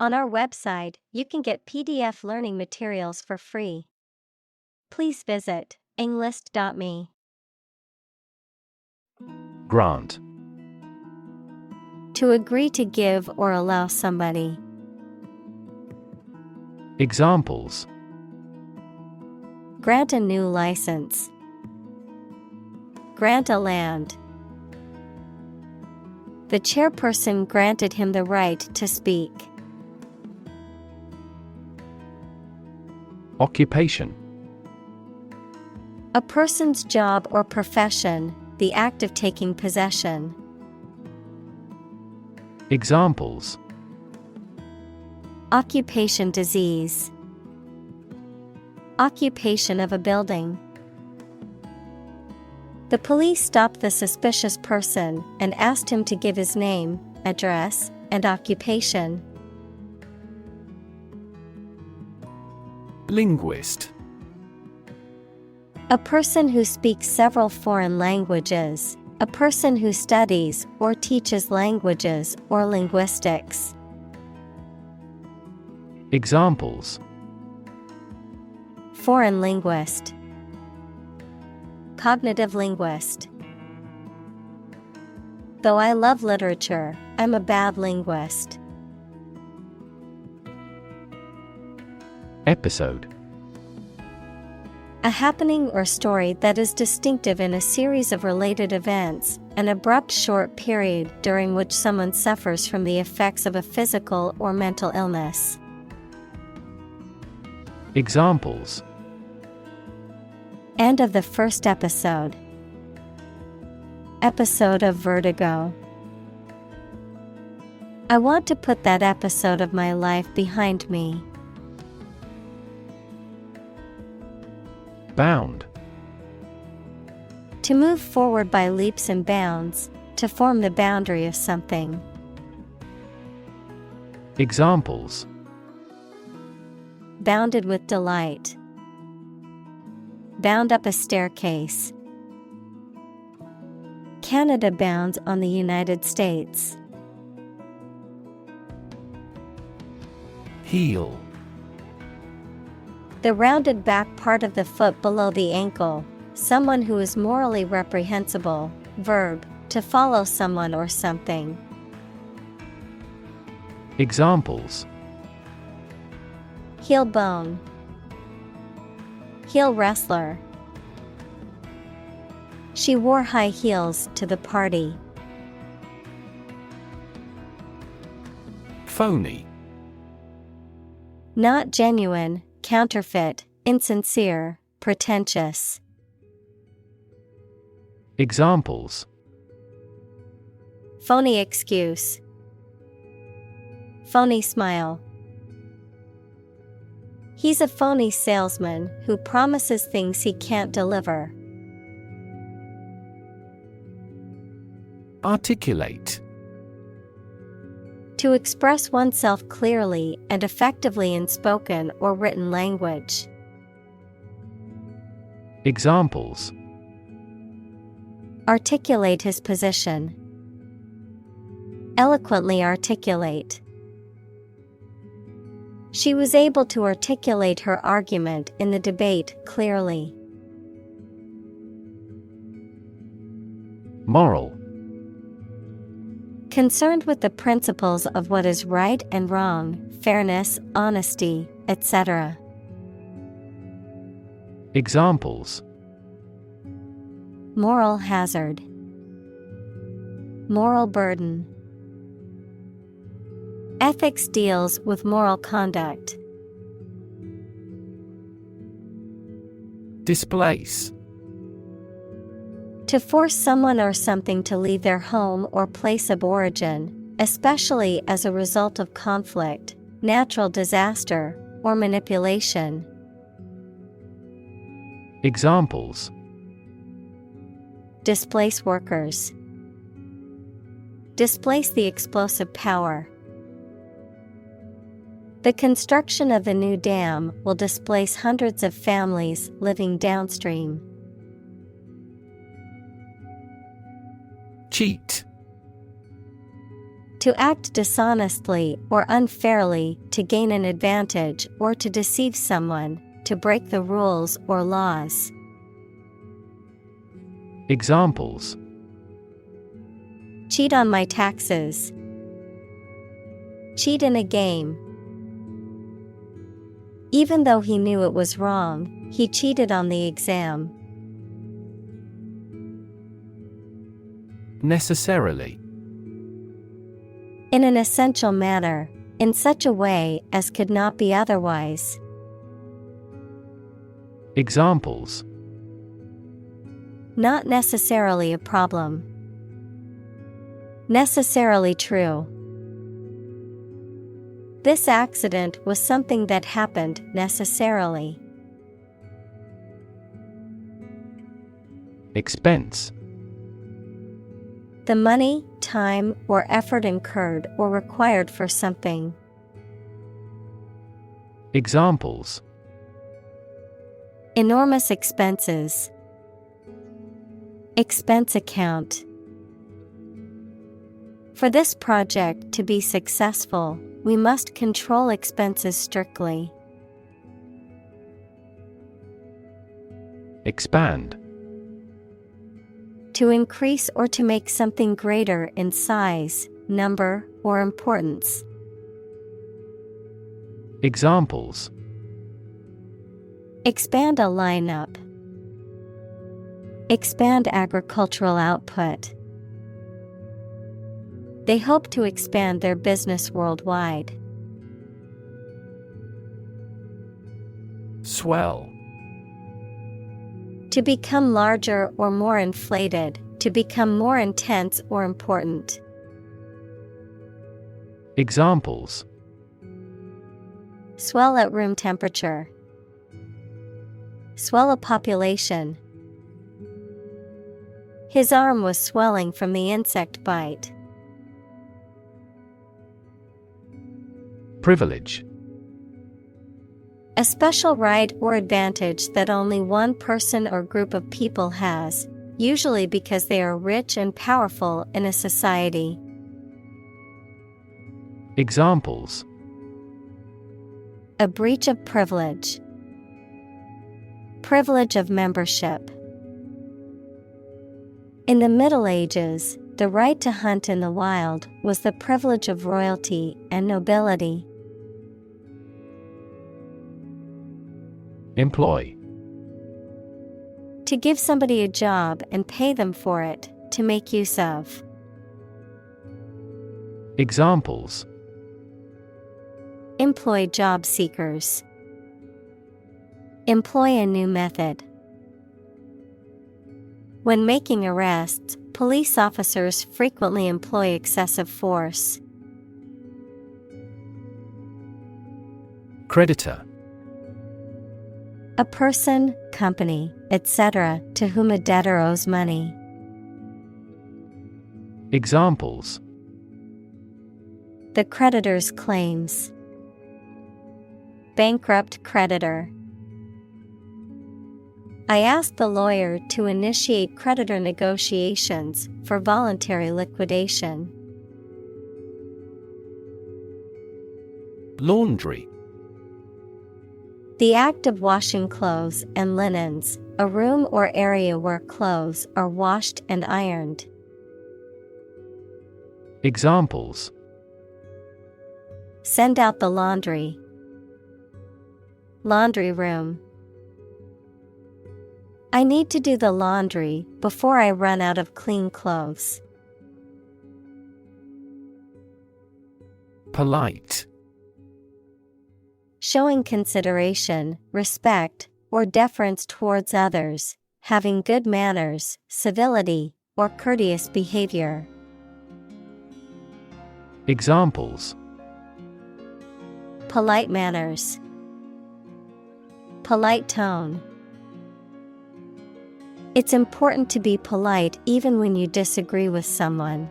On our website, you can get PDF learning materials for free. Please visit englist.me. Grant. To agree to give or allow somebody. Examples: Grant a new license. Grant a land. The chairperson granted him the right to speak. Occupation. A person's job or profession, the act of taking possession. Examples: Occupation disease. Occupation of a building. The police stopped the suspicious person and asked him to give his name, address, and occupation. Linguist. A person who speaks several foreign languages, a person who studies or teaches languages or linguistics. Examples: Foreign linguist. Cognitive linguist. Though I love literature, I'm a bad linguist. Episode. A happening or story that is distinctive in a series of related events, an abrupt short period during which someone suffers from the effects of a physical or mental illness. Examples: End of the first episode. Episode of vertigo. I want to put that episode of my life behind me. Bound. To move forward by leaps and bounds, to form the boundary of something. Examples: Bounded with delight. Bound up a staircase. Canada bounds on the United States. Heel. The rounded back part of the foot below the ankle, someone who is morally reprehensible. Verb, to follow someone or something. Examples: Heel bone. Heel wrestler. She wore high heels to the party. Phony. Not genuine, counterfeit, insincere, pretentious. Examples: Phony excuse. Phony smile. He's a phony salesman who promises things he can't deliver. Articulate. To express oneself clearly and effectively in spoken or written language. Examples: Articulate his position. Eloquently articulate. She was able to articulate her argument in the debate clearly. Moral. Concerned with the principles of what is right and wrong, fairness, honesty, etc. Examples: Moral hazard. Moral burden. Ethics deals with moral conduct. Displace. To force someone or something to leave their home or place of origin, especially as a result of conflict, natural disaster, or manipulation. Examples: Displace workers. Displace the explosive power. The construction of the new dam will displace hundreds of families living downstream. Cheat. To act dishonestly or unfairly to gain an advantage or to deceive someone, to break the rules or laws. Examples: Cheat on my taxes. Cheat in a game. Even though he knew it was wrong, he cheated on the exam. Necessarily. In an essential manner, in such a way as could not be otherwise. Examples: Not necessarily a problem. Necessarily true. This accident was something that happened necessarily. Expense. The money, time, or effort incurred or required for something. Examples: Enormous expenses. Expense account. For this project to be successful, we must control expenses strictly. Expand. To increase or to make something greater in size, number, or importance. Examples: Expand a lineup. Expand agricultural output. They hope to expand their business worldwide. Swell. To become larger or more inflated, to become more intense or important. Examples: Swell at room temperature. Swell a population. His arm was swelling from the insect bite. Privilege. A special right or advantage that only one person or group of people has, usually because they are rich and powerful in a society. Examples: A breach of privilege. Privilege of membership. In the Middle Ages, the right to hunt in the wild was the privilege of royalty and nobility. Employ. To give somebody a job and pay them for it, to make use of. Examples: Employ job seekers. Employ a new method. When making arrests, police officers frequently employ excessive force. Creditor. A person, company, etc., to whom a debtor owes money. Examples: The creditor's claims. Bankrupt creditor. I asked the lawyer to initiate creditor negotiations for voluntary liquidation. Laundry. The act of washing clothes and linens, a room or area where clothes are washed and ironed. Examples: Send out the laundry. Laundry room. I need to do the laundry before I run out of clean clothes. Polite. Showing consideration, respect, or deference towards others, having good manners, civility, or courteous behavior. Examples: Polite manners. Polite tone. It's important to be polite even when you disagree with someone.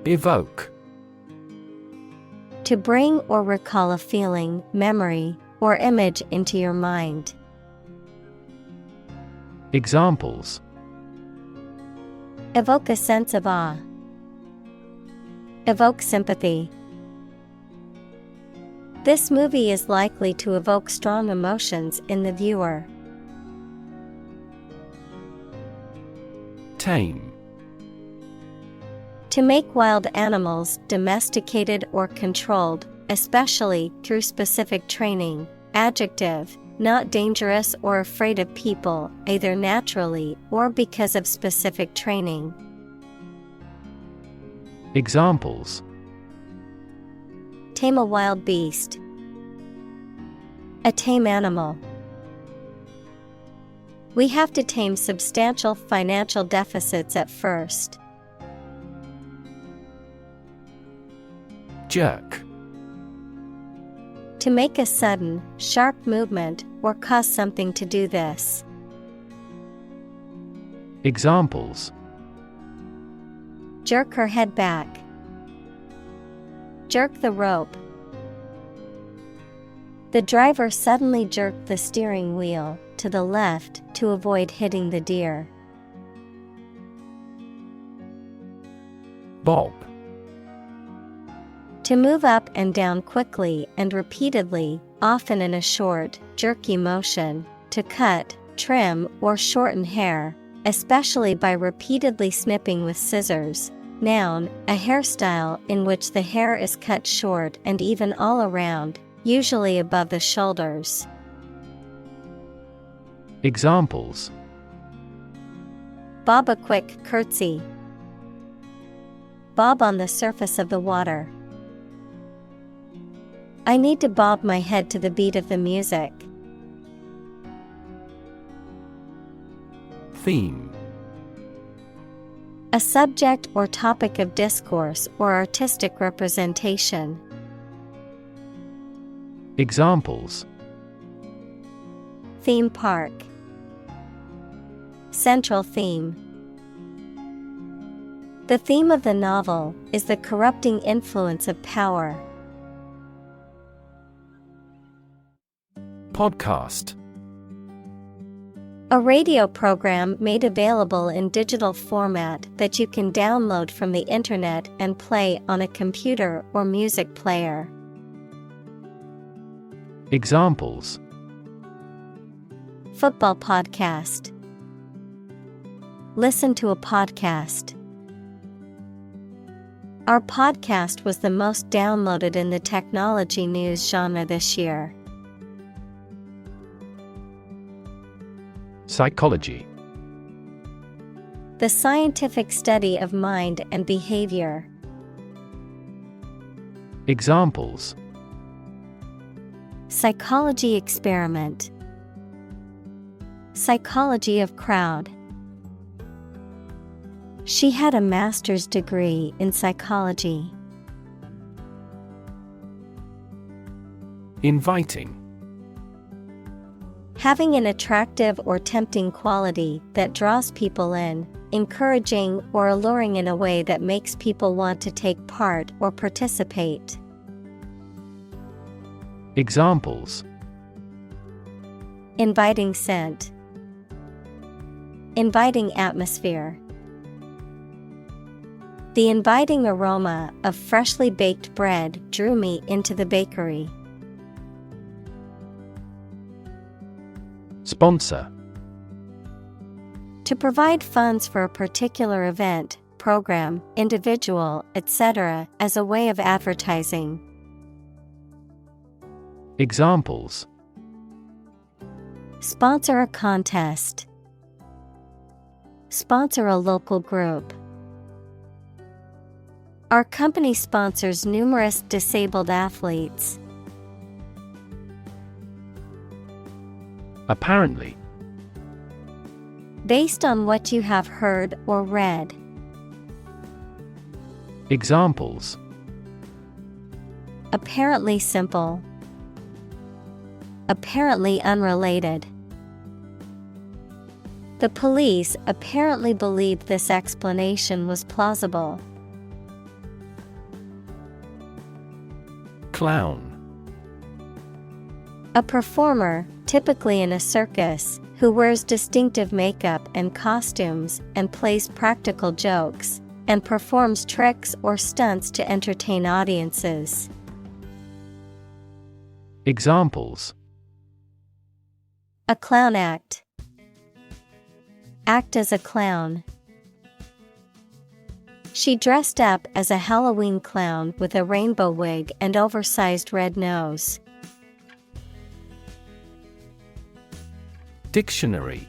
Evoke. To bring or recall a feeling, memory, or image into your mind. Evoke a sense of awe. Evoke sympathy. This movie is likely to evoke strong emotions in the viewer. Tame. To make wild animals domesticated or controlled, especially through specific training. Adjective, not dangerous or afraid of people, either naturally or because of specific training. Examples: Tame a wild beast. A tame animal. We have to tame substantial financial deficits at first. Jerk. To make a sudden, sharp movement or cause something to do this. Examples: Jerk her head back. Jerk the rope. The driver suddenly jerked the steering wheel to the left to avoid hitting the deer. Bob. To move up and down quickly and repeatedly, often in a short, jerky motion, to cut, trim, or shorten hair, especially by repeatedly snipping with scissors. Noun, a hairstyle in which the hair is cut short and even all around, usually above the shoulders. Examples: Bob a quick curtsy. Bob on the surface of the water. I need to bob my head to the beat of the music. Theme. A subject or topic of discourse or artistic representation. Examples: Theme park. Central theme. The theme of the novel is the corrupting influence of power. Podcast. A radio program made available in digital format that you can download from the internet and play on a computer or music player. Examples: Football podcast. Listen to a podcast. Our podcast was the most downloaded in the technology news genre this year. Psychology. The scientific study of mind and behavior. Examples: Psychology experiment. Psychology of crowd. She had a master's degree in psychology. Inviting. Having an attractive or tempting quality that draws people in, encouraging or alluring in a way that makes people want to take part or participate. Examples: Inviting scent. Inviting atmosphere. The inviting aroma of freshly baked bread drew me into the bakery. Sponsor. To provide funds for a particular event, program, individual, etc., as a way of advertising. Examples: Sponsor a contest. Sponsor a local group. Our company sponsors numerous disabled athletes. Apparently. Based on what you have heard or read. Examples: Apparently simple. Apparently unrelated. The police apparently believed this explanation was plausible. Clown. A performer, typically in a circus, who wears distinctive makeup and costumes and plays practical jokes, and performs tricks or stunts to entertain audiences. Examples: A clown act. Act as a clown. She dressed up as a Halloween clown with a rainbow wig and oversized red nose. Dictionary.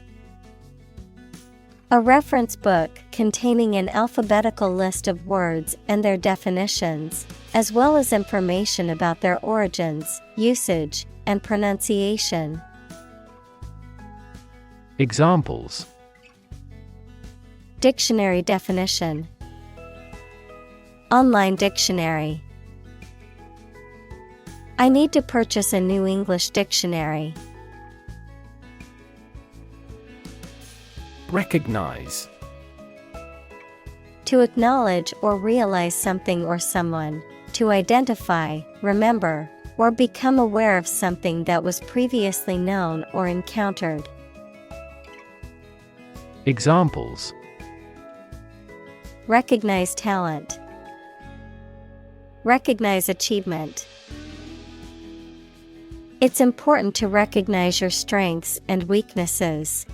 A reference book containing an alphabetical list of words and their definitions, as well as information about their origins, usage, and pronunciation. Examples: Dictionary definition. Online dictionary. I need to purchase a new English dictionary. Recognize. To acknowledge or realize something or someone, to identify, remember, or become aware of something that was previously known or encountered. Examples: Recognize talent. Recognize achievement. It's important to recognize your strengths and weaknesses.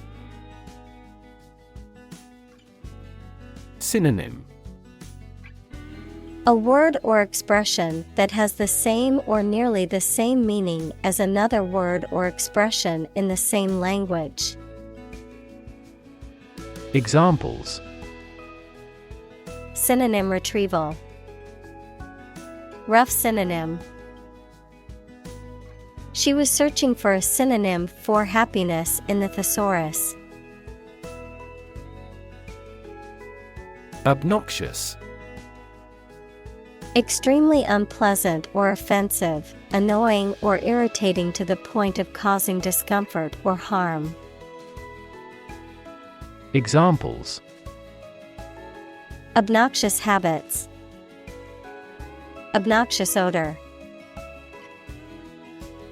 Synonym. A word or expression that has the same or nearly the same meaning as another word or expression in the same language. Examples: Synonym retrieval. Rough synonym. She was searching for a synonym for happiness in the thesaurus. Obnoxious. Extremely unpleasant or offensive, annoying or irritating to the point of causing discomfort or harm. Examples: Obnoxious habits. Obnoxious odor.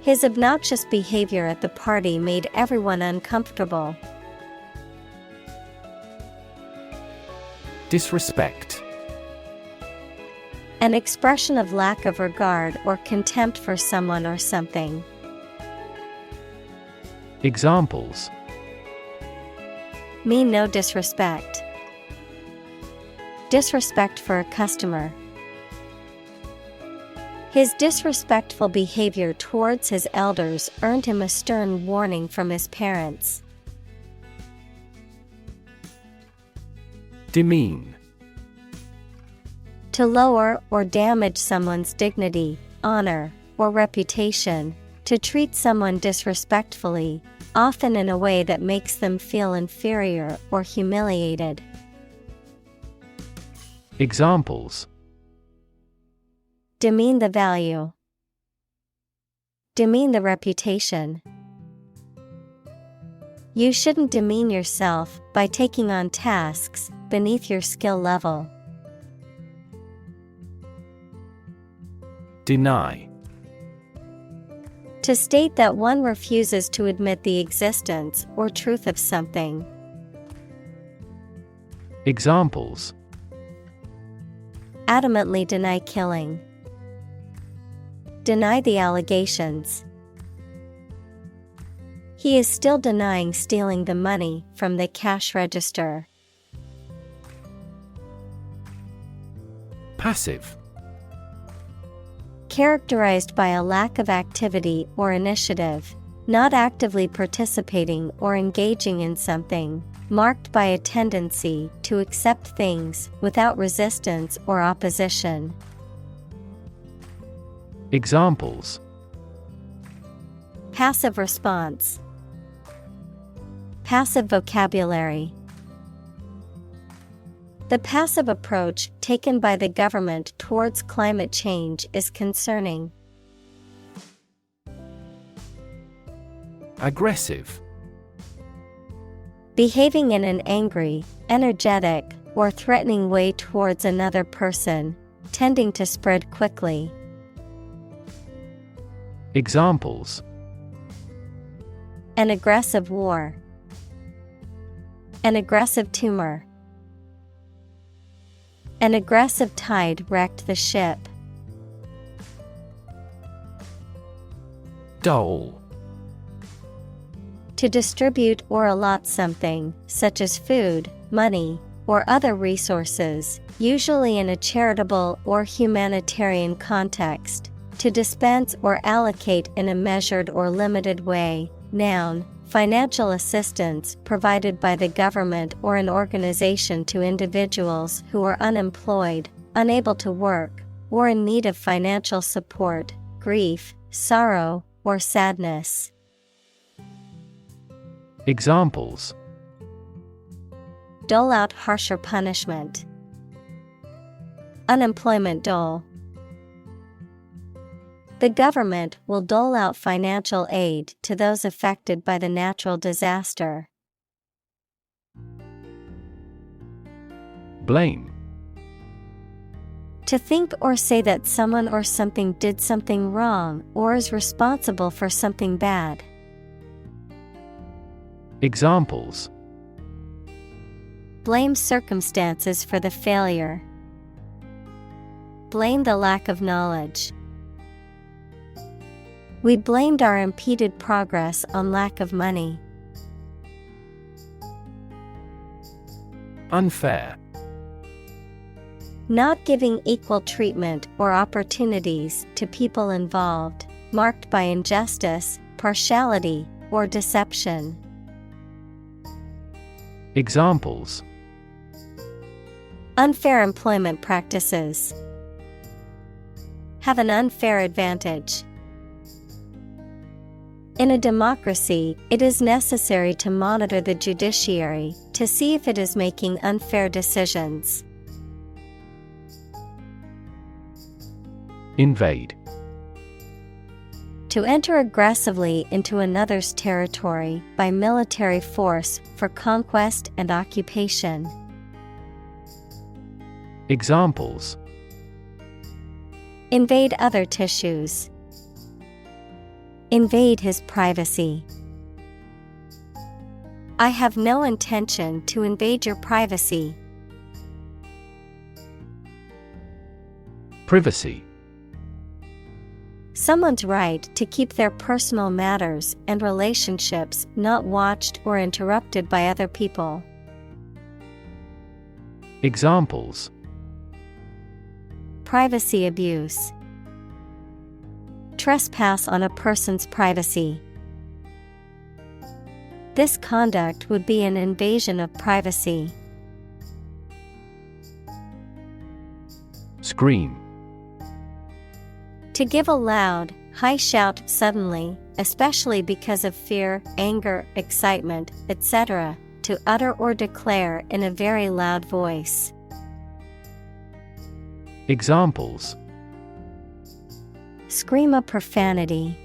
His obnoxious behavior at the party made everyone uncomfortable. Disrespect. An expression of lack of regard or contempt for someone or something. Examples: Mean no disrespect. Disrespect for a customer. His disrespectful behavior towards his elders earned him a stern warning from his parents. Demean. To lower or damage someone's dignity, honor, or reputation, to treat someone disrespectfully, often in a way that makes them feel inferior or humiliated. Examples: Demean the value. Demean the reputation. You shouldn't demean yourself by taking on tasks beneath your skill level. Deny. To state that one refuses to admit the existence or truth of something. Examples: Adamantly deny killing. Deny the allegations. He is still denying stealing the money from the cash register. Passive. Characterized by a lack of activity or initiative, not actively participating or engaging in something, marked by a tendency to accept things without resistance or opposition. Examples: Passive response. Passive vocabulary. The passive approach taken by the government towards climate change is concerning. Aggressive. Behaving in an angry, energetic, or threatening way towards another person, tending to spread quickly. Examples: An aggressive war. An aggressive tumor. An aggressive tide wrecked the ship. Dole. To distribute or allot something, such as food, money, or other resources, usually in a charitable or humanitarian context. To dispense or allocate in a measured or limited way. Noun, financial assistance provided by the government or an organization to individuals who are unemployed, unable to work, or in need of financial support, grief, sorrow, or sadness. Examples: Dole out harsher punishment. Unemployment dole. The government will dole out financial aid to those affected by the natural disaster. Blame. To think or say that someone or something did something wrong or is responsible for something bad. Examples: Blame circumstances for the failure. Blame the lack of knowledge. We blamed our impeded progress on lack of money. Unfair. Not giving equal treatment or opportunities to people involved, marked by injustice, partiality, or deception. Examples: Unfair employment practices. Have an unfair advantage. In a democracy, it is necessary to monitor the judiciary to see if it is making unfair decisions. Invade. To enter aggressively into another's territory by military force for conquest and occupation. Examples: Invade other tissues. Invade his privacy. I have no intention to invade your privacy. Privacy. Someone's right to keep their personal matters and relationships not watched or interrupted by other people. Examples: Privacy abuse. Trespass on a person's privacy. This conduct would be an invasion of privacy. Scream. To give a loud, high shout suddenly, especially because of fear, anger, excitement, etc., to utter or declare in a very loud voice. Examples: Scream a profanity.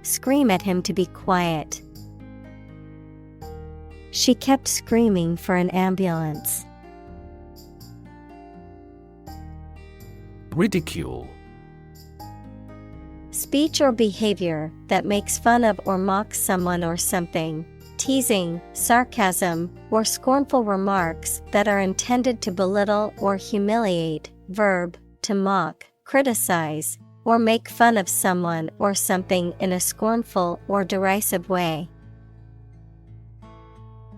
Scream at him to be quiet. She kept screaming for an ambulance. Ridicule. Speech or behavior that makes fun of or mocks someone or something. Teasing, sarcasm, or scornful remarks that are intended to belittle or humiliate. Verb, to mock, criticize, or make fun of someone or something in a scornful or derisive way.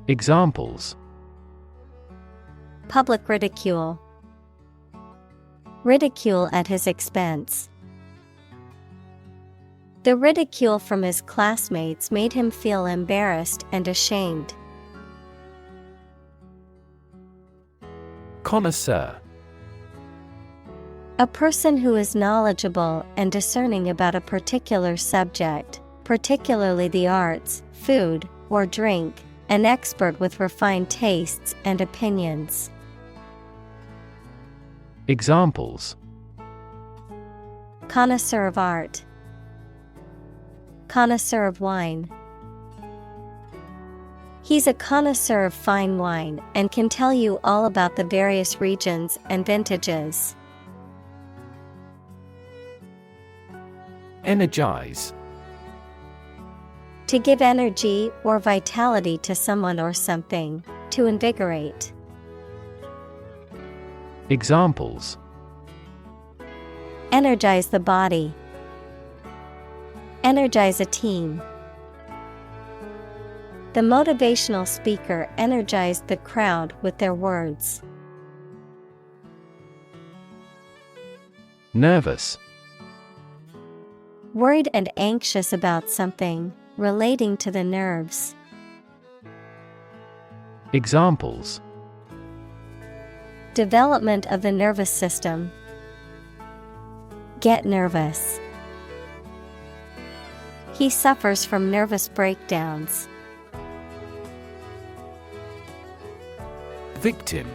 Examples: Public ridicule. Ridicule at his expense. The ridicule from his classmates made him feel embarrassed and ashamed. Connoisseur. A person who is knowledgeable and discerning about a particular subject, particularly the arts, food, or drink, an expert with refined tastes and opinions. Examples: Connoisseur of art. Connoisseur of wine. He's a connoisseur of fine wine and can tell you all about the various regions and vintages. Energize. To give energy or vitality to someone or something, to invigorate. Examples: Energize the body. Energize a team. The motivational speaker energized the crowd with their words. Nervous. Worried and anxious about something, relating to the nerves. Examples: Development of the nervous system. Get nervous. He suffers from nervous breakdowns. Victim.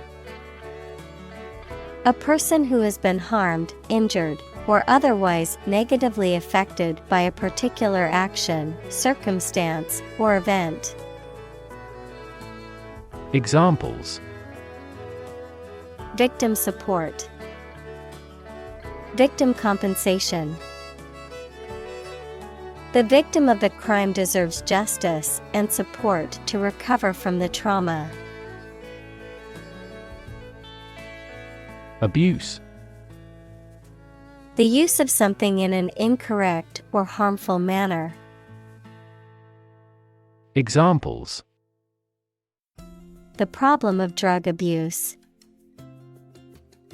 A person who has been harmed, injured, or otherwise negatively affected by a particular action, circumstance, or event. Examples: Victim support. Victim compensation. The victim of the crime deserves justice and support to recover from the trauma. Abuse. The use of something in an incorrect or harmful manner. Examples: The problem of drug abuse.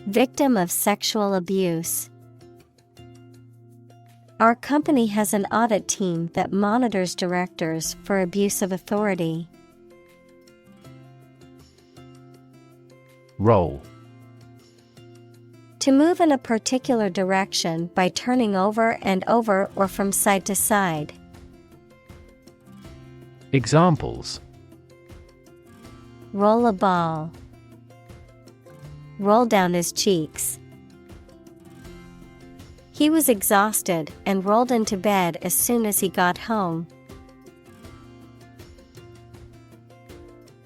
Victim of sexual abuse. Our company has an audit team that monitors directors for abuse of authority. Roll. To move in a particular direction by turning over and over or from side to side. Examples: Roll a ball. Roll down his cheeks. He was exhausted and rolled into bed as soon as he got home.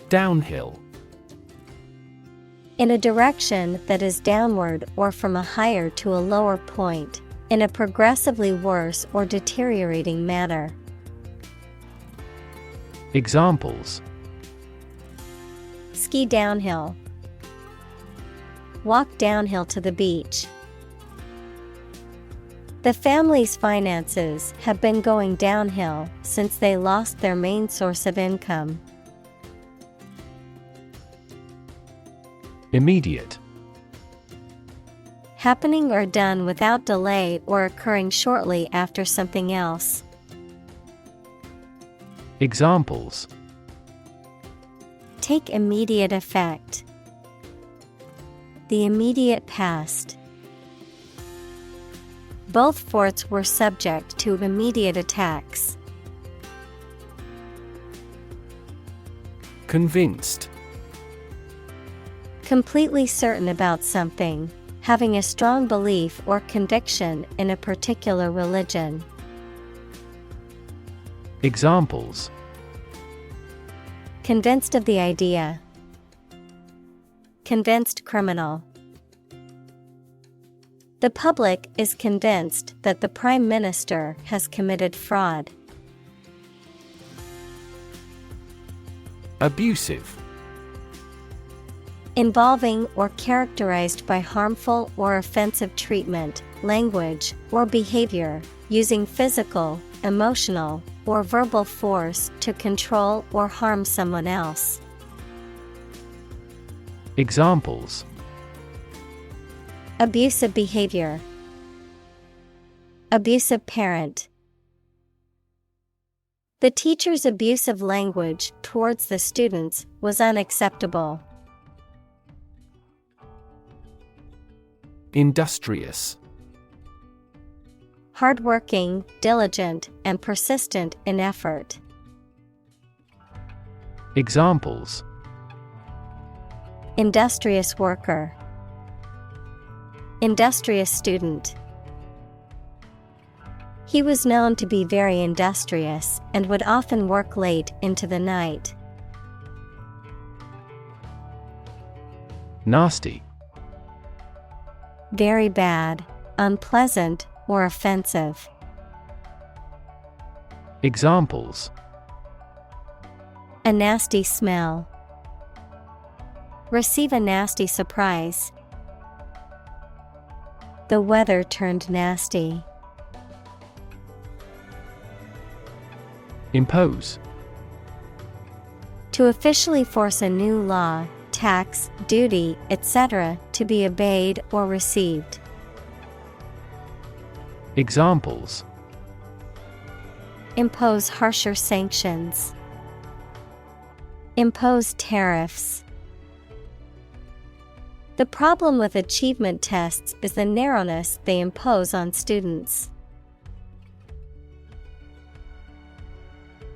Downhill. In a direction that is downward or from a higher to a lower point, in a progressively worse or deteriorating manner. Examples: Ski downhill. Walk downhill to the beach. The family's finances have been going downhill since they lost their main source of income. Immediate. Happening or done without delay or occurring shortly after something else. Examples: Take immediate effect. The immediate past. Both forts were subject to immediate attacks. Convinced. Completely certain about something, having a strong belief or conviction in a particular religion. Examples: Convinced of the idea. Convinced criminal. The public is convinced that the Prime Minister has committed fraud. Abusive. Involving or characterized by harmful or offensive treatment, language, or behavior, using physical, emotional, or verbal force to control or harm someone else. Examples: Abusive behavior. Abusive parent. The teacher's abusive language towards the students was unacceptable. Industrious. Hardworking, diligent, and persistent in effort. Examples: Industrious worker. Industrious student. He was known to be very industrious and would often work late into the night. Nasty. Very bad, unpleasant, or offensive. Examples: A nasty smell. Receive a nasty surprise. The weather turned nasty. Impose. To officially force a new law, tax, duty, etc. to be obeyed or received. Examples. Impose harsher sanctions. Impose tariffs. The problem with achievement tests is the narrowness they impose on students.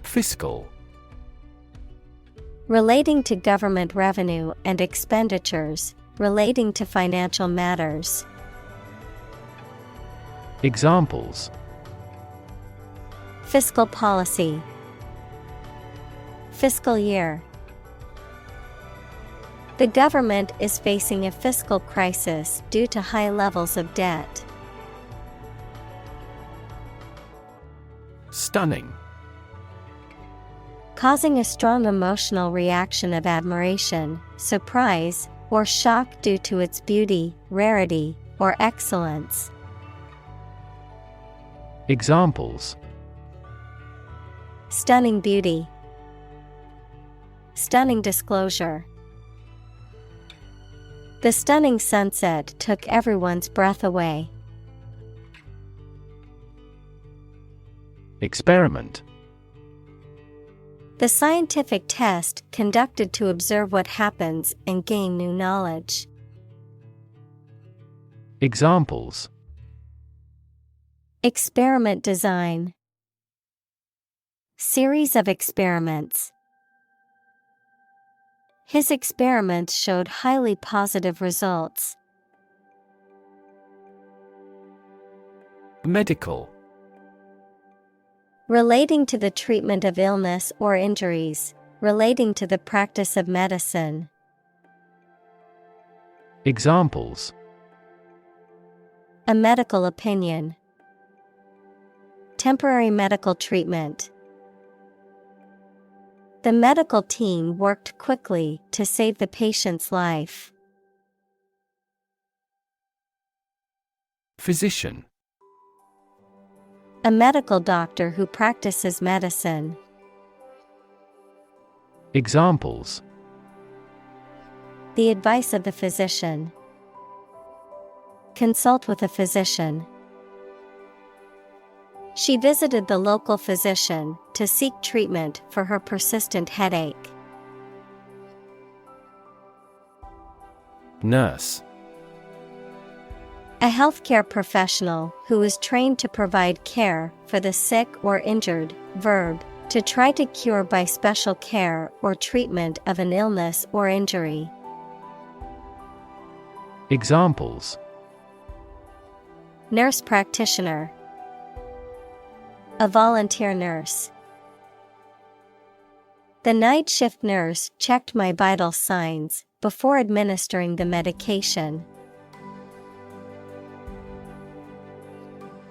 Fiscal. Relating to government revenue and expenditures, relating to financial matters. Examples. Fiscal policy. Fiscal year. The government is facing a fiscal crisis due to high levels of debt. Stunning. Causing a strong emotional reaction of admiration, surprise, or shock due to its beauty, rarity, or excellence. Examples. Stunning beauty. Stunning disclosure. The stunning sunset took everyone's breath away. Experiment. The scientific test conducted to observe what happens and gain new knowledge. Examples. Experiment design. Series of experiments. His experiments showed highly positive results. Medical. Relating to the treatment of illness or injuries, relating to the practice of medicine. Examples. A medical opinion. Temporary medical treatment. The medical team worked quickly to save the patient's life. Physician. A medical doctor who practices medicine. Examples. The advice of the physician. Consult with a physician. She visited the local physician to seek treatment for her persistent headache. Nurse. A healthcare professional who is trained to provide care for the sick or injured. Verb, to try to cure by special care or treatment of an illness or injury. Examples. Nurse practitioner. A volunteer nurse. The night shift nurse checked my vital signs before administering the medication.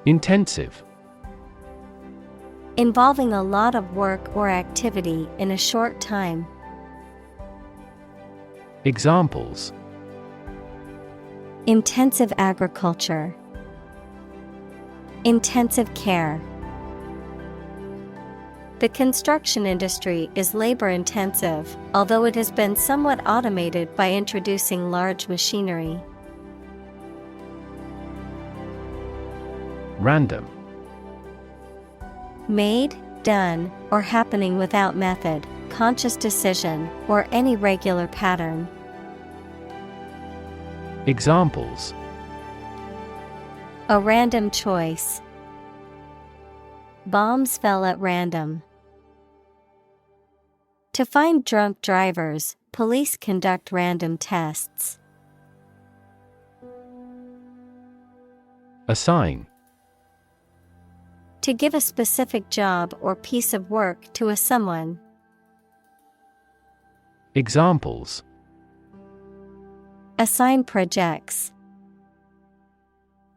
Intensive. Involving a lot of work or activity in a short time. Examples. Intensive agriculture. Intensive care. The construction industry is labor-intensive, although it has been somewhat automated by introducing large machinery. Random. Made, done, or happening without method, conscious decision, or any regular pattern. Examples. A random choice. Bombs fell at random. To find drunk drivers, police conduct random tests. Assign. To give a specific job or piece of work to a someone. Examples. Assign projects.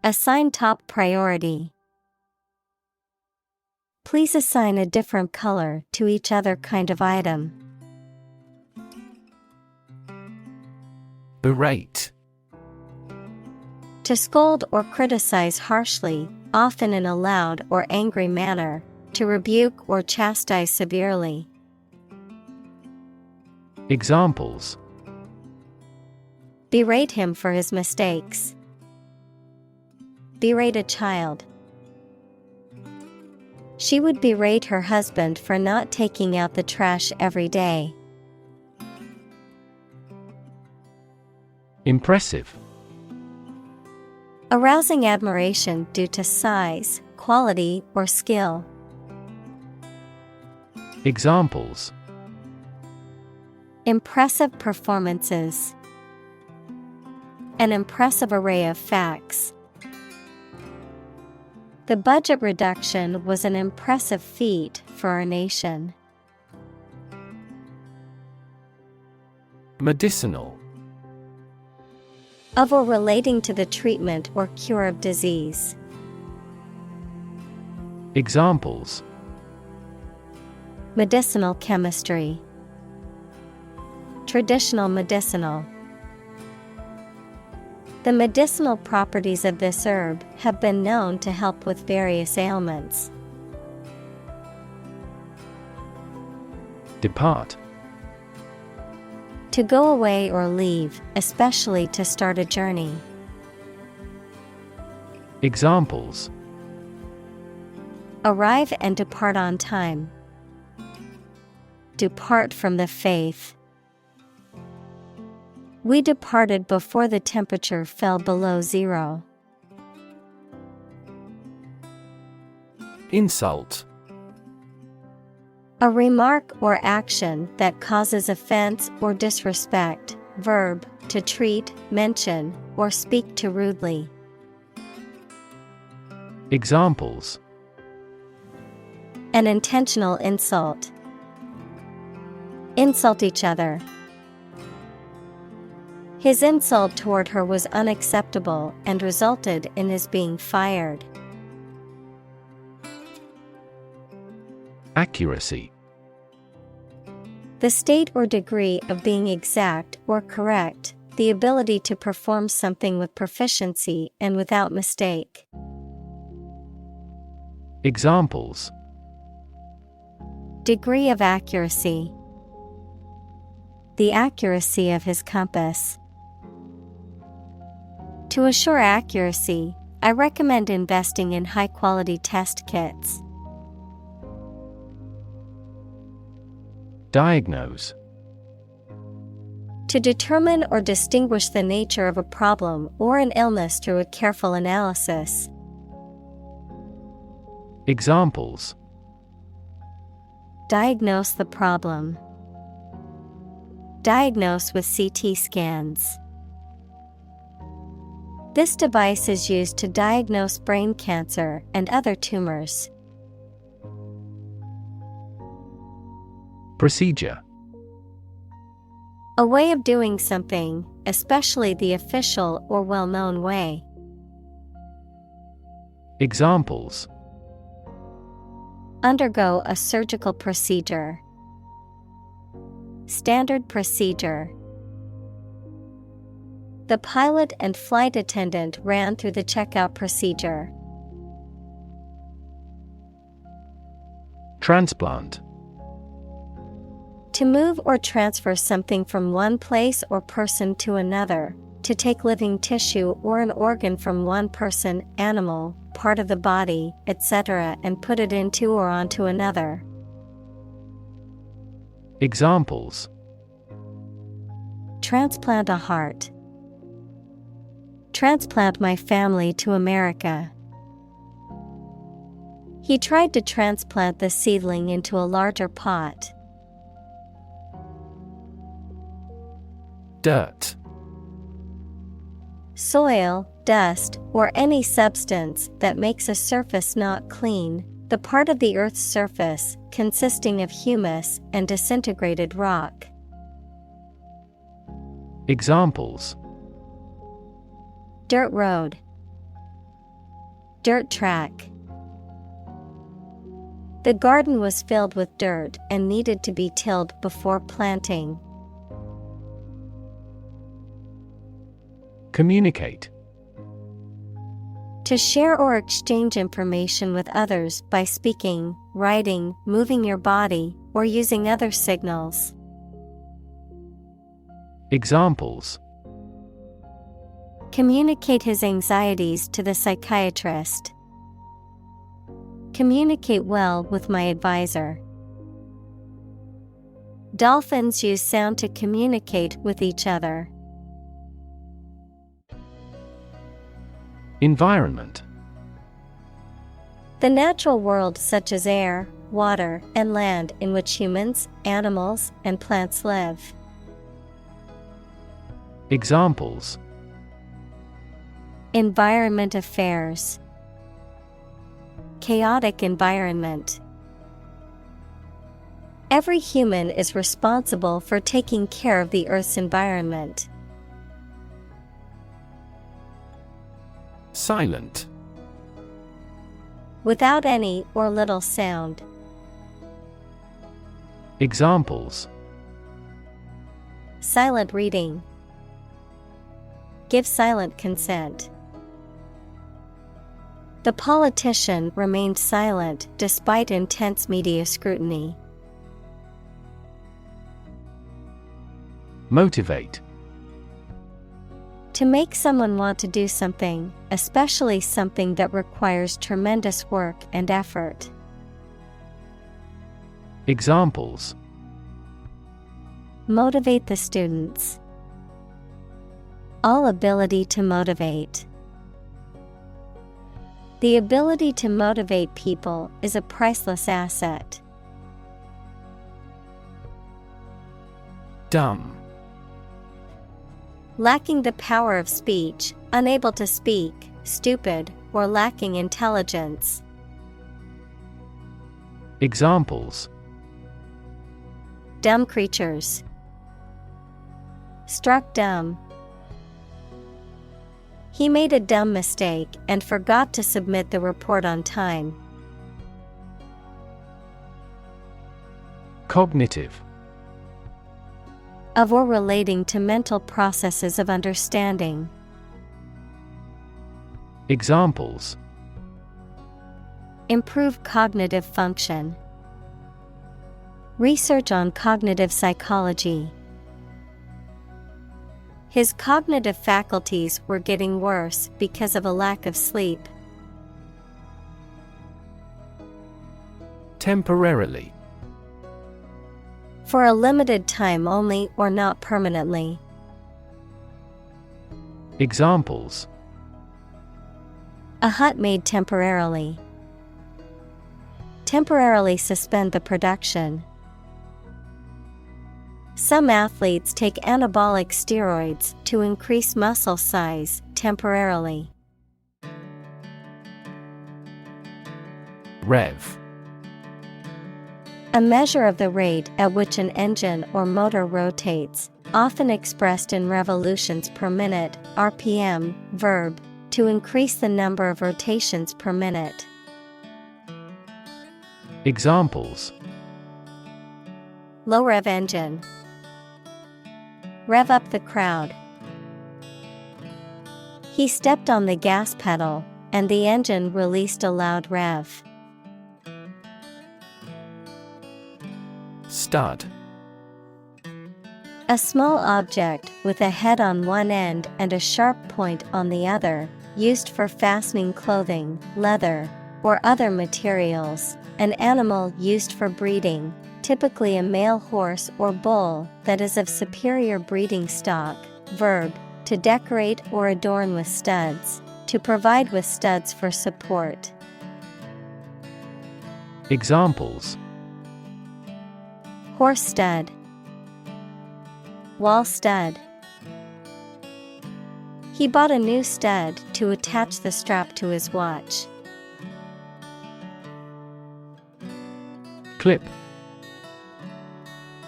Assign top priority. Please assign a different color to each other kind of item. Berate. To scold or criticize harshly, often in a loud or angry manner, to rebuke or chastise severely. Examples: Berate him for his mistakes. Berate a child. She would berate her husband for not taking out the trash every day. Impressive. Arousing admiration due to size, quality, or skill. Examples: Impressive performances. An impressive array of facts. The budget reduction was an impressive feat for our nation. Medicinal. Of or relating to the treatment or cure of disease. Examples: Medicinal chemistry. Traditional medicinal. The medicinal properties of this herb have been known to help with various ailments. Depart. To go away or leave, especially to start a journey. Examples: Arrive and depart on time. Depart from the faith. We departed before the temperature fell below zero. Insult. A remark or action that causes offense or disrespect. Verb, to treat, mention, or speak to rudely. Examples: An intentional insult. Insult each other. His insult toward her was unacceptable and resulted in his being fired. Accuracy. The state or degree of being exact or correct, the ability to perform something with proficiency and without mistake. Examples: Degree of accuracy. The accuracy of his compass. To assure accuracy, I recommend investing in high-quality test kits. Diagnose. To determine or distinguish the nature of a problem or an illness through a careful analysis. Examples: Diagnose the problem. Diagnose with CT scans. This device is used to diagnose brain cancer and other tumors. Procedure. A way of doing something, especially the official or well-known way. Examples: Undergo a surgical procedure. Standard procedure. The pilot and flight attendant ran through the checkout procedure. Transplant. To move or transfer something from one place or person to another, to take living tissue or an organ from one person, animal, part of the body, etc., and put it into or onto another. Examples: Transplant a heart. Transplant my family to America. He tried to transplant the seedling into a larger pot. Dirt. Soil, dust, or any substance that makes a surface not clean, the part of the Earth's surface consisting of humus and disintegrated rock. Examples: Dirt road. Dirt track. The garden was filled with dirt and needed to be tilled before planting. Communicate. To share or exchange information with others by speaking, writing, moving your body, or using other signals. Examples: Communicate his anxieties to the psychiatrist. Communicate well with my advisor. Dolphins use sound to communicate with each other. Environment. The natural world such as air, water, and land in which humans, animals, and plants live. Examples: Environment affairs. Chaotic environment. Every human is responsible for taking care of the Earth's environment. Silent. Without any or little sound. Examples: Silent reading. Give silent consent. The politician remained silent despite intense media scrutiny. Motivate. To make someone want to do something, especially something that requires tremendous work and effort. Examples: Motivate the students. All ability to motivate. The ability to motivate people is a priceless asset. Dumb. Lacking the power of speech, unable to speak, stupid, or lacking intelligence. Examples: Dumb creatures. Struck dumb. He made a dumb mistake and forgot to submit the report on time. Cognitive. Of or relating to mental processes of understanding. Examples: Improve cognitive function. Research on cognitive psychology. His cognitive faculties were getting worse because of a lack of sleep. Temporarily. For a limited time only or not permanently. Examples: A hut made temporarily. Temporarily suspend the production. Some athletes take anabolic steroids to increase muscle size temporarily. Rev. A measure of the rate at which an engine or motor rotates, often expressed in revolutions per minute, RPM, verb, to increase the number of rotations per minute. Examples: Low rev engine. Rev up the crowd. He stepped on the gas pedal, and the engine released a loud rev. Stud. A small object with a head on one end and a sharp point on the other, used for fastening clothing, leather, or other materials. An animal used for breeding, typically a male horse or bull that is of superior breeding stock. Verb, to decorate or adorn with studs, to provide with studs for support. Examples: Horse stud. Wall stud. He bought a new stud to attach the strap to his watch. Clip.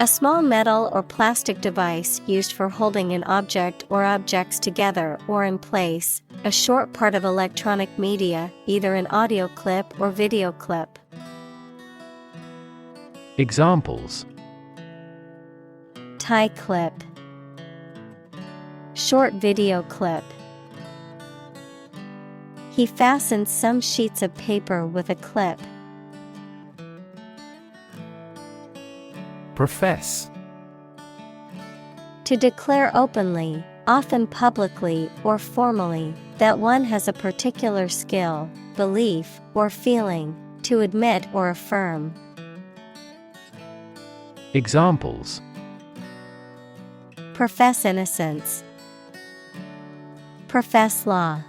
A small metal or plastic device used for holding an object or objects together or in place, a short part of electronic media, either an audio clip or video clip. Examples: Tie clip. Short video clip. He fastens some sheets of paper with a clip. Profess. To declare openly, often publicly or formally, that one has a particular skill, belief, or feeling, to admit or affirm. Examples: Profess innocence. Profess law.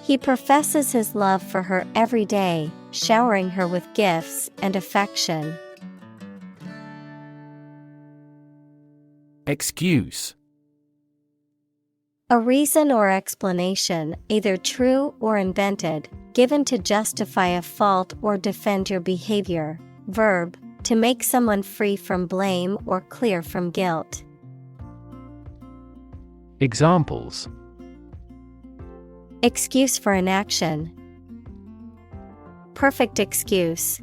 He professes his love for her every day, showering her with gifts and affection. Excuse. A reason or explanation, either true or invented, given to justify a fault or defend your behavior. Verb, to make someone free from blame or clear from guilt. Examples: Excuse for inaction. Perfect excuse.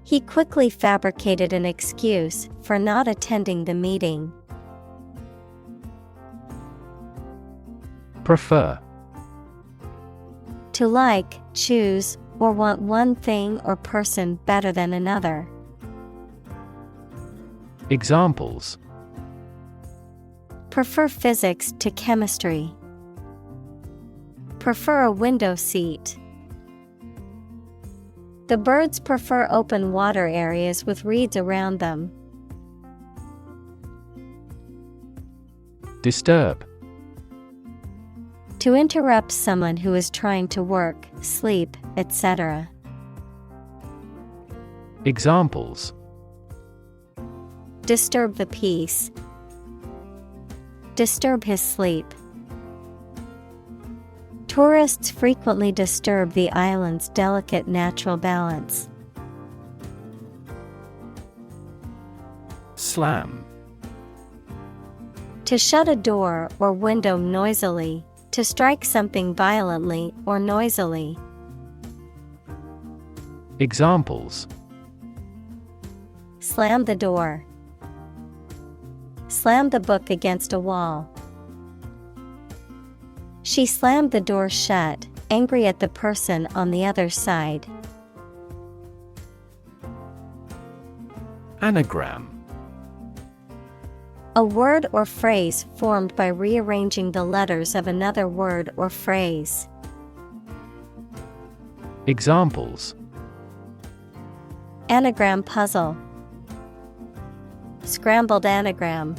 He quickly fabricated an excuse for not attending the meeting. Prefer. To like, choose, or want one thing or person better than another. Examples: Prefer physics to chemistry. Prefer a window seat. The birds prefer open water areas with reeds around them. Disturb. To interrupt someone who is trying to work, sleep, etc. Examples: Disturb the peace. Disturb his sleep. Tourists frequently disturb the island's delicate natural balance. Slam. To shut a door or window noisily, to strike something violently or noisily. Examples: Slam the door. Slam the book against a wall. She slammed the door shut, angry at the person on the other side. Anagram. A word or phrase formed by rearranging the letters of another word or phrase. Examples: Anagram puzzle. Scrambled anagram.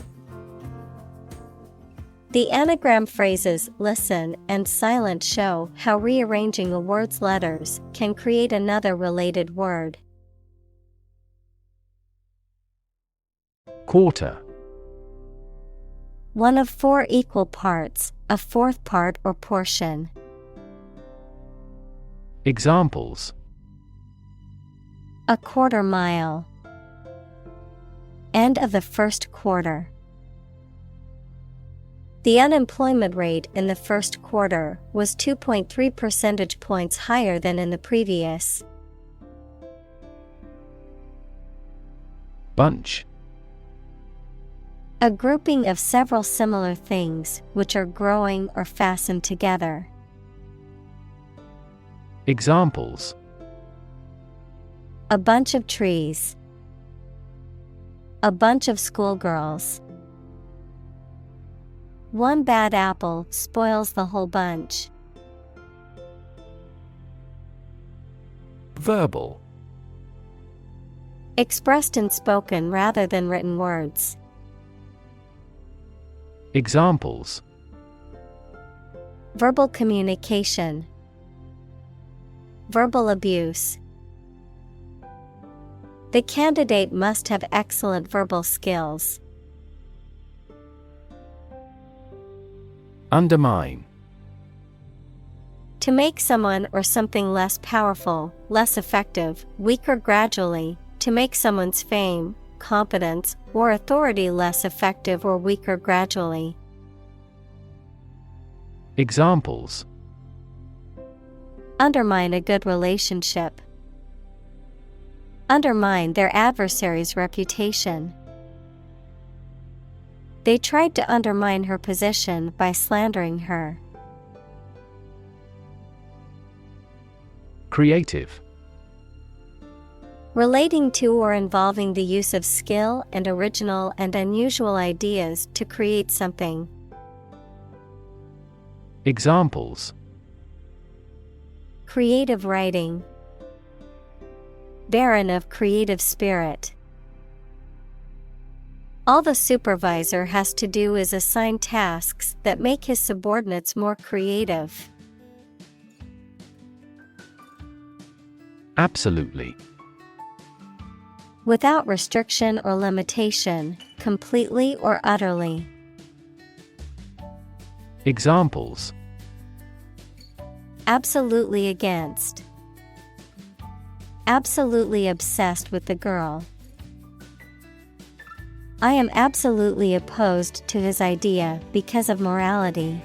The anagram phrases listen and silent show how rearranging a word's letters can create another related word. Quarter. One of four equal parts, a fourth part or portion. Examples: A quarter mile. End of the first quarter. The unemployment rate in the first quarter was 2.3 percentage points higher than in the previous. Bunch. A grouping of several similar things which are growing or fastened together. Examples: A bunch of trees. A bunch of schoolgirls. One bad apple spoils the whole bunch. Verbal. Expressed in spoken rather than written words. Examples: Verbal communication. Verbal abuse. The candidate must have excellent verbal skills. Undermine. To make someone or something less powerful, less effective, weaker gradually, to make someone's fame, competence, or authority less effective or weaker gradually. Examples: Undermine a good relationship. Undermine their adversary's reputation. They tried to undermine her position by slandering her. Creative. Relating to or involving the use of skill and original and unusual ideas to create something. Examples: Creative writing. Barren of creative spirit. All the supervisor has to do is assign tasks that make his subordinates more creative. Absolutely. Without restriction or limitation, completely or utterly. Examples: Absolutely against. Absolutely obsessed with the girl. I am absolutely opposed to his idea because of morality.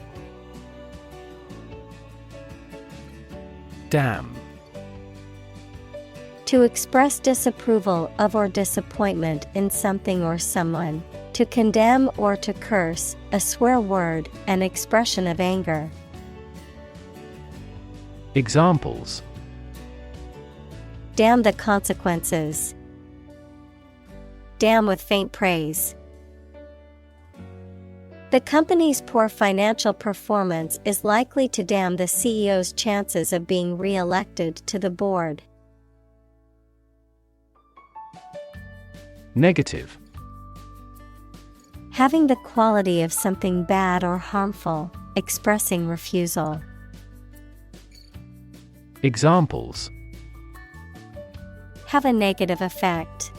Damn. To express disapproval of or disappointment in something or someone. To condemn or to curse, a swear word, an expression of anger. Examples: Damn the consequences. Damn with faint praise. The company's poor financial performance is likely to damn the CEO's chances of being re-elected to the board. Negative. Having the quality of something bad or harmful, expressing refusal. Examples: Have a negative effect.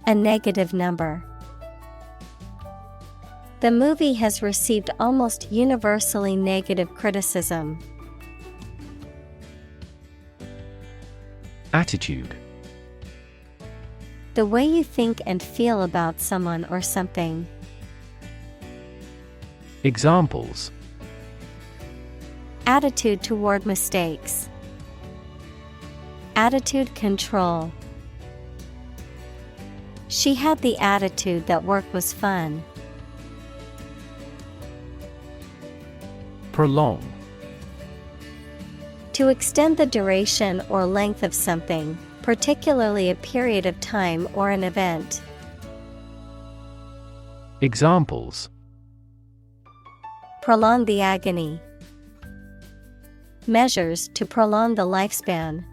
A negative number. The movie has received almost universally negative criticism. Attitude. The way you think and feel about someone or something. Examples: Attitude toward mistakes. Attitude control. She had the attitude that work was fun. Prolong. To extend the duration or length of something, particularly a period of time or an event. Examples: Prolong the agony. Measures to prolong the lifespan.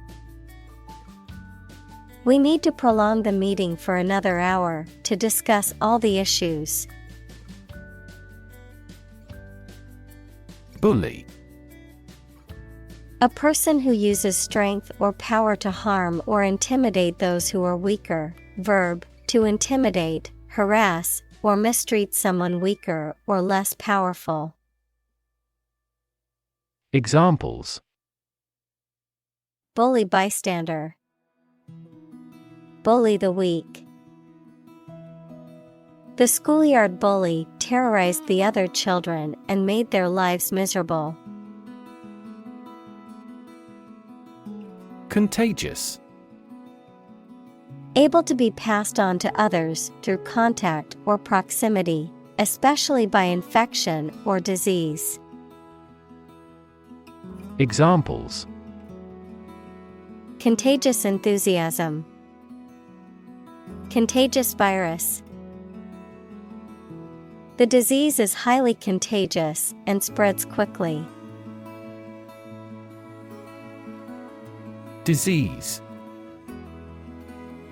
We need to prolong the meeting for another hour to discuss all the issues. Bully. A person who uses strength or power to harm or intimidate those who are weaker. Verb, to intimidate, harass, or mistreat someone weaker or less powerful. Examples: Bully bystander. Bully the weak. The schoolyard bully terrorized the other children and made their lives miserable. Contagious. Able to be passed on to others through contact or proximity, especially by infection or disease. Examples: Contagious enthusiasm. Contagious virus. The disease is highly contagious and spreads quickly. Disease.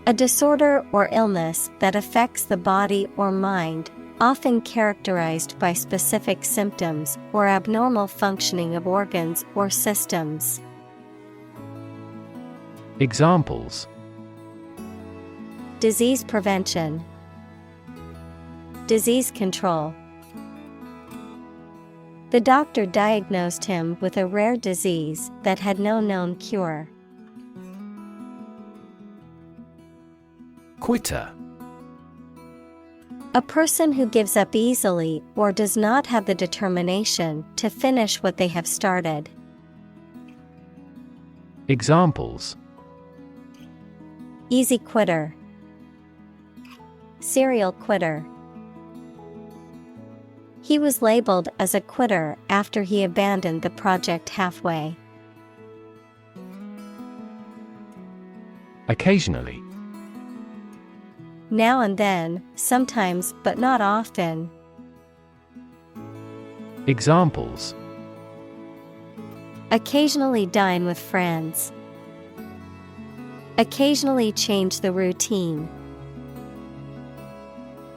A disorder or illness that affects the body or mind, often characterized by specific symptoms or abnormal functioning of organs or systems. Examples: Disease prevention. Disease control. The doctor diagnosed him with a rare disease that had no known cure. Quitter. A person who gives up easily or does not have the determination to finish what they have started. Examples: Easy quitter. Serial quitter. He was labeled as a quitter after he abandoned the project halfway. Occasionally. Now and then, sometimes but not often. Examples: Occasionally dine with friends. Occasionally change the routine.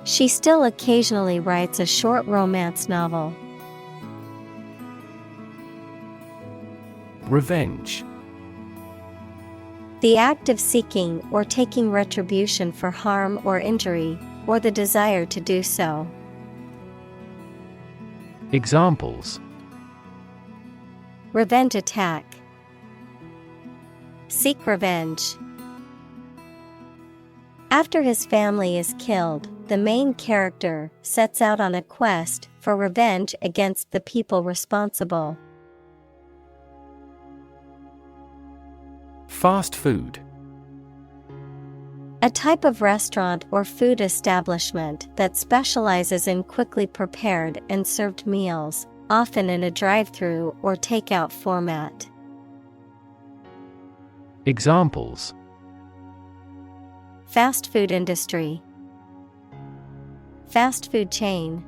She still occasionally writes a short romance novel. Revenge. The act of seeking or taking retribution for harm or injury, or the desire to do so. Examples: Revenge attack. Seek revenge. After his family is killed, the main character sets out on a quest for revenge against the people responsible. Fast food. A type of restaurant or food establishment that specializes in quickly prepared and served meals, often in a drive-through or takeout format. Examples: Fast food industry. Fast food chain.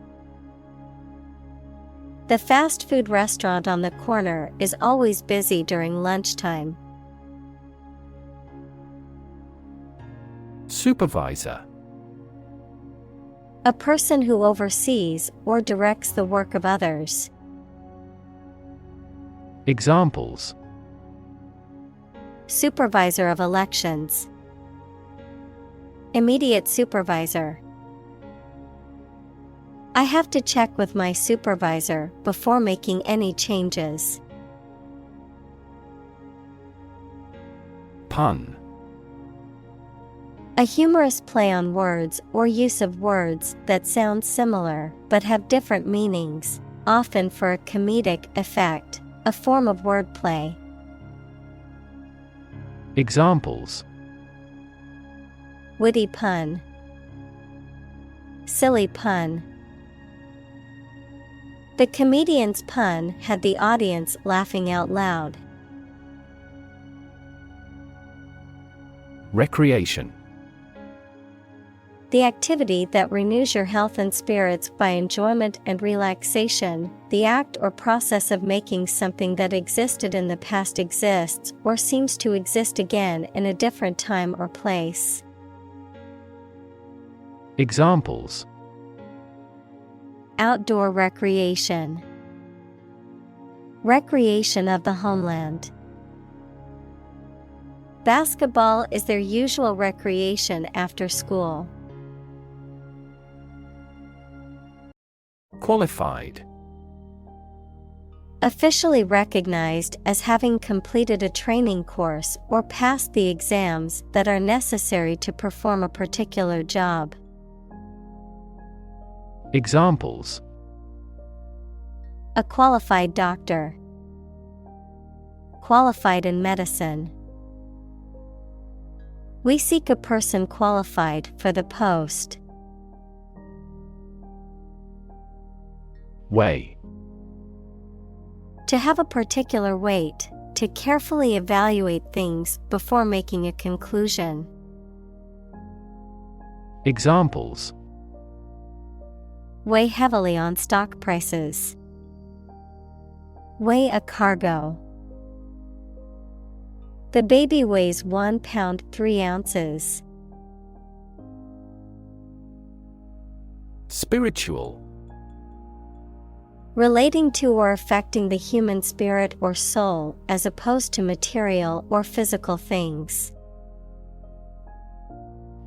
The fast food restaurant on the corner is always busy during lunchtime. Supervisor. A person who oversees or directs the work of others. Examples: Supervisor of elections. Immediate supervisor. I have to check with my supervisor before making any changes. Pun. A humorous play on words or use of words that sound similar but have different meanings, often for a comedic effect, a form of wordplay. Examples: Witty pun. Silly pun. The comedian's pun had the audience laughing out loud. Recreation. The activity that renews your health and spirits by enjoyment and relaxation, the act or process of making something that existed in the past exists or seems to exist again in a different time or place. Examples: Outdoor recreation. Recreation of the homeland. Basketball is their usual recreation after school. Qualified. Officially recognized as having completed a training course or passed the exams that are necessary to perform a particular job. Examples: A qualified doctor. Qualified in medicine. We seek a person qualified for the post. Weigh. To have a particular weight, to carefully evaluate things before making a conclusion. Examples: Weigh heavily on stock prices. Weigh a cargo. The baby weighs 1 pound 3 ounces. Spiritual. Relating to or affecting the human spirit or soul as opposed to material or physical things.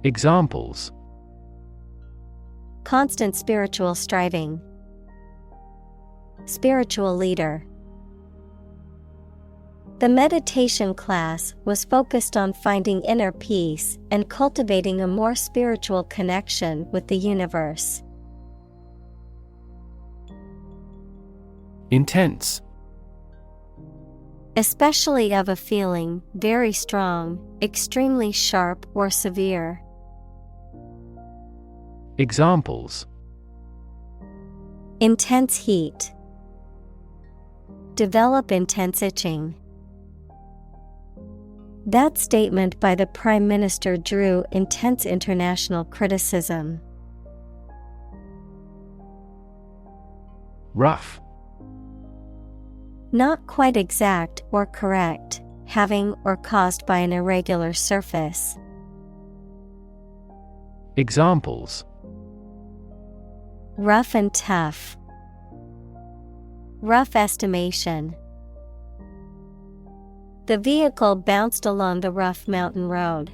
Examples: Constant spiritual striving. Spiritual leader. The meditation class was focused on finding inner peace and cultivating a more spiritual connection with the universe. Intense. Especially of a feeling very strong, extremely sharp or severe. Examples: Intense heat. Develop intense itching. That statement by the Prime Minister drew intense international criticism. Rough. Not quite exact or correct, having or caused by an irregular surface. Examples: rough and tough. Rough estimation. The vehicle bounced along the rough mountain road.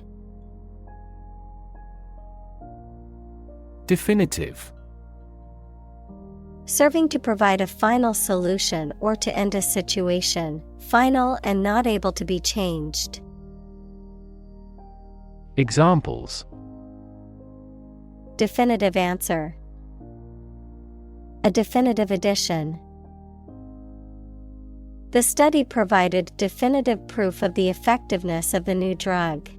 Definitive. Serving to provide a final solution or to end a situation, final and not able to be changed. Examples: definitive answer. A definitive addition. The study provided definitive proof of the effectiveness of the new drug.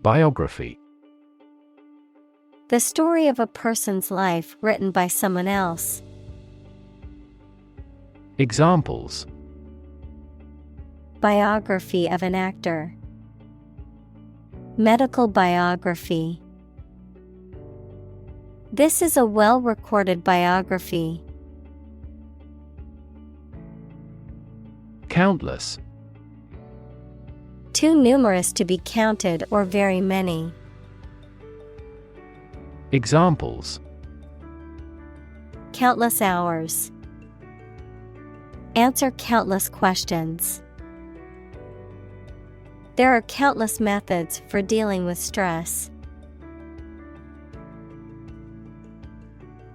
Biography. The story of a person's life written by someone else. Examples: biography of an actor. Medical biography. This is a well-recorded biography. Countless. Too numerous to be counted or very many. Examples: countless hours. Answer countless questions. There are countless methods for dealing with stress.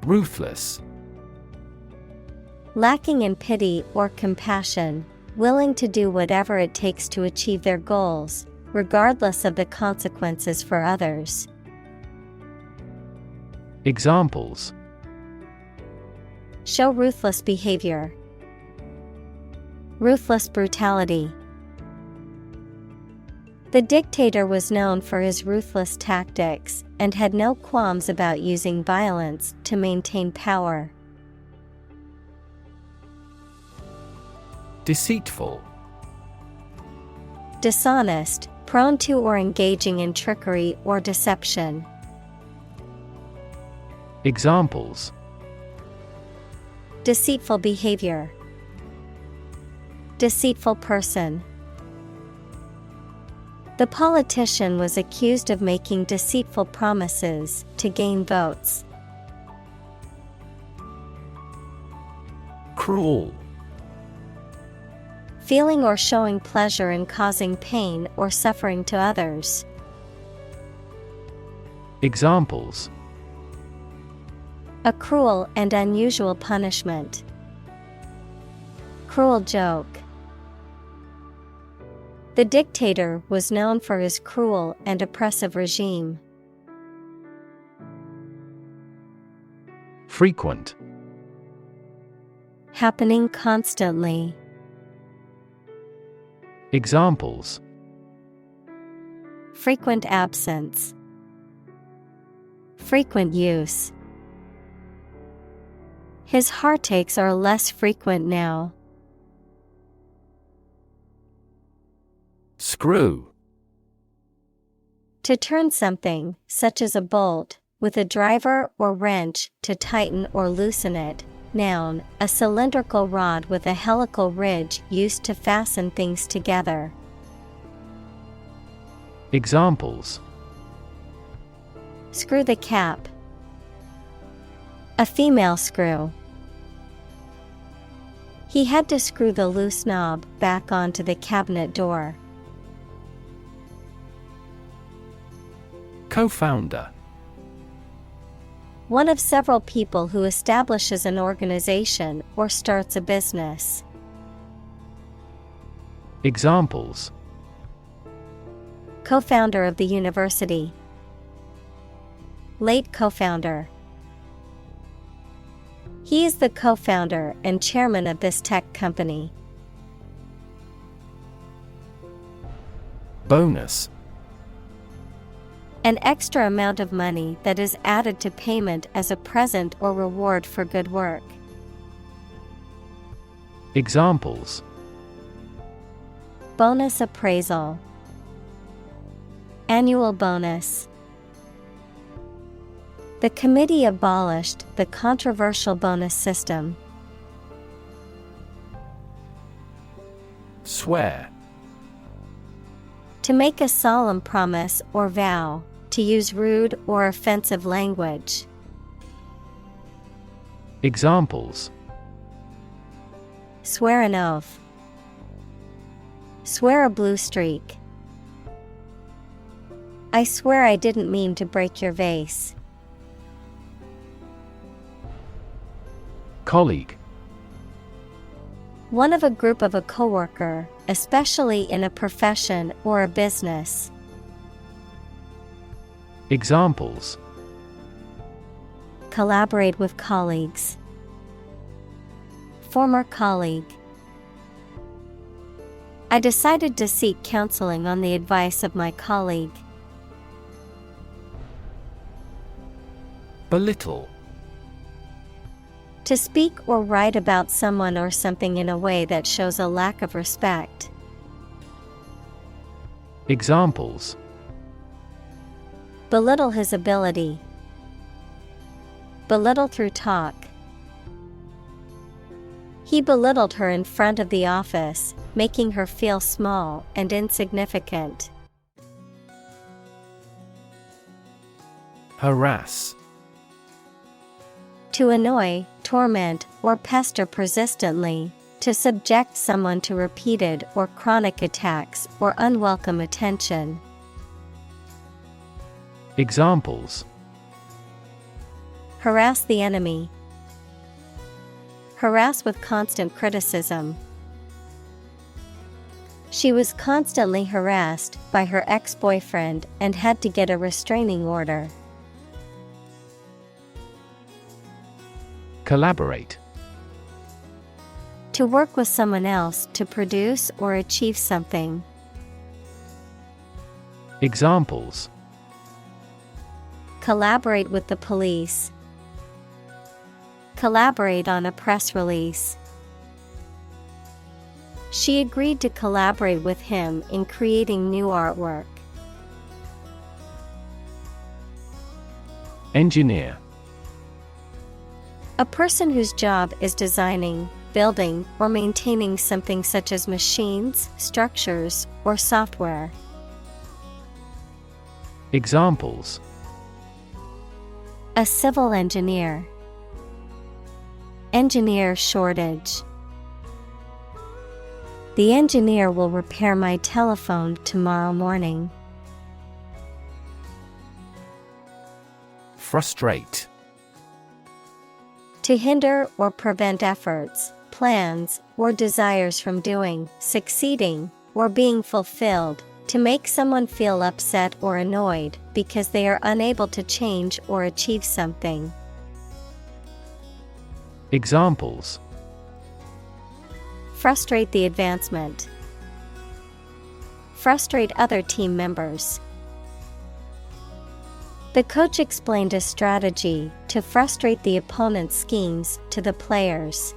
Ruthless. Lacking in pity or compassion, willing to do whatever it takes to achieve their goals, regardless of the consequences for others. Examples: show ruthless behavior. Ruthless brutality. The dictator was known for his ruthless tactics and had no qualms about using violence to maintain power. Deceitful. Dishonest, prone to or engaging in trickery or deception. Examples: deceitful behavior. Deceitful person. The politician was accused of making deceitful promises to gain votes. Cruel. Feeling or showing pleasure in causing pain or suffering to others. Examples: a cruel and unusual punishment. Cruel joke. The dictator was known for his cruel and oppressive regime. Frequent. Happening constantly. Examples: frequent absence. Frequent use. His heartaches are less frequent now. Screw. To turn something, such as a bolt, with a driver or wrench to tighten or loosen it. Noun, a cylindrical rod with a helical ridge used to fasten things together. Examples: screw the cap. A female screw. He had to screw the loose knob back onto the cabinet door. Co-founder. One of several people who establishes an organization or starts a business. Examples: co-founder of the university. Late co-founder. He is the co-founder and chairman of this tech company. Bonus. An extra amount of money that is added to payment as a present or reward for good work. Examples: bonus appraisal, annual bonus. The committee abolished the controversial bonus system. Swear. To make a solemn promise or vow, to use rude or offensive language. Examples: swear an oath, swear a blue streak. I swear I didn't mean to break your vase. Colleague. One of a group of a coworker, especially in a profession or a business. Examples: collaborate with colleagues, former colleague. I decided to seek counseling on the advice of my colleague. Belittle. To speak or write about someone or something in a way that shows a lack of respect. Examples: belittle his ability, belittle through talk. He belittled her in front of the office, making her feel small and insignificant. Harass. To annoy, torment, or pester persistently, to subject someone to repeated or chronic attacks or unwelcome attention. Examples: harass the enemy, harass with constant criticism. She was constantly harassed by her ex-boyfriend and had to get a restraining order. Collaborate. To work with someone else to produce or achieve something. Examples: collaborate with the police, collaborate on a press release. She agreed to collaborate with him in creating new artwork. Engineer. A person whose job is designing, building, or maintaining something such as machines, structures, or software. Examples: a civil engineer, engineer shortage. The engineer will repair my telephone tomorrow morning. Frustrate. To hinder or prevent efforts, plans, or desires from doing, succeeding, or being fulfilled. To make someone feel upset or annoyed because they are unable to change or achieve something. Examples: frustrate the advancement, frustrate other team members. The coach explained a strategy to frustrate the opponent's schemes to the players.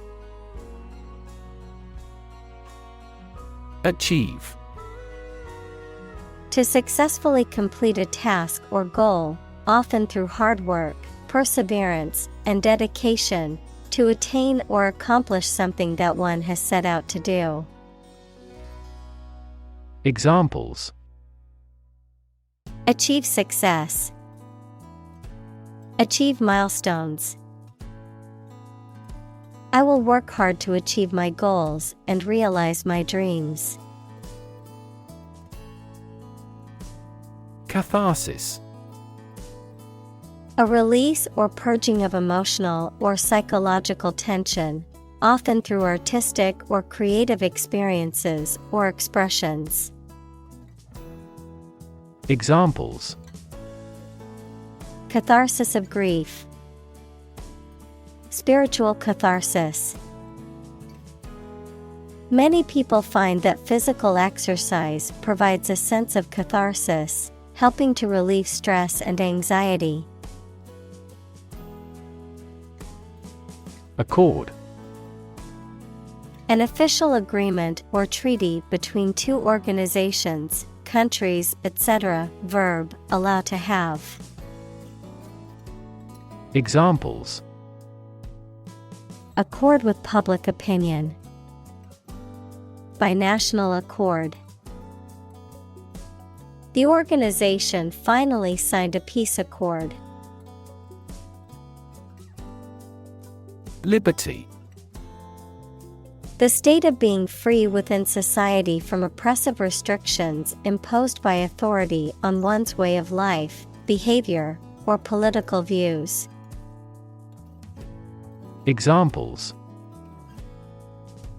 Achieve. To successfully complete a task or goal, often through hard work, perseverance, and dedication, to attain or accomplish something that one has set out to do. Examples: achieve success, achieve milestones. I will work hard to achieve my goals and realize my dreams. Catharsis. A release or purging of emotional or psychological tension, often through artistic or creative experiences or expressions. Examples: catharsis of grief, spiritual catharsis. Many people find that physical exercise provides a sense of catharsis, helping to relieve stress and anxiety. Accord. An official agreement or treaty between two organizations, countries, etc. Verb, allow to have. Examples: accord with public opinion. By national accord. The organization finally signed a peace accord. Liberty. The state of being free within society from oppressive restrictions imposed by authority on one's way of life, behavior, or political views. Examples: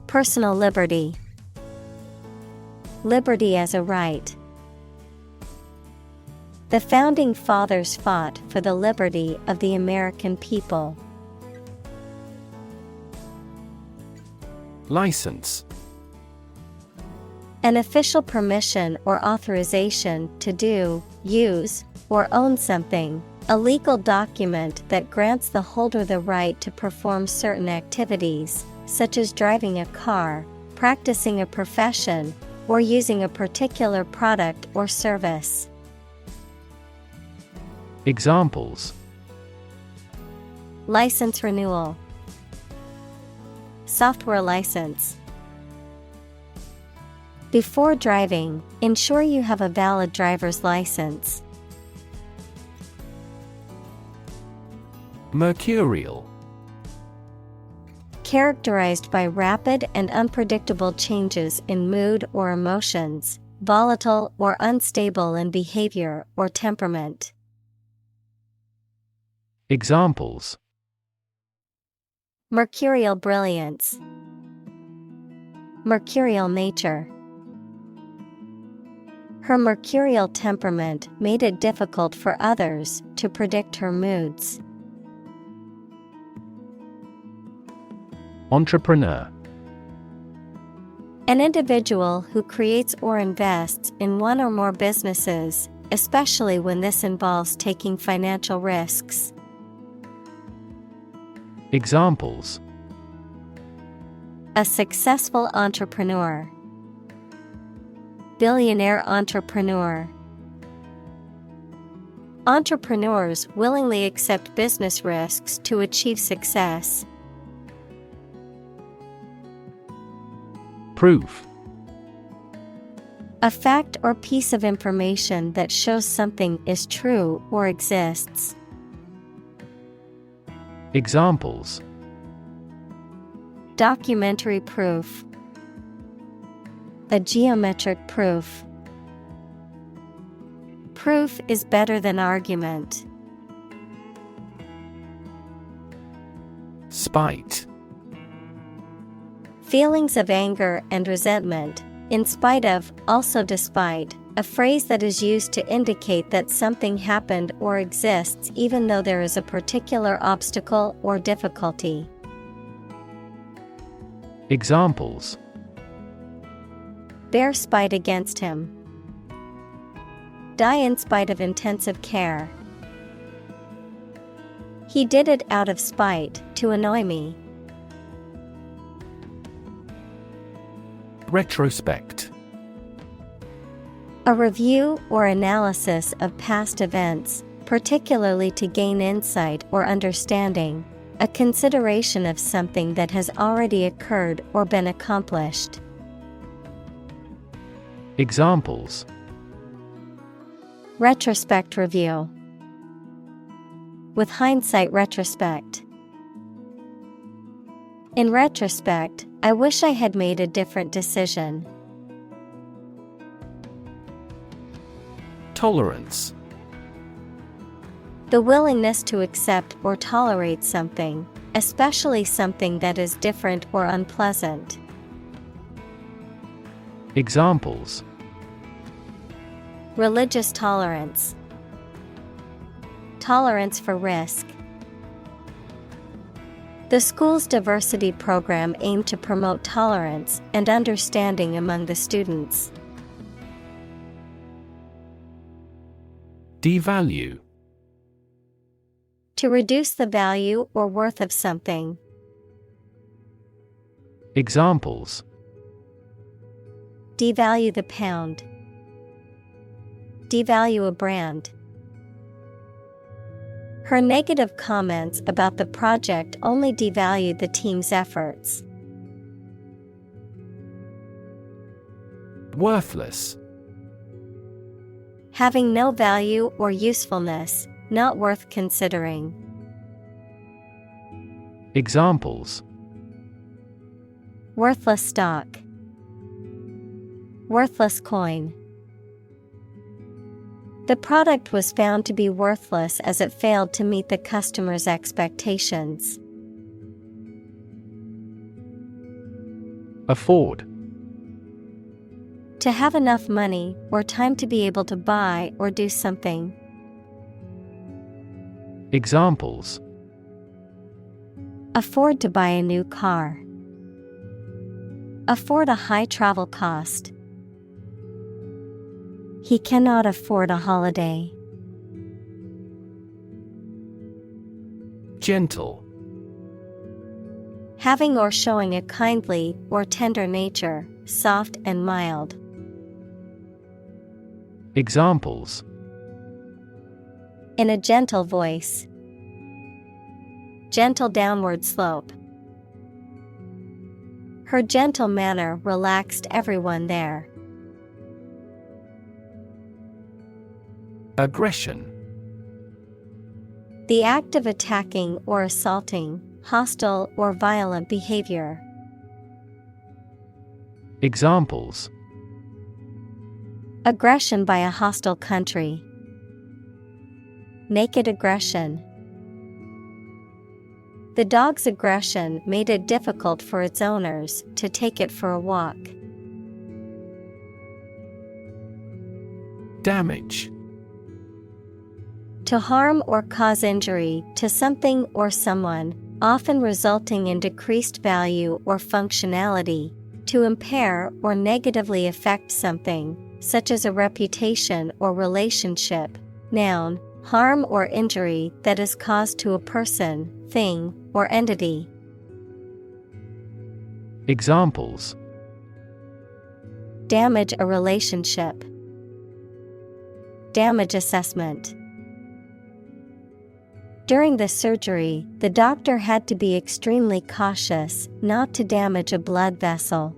personal liberty. Liberty as a right. The founding fathers fought for the liberty of the American people. License. An official permission or authorization to do, use, or own something, a legal document that grants the holder the right to perform certain activities, such as driving a car, practicing a profession, or using a particular product or service. Examples: license renewal. Software license. Before driving, ensure you have a valid driver's license. Mercurial. Characterized by rapid and unpredictable changes in mood or emotions, volatile or unstable in behavior or temperament. Examples: mercurial brilliance. Mercurial nature. Her mercurial temperament made it difficult for others to predict her moods. Entrepreneur. An individual who creates or invests in one or more businesses, especially when this involves taking financial risks. Examples: a successful entrepreneur. Billionaire entrepreneur. Entrepreneurs willingly accept business risks to achieve success. Proof. A fact or piece of information that shows something is true or exists. Examples: documentary proof. A geometric proof. Proof is better than argument. Spite. Feelings of anger and resentment, in spite of, also despite, a phrase that is used to indicate that something happened or exists even though there is a particular obstacle or difficulty. Examples: bear spite against him. Die in spite of intensive care. He did it out of spite, to annoy me. Retrospect. A review or analysis of past events, particularly to gain insight or understanding, a consideration of something that has already occurred or been accomplished. Examples: retrospect review. With hindsight retrospect. In retrospect, I wish I had made a different decision. Tolerance. The willingness to accept or tolerate something, especially something that is different or unpleasant. Examples: religious tolerance. Tolerance for risk. The school's diversity program aimed to promote tolerance and understanding among the students. Devalue. To reduce the value or worth of something. Examples: Devalue the pound. Devalue a brand. Her negative comments about the project only devalued the team's efforts. Worthless. Having no value or usefulness, not worth considering. Examples: Worthless stock. Worthless coin. The product was found to be worthless as it failed to meet the customer's expectations. Afford. To have enough money or time to be able to buy or do something. Examples: Afford to buy a new car. Afford a high travel cost. He cannot afford a holiday. Gentle. Having or showing a kindly or tender nature, soft and mild. Examples: In a gentle voice. Gentle downward slope. Her gentle manner relaxed everyone there. Aggression. The act of attacking or assaulting, hostile or violent behavior. Examples: Aggression by a hostile country. Naked aggression. The dog's aggression made it difficult for its owners to take it for a walk. Damage. To harm or cause injury to something or someone, often resulting in decreased value or functionality. To impair or negatively affect something, such as a reputation or relationship. Noun, harm or injury that is caused to a person, thing, or entity. Examples: Damage a relationship. Damage assessment. During the surgery, the doctor had to be extremely cautious not to damage a blood vessel.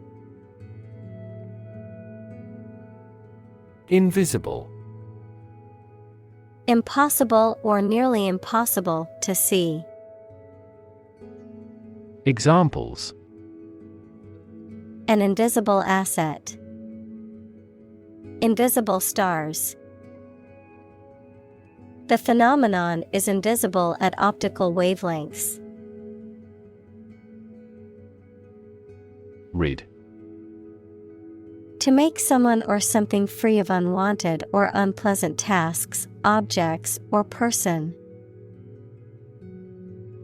Invisible. Impossible or nearly impossible to see. Examples: An invisible asset. Invisible stars. The phenomenon is invisible at optical wavelengths. Rid. To make someone or something free of unwanted or unpleasant tasks, objects, or person.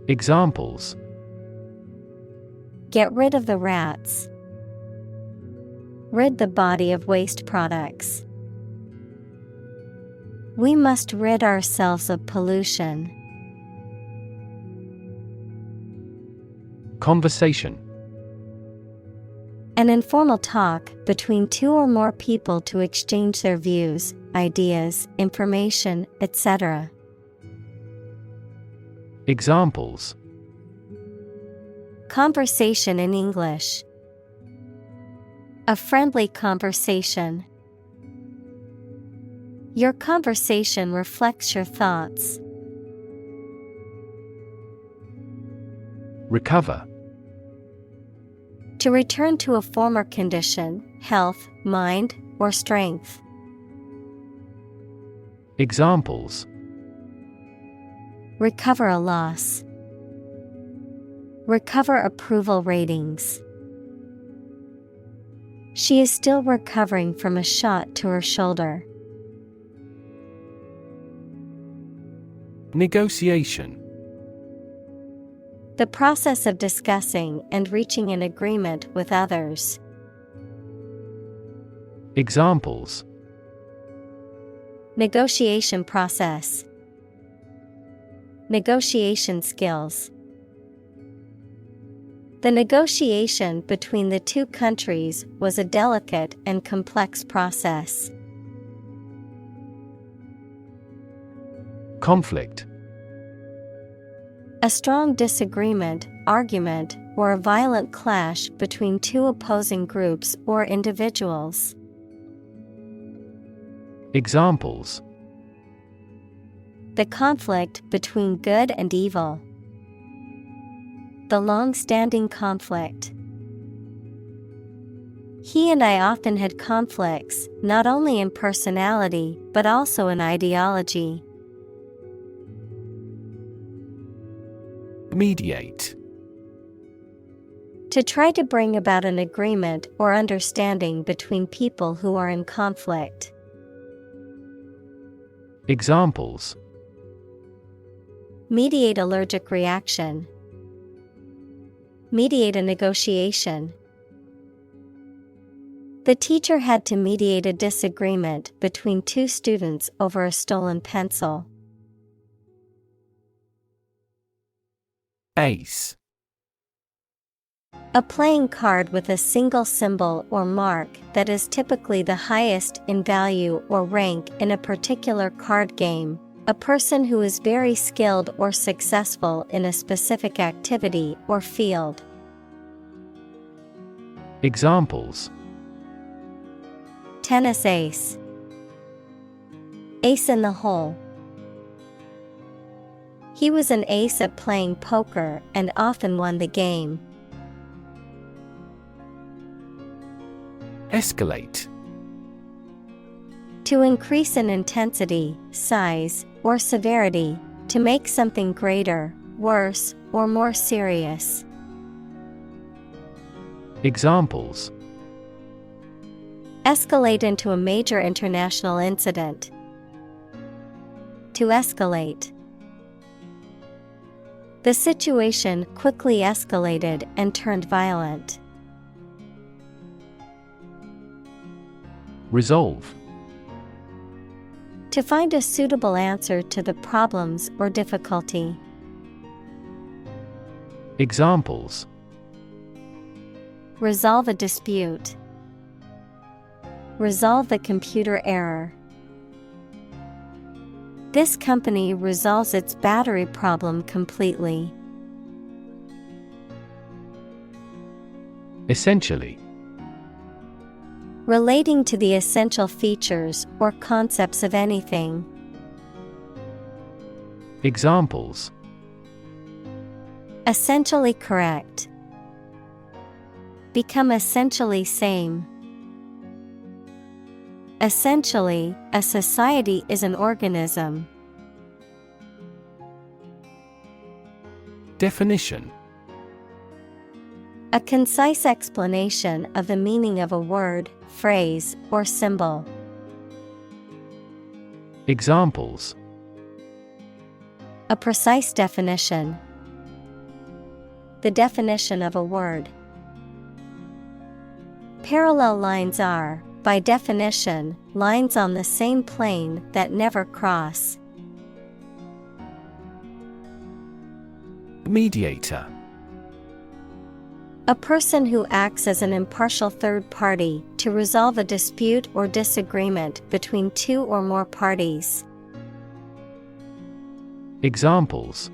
Examples: Get rid of the rats. Rid the body of waste products. We must rid ourselves of pollution. Conversation. An informal talk between two or more people to exchange their views, ideas, information, etc. Examples: Conversation in English. A friendly conversation. Your conversation reflects your thoughts. Recover. To return to a former condition, health, mind, or strength. Examples: Recover a loss. Recover approval ratings. She is still recovering from a shot to her shoulder. Negotiation. The process of discussing and reaching an agreement with others. Examples: Negotiation process. Negotiation skills. The negotiation between the two countries was a delicate and complex process. Conflict. A strong disagreement, argument, or a violent clash between two opposing groups or individuals. Examples: The conflict between good and evil. The long-standing conflict. He and I often had conflicts, not only in personality, but also in ideology. Mediate. To try to bring about an agreement or understanding between people who are in conflict. Examples: Mediate allergic reaction. Mediate a negotiation. The teacher had to mediate a disagreement between two students over a stolen pencil. Ace. A playing card with a single symbol or mark that is typically the highest in value or rank in a particular card game. A person who is very skilled or successful in a specific activity or field. Examples: Tennis ace. Ace in the hole. He was an ace at playing poker and often won the game. Escalate. To increase in intensity, size, or severity, to make something greater, worse, or more serious. Examples: Escalate into a major international incident. To escalate. The situation quickly escalated and turned violent. Resolve. To find a suitable answer to the problems or difficulty. Examples: Resolve a dispute. Resolve the computer error. This company resolves its battery problem completely. Essentially. Relating to the essential features or concepts of anything. Examples: Essentially correct. Become essentially same. Essentially, a society is an organism. Definition. A concise explanation of the meaning of a word, phrase, or symbol. Examples: A precise definition. The definition of a word. Parallel lines are, by definition, lines on the same plane that never cross. Mediator. A person who acts as an impartial third party to resolve a dispute or disagreement between two or more parties. Examples: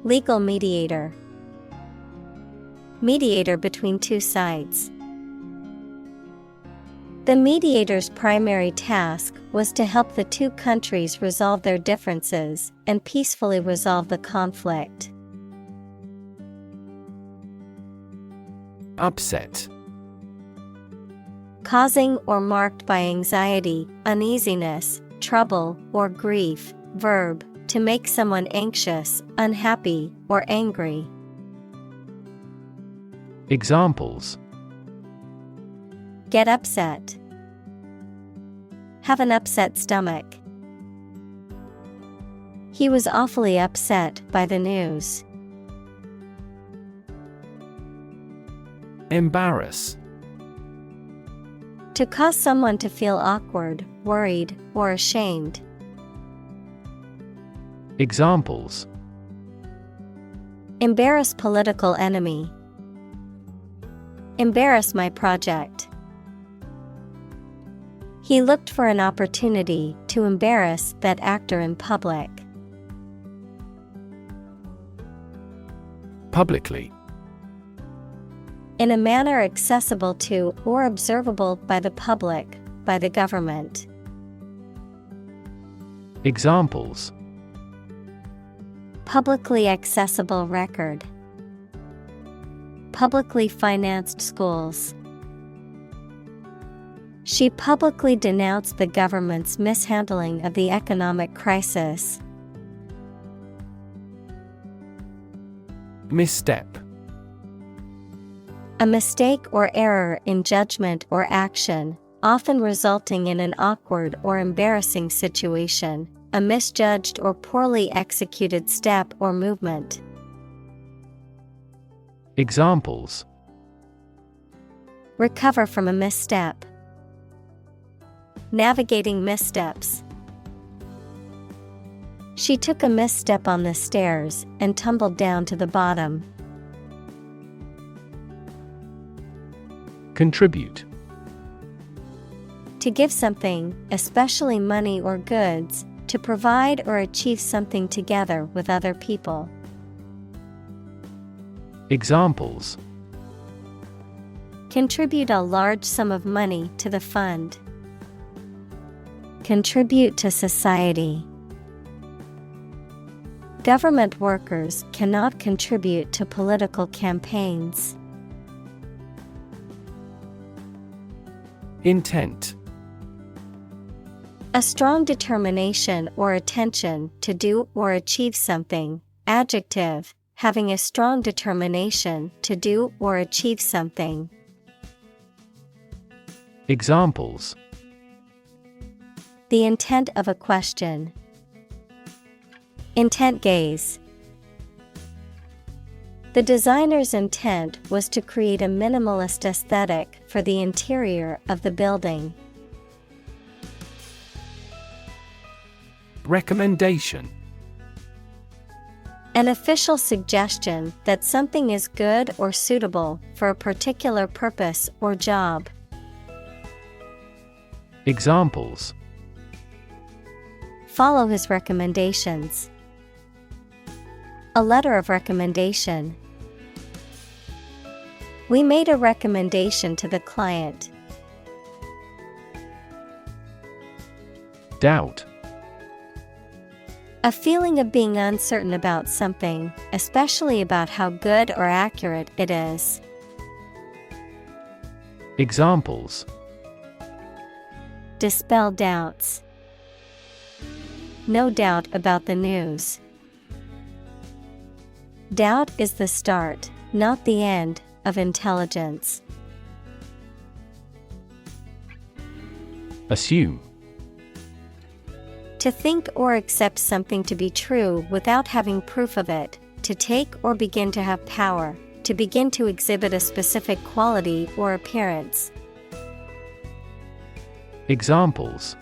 Legal mediator. Mediator between two sides. The mediator's primary task was to help the two countries resolve their differences and peacefully resolve the conflict. Upset. Causing or marked by anxiety, uneasiness, trouble, or grief. Verb, to make someone anxious, unhappy, or angry. Examples: Get upset. Have an upset stomach. He was awfully upset by the news. Embarrass. To cause someone to feel awkward, worried, or ashamed. Examples: Embarrass political enemy. Embarrass my project. He looked for an opportunity to embarrass that actor in public. Publicly. In a manner accessible to or observable by the public, by the government. Examples: Publicly accessible record. Publicly financed schools. She publicly denounced the government's mishandling of the economic crisis. Misstep. A mistake or error in judgment or action, often resulting in an awkward or embarrassing situation, a misjudged or poorly executed step or movement. Examples: Recover from a misstep. Navigating missteps. She took a misstep on the stairs and tumbled down to the bottom. Contribute. To give something, especially money or goods, to provide or achieve something together with other people. Examples: Contribute a large sum of money to the fund. Contribute to society. Government workers cannot contribute to political campaigns. Intent. A strong determination or attention to do or achieve something. Adjective, having a strong determination to do or achieve something. Examples: The intent of a question. Intent gaze. The designer's intent was to create a minimalist aesthetic for the interior of the building. Recommendation. An official suggestion that something is good or suitable for a particular purpose or job. Examples: Follow his recommendations. A letter of recommendation. We made a recommendation to the client. Doubt. A feeling of being uncertain about something, especially about how good or accurate it is. Examples: Dispel doubts. No doubt about the news. Doubt is the start, not the end, of intelligence. Assume. To think or accept something to be true without having proof of it, to take or begin to have power, to begin to exhibit a specific quality or appearance. Examples: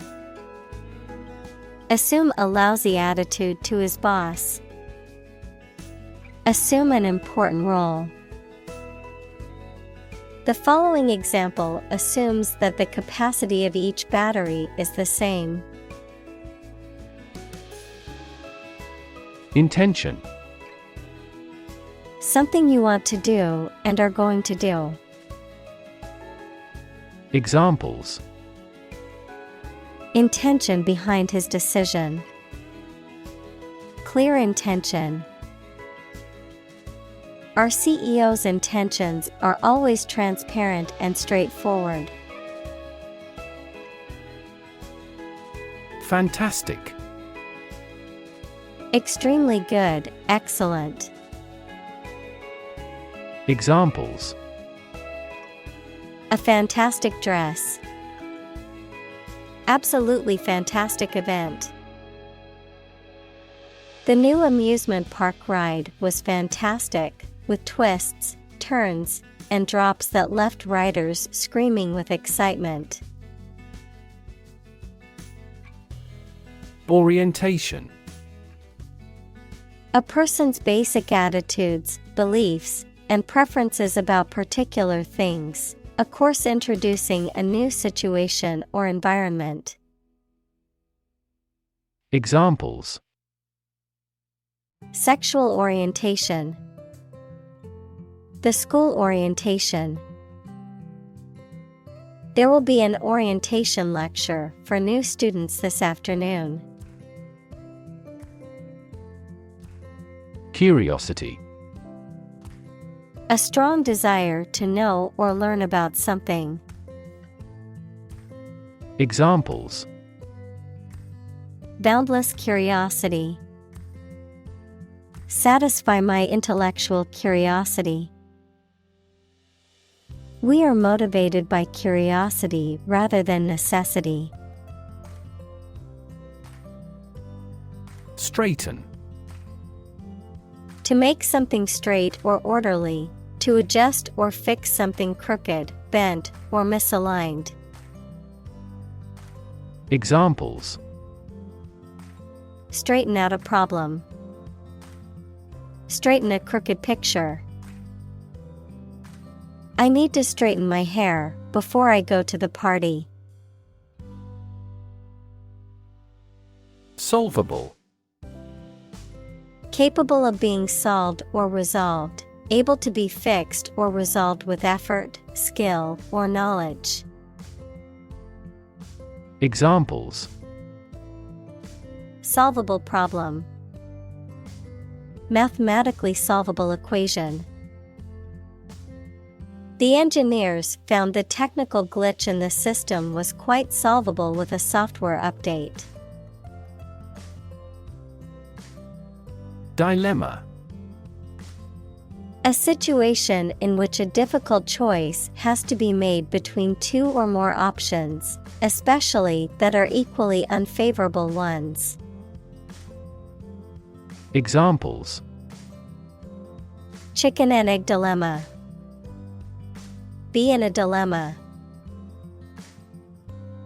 Assume a lousy attitude to his boss. Assume an important role. The following example assumes that the capacity of each battery is the same. Intention. Something you want to do and are going to do. Examples: Intention behind his decision. Clear intention. Our CEO's intentions are always transparent and straightforward. Fantastic. Extremely good, excellent. Examples: A fantastic dress. Absolutely fantastic event. The new amusement park ride was fantastic, with twists, turns, and drops that left riders screaming with excitement. Orientation. A person's basic attitudes, beliefs, and preferences about particular things. A course introducing a new situation or environment. Examples: Sexual orientation. The school orientation. There will be an orientation lecture for new students this afternoon. Curiosity. A strong desire to know or learn about something. Examples: Boundless curiosity. Satisfy my intellectual curiosity. We are motivated by curiosity rather than necessity. Straighten. To make something straight or orderly, to adjust or fix something crooked, bent, or misaligned. Examples: Straighten out a problem. Straighten a crooked picture. I need to straighten my hair before I go to the party. Solvable. Capable of being solved or resolved, able to be fixed or resolved with effort, skill, or knowledge. Examples: Solvable problem. Mathematically solvable equation. The engineers found the technical glitch in the system was quite solvable with a software update. Dilemma. A situation in which a difficult choice has to be made between two or more options, especially that are equally unfavorable ones. Examples: Chicken and egg dilemma. Be in a dilemma.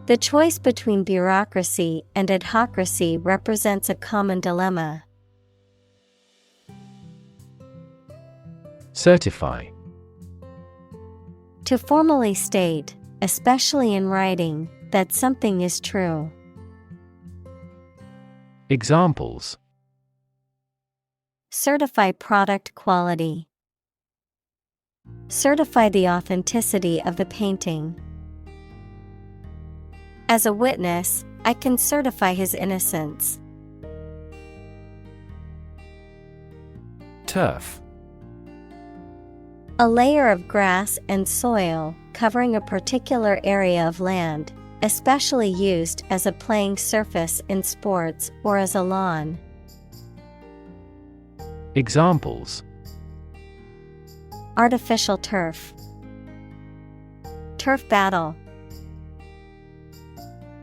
The choice between bureaucracy and adhocracy represents a common dilemma. Certify. To formally state, especially in writing, that something is true. Examples: Certify product quality. Certify the authenticity of the painting. As a witness, I can certify his innocence. Turf. A layer of grass and soil covering a particular area of land, especially used as a playing surface in sports or as a lawn. Examples: Artificial turf. Turf battle.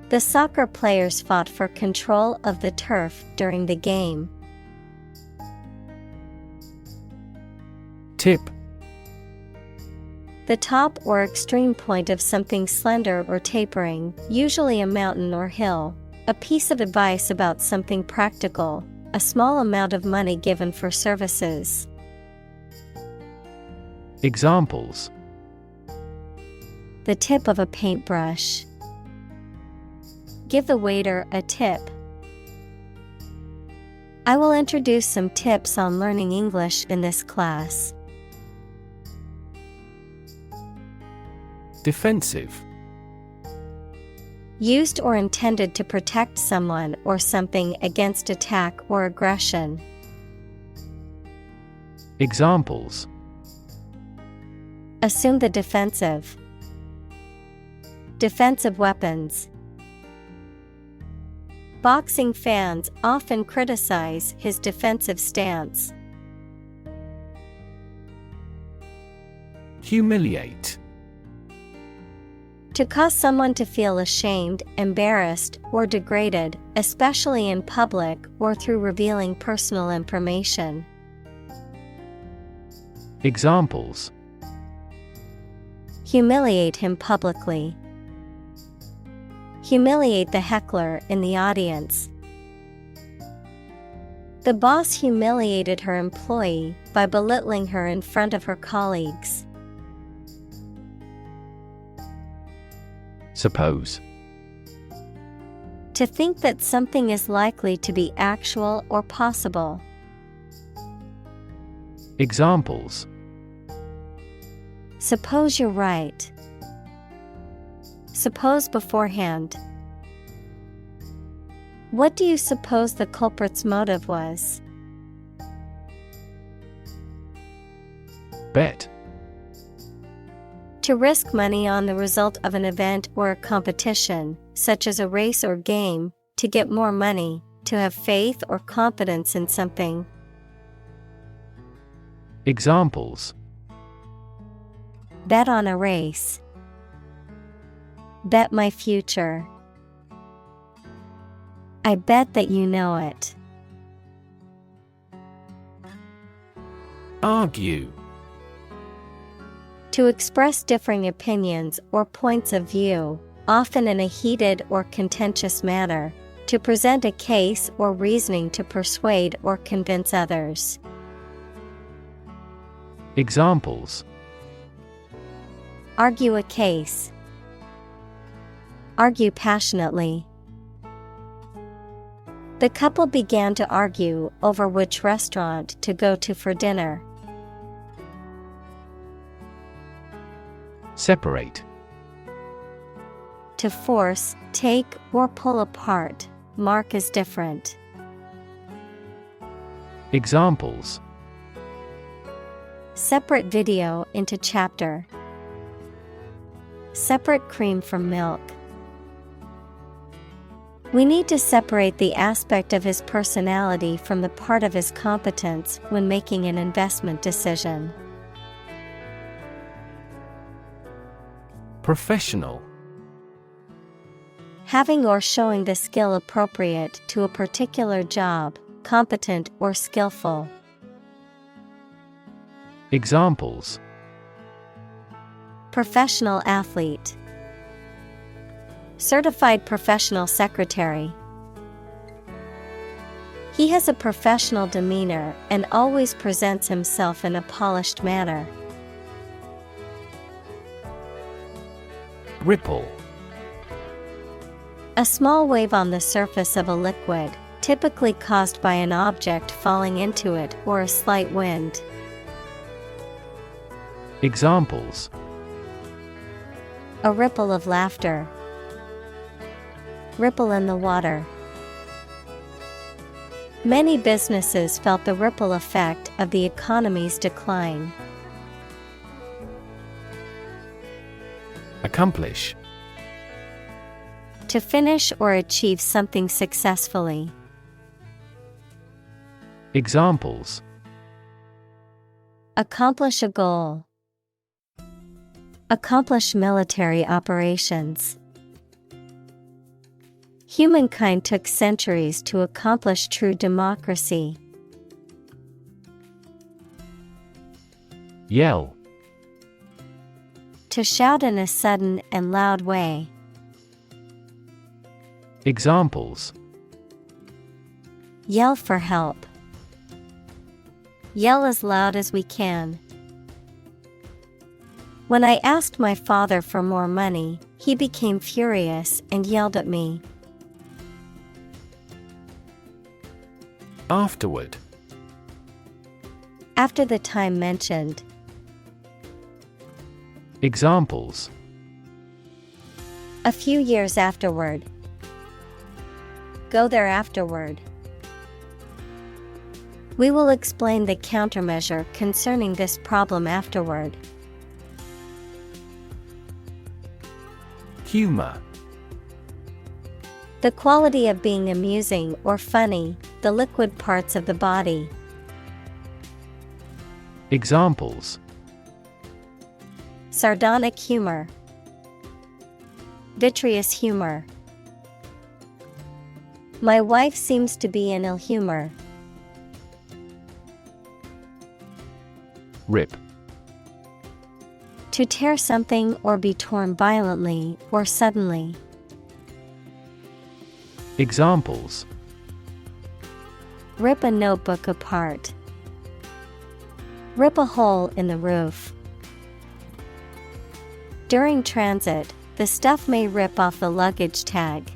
The soccer players fought for control of the turf during the game. Tip. The top or extreme point of something slender or tapering, usually a mountain or hill. A piece of advice about something practical, a small amount of money given for services. Examples: The tip of a paintbrush. Give the waiter a tip. I will introduce some tips on learning English in this class. Defensive. Used or intended to protect someone or something against attack or aggression. Examples: Assume the defensive. Defensive weapons. Boxing fans often criticize his defensive stance. Humiliate. To cause someone to feel ashamed, embarrassed, or degraded, especially in public or through revealing personal information. Examples: Humiliate him publicly. Humiliate the heckler in the audience. The boss humiliated her employee by belittling her in front of her colleagues. Suppose. To think that something is likely to be actual or possible. Examples. Suppose you're right. Suppose beforehand. What do you suppose the culprit's motive was? Bet. To risk money on the result of an event or a competition, such as a race or game, to get more money, to have faith or confidence in something. Examples. Bet on a race. Bet my future. I bet that you know it. Argue. To express differing opinions or points of view, often in a heated or contentious manner, to present a case or reasoning to persuade or convince others. Examples. Argue a case. Argue passionately. The couple began to argue over which restaurant to go to for dinner. Separate. To force, take, or pull apart, mark as different. Examples. Separate video into chapter. Separate cream from milk. We need to separate the aspect of his personality from the part of his competence when making an investment decision. Professional. Having or showing the skill appropriate to a particular job, competent or skillful. Examples. Professional athlete. Certified professional secretary. He has a professional demeanor and always presents himself in a polished manner. Ripple. A small wave on the surface of a liquid, typically caused by an object falling into it or a slight wind. Examples. A ripple of laughter. Ripple in the water. Many businesses felt the ripple effect of the economy's decline. Accomplish. To finish or achieve something successfully. Examples. Accomplish a goal. Accomplish military operations. Humankind took centuries to accomplish true democracy. Yell. To shout in a sudden and loud way. Examples. Yell for help. Yell as loud as we can. When I asked my father for more money, he became furious and yelled at me. Afterward. After the time mentioned. Examples. A few years afterward. Go there afterward. We will explain the countermeasure concerning this problem afterward. Humor. The quality of being amusing or funny, the liquid parts of the body. Examples. Sardonic humor. Vitreous humor. My wife seems to be in ill humor. Rip. To tear something or be torn violently or suddenly. Examples: Rip a notebook apart. Rip a hole in the roof. During transit, the stuff may rip off the luggage tag.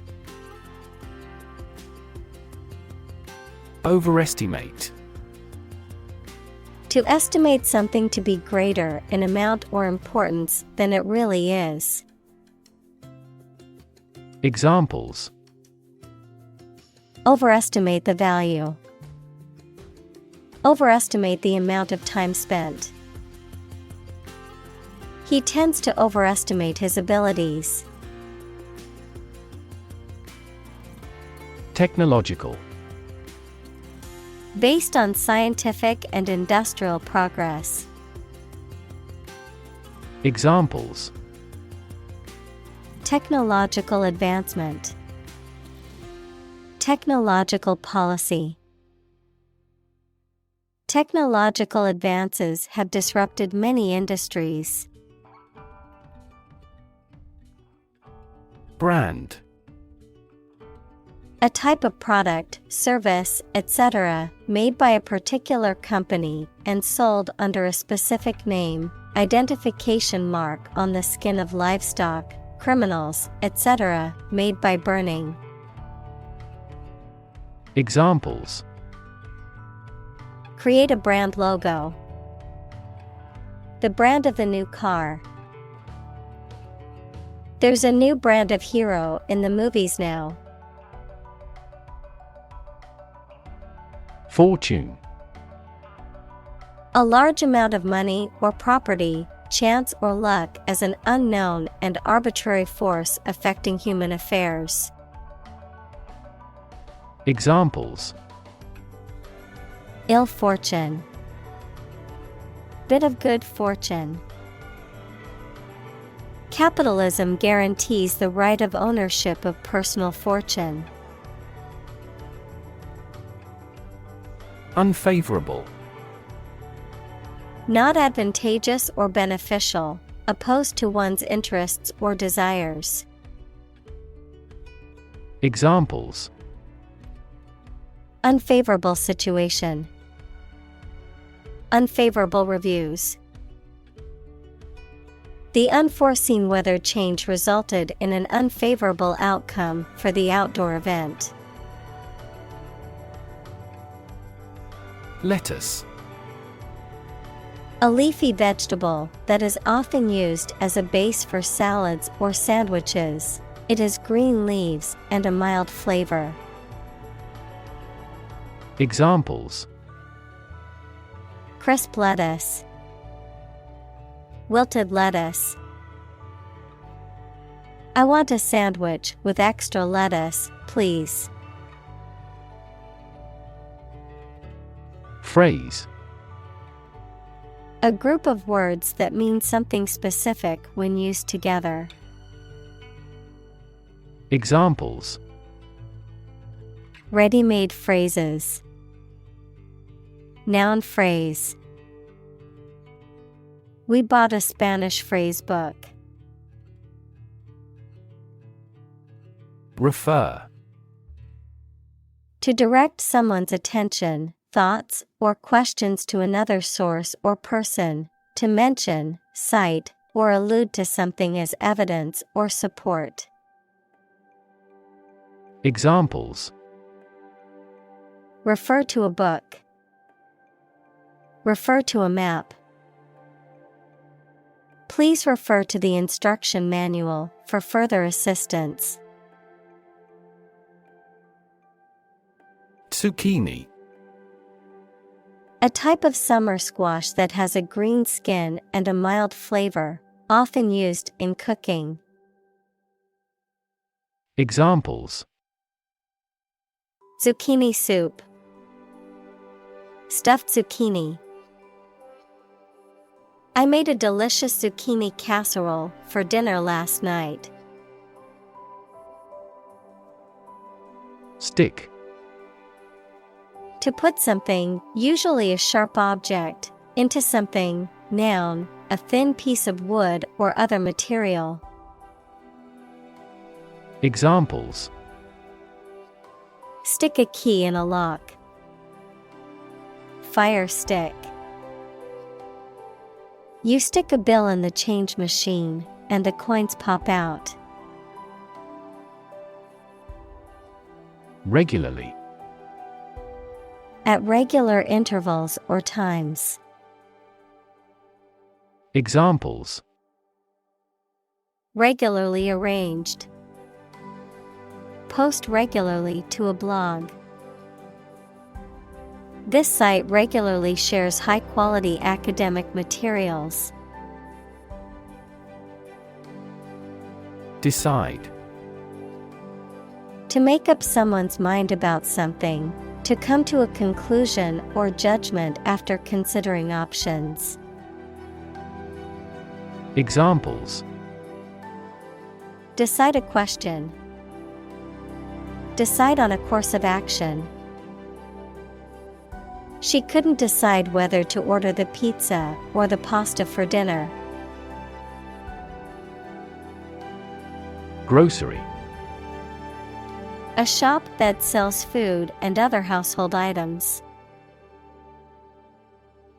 Overestimate. To estimate something to be greater in amount or importance than it really is. Examples: Overestimate the value. Overestimate the amount of time spent. He tends to overestimate his abilities. Technological. Based on scientific and industrial progress. Examples: Technological advancement. Technological policy. Technological advances have disrupted many industries. Brand. A type of product, service, etc., made by a particular company and sold under a specific name, identification mark on the skin of livestock, criminals, etc., made by burning. Examples: Create a brand logo. The brand of the new car. There's a new brand of hero in the movies now. Fortune. A large amount of money or property, chance or luck as an unknown and arbitrary force affecting human affairs. Examples: Ill fortune. Bit of good fortune. Capitalism guarantees the right of ownership of personal fortune. Unfavorable. Not advantageous or beneficial, opposed to one's interests or desires. Examples: Unfavorable situation. Unfavorable reviews. The unforeseen weather change resulted in an unfavorable outcome for the outdoor event. Lettuce. A leafy vegetable that is often used as a base for salads or sandwiches. It has green leaves and a mild flavor. Examples: Crisp lettuce. Wilted lettuce. I want a sandwich with extra lettuce, please. Phrase. A group of words that mean something specific when used together. Examples: Ready-made phrases. Noun phrase. We bought a Spanish phrase book. Refer. To direct someone's attention, thoughts, or questions to another source or person, to mention, cite, or allude to something as evidence or support. Examples: Refer to a book. Refer to a map. Please refer to the instruction manual for further assistance. Zucchini. A type of summer squash that has a green skin and a mild flavor, often used in cooking. Examples: Zucchini soup. Stuffed zucchini. I made a delicious zucchini casserole for dinner last night. Stick. To put something, usually a sharp object, into something, noun, a thin piece of wood or other material. Examples: Stick a key in a lock. Fire stick. You stick a bill in the change machine, and the coins pop out. Regularly. At regular intervals or times. Examples: Regularly arranged. Post regularly to a blog. This site regularly shares high-quality academic materials. Decide. To make up someone's mind about something, to come to a conclusion or judgment after considering options. Examples: Decide a question. Decide on a course of action. She couldn't decide whether to order the pizza or the pasta for dinner. Grocery. A shop that sells food and other household items.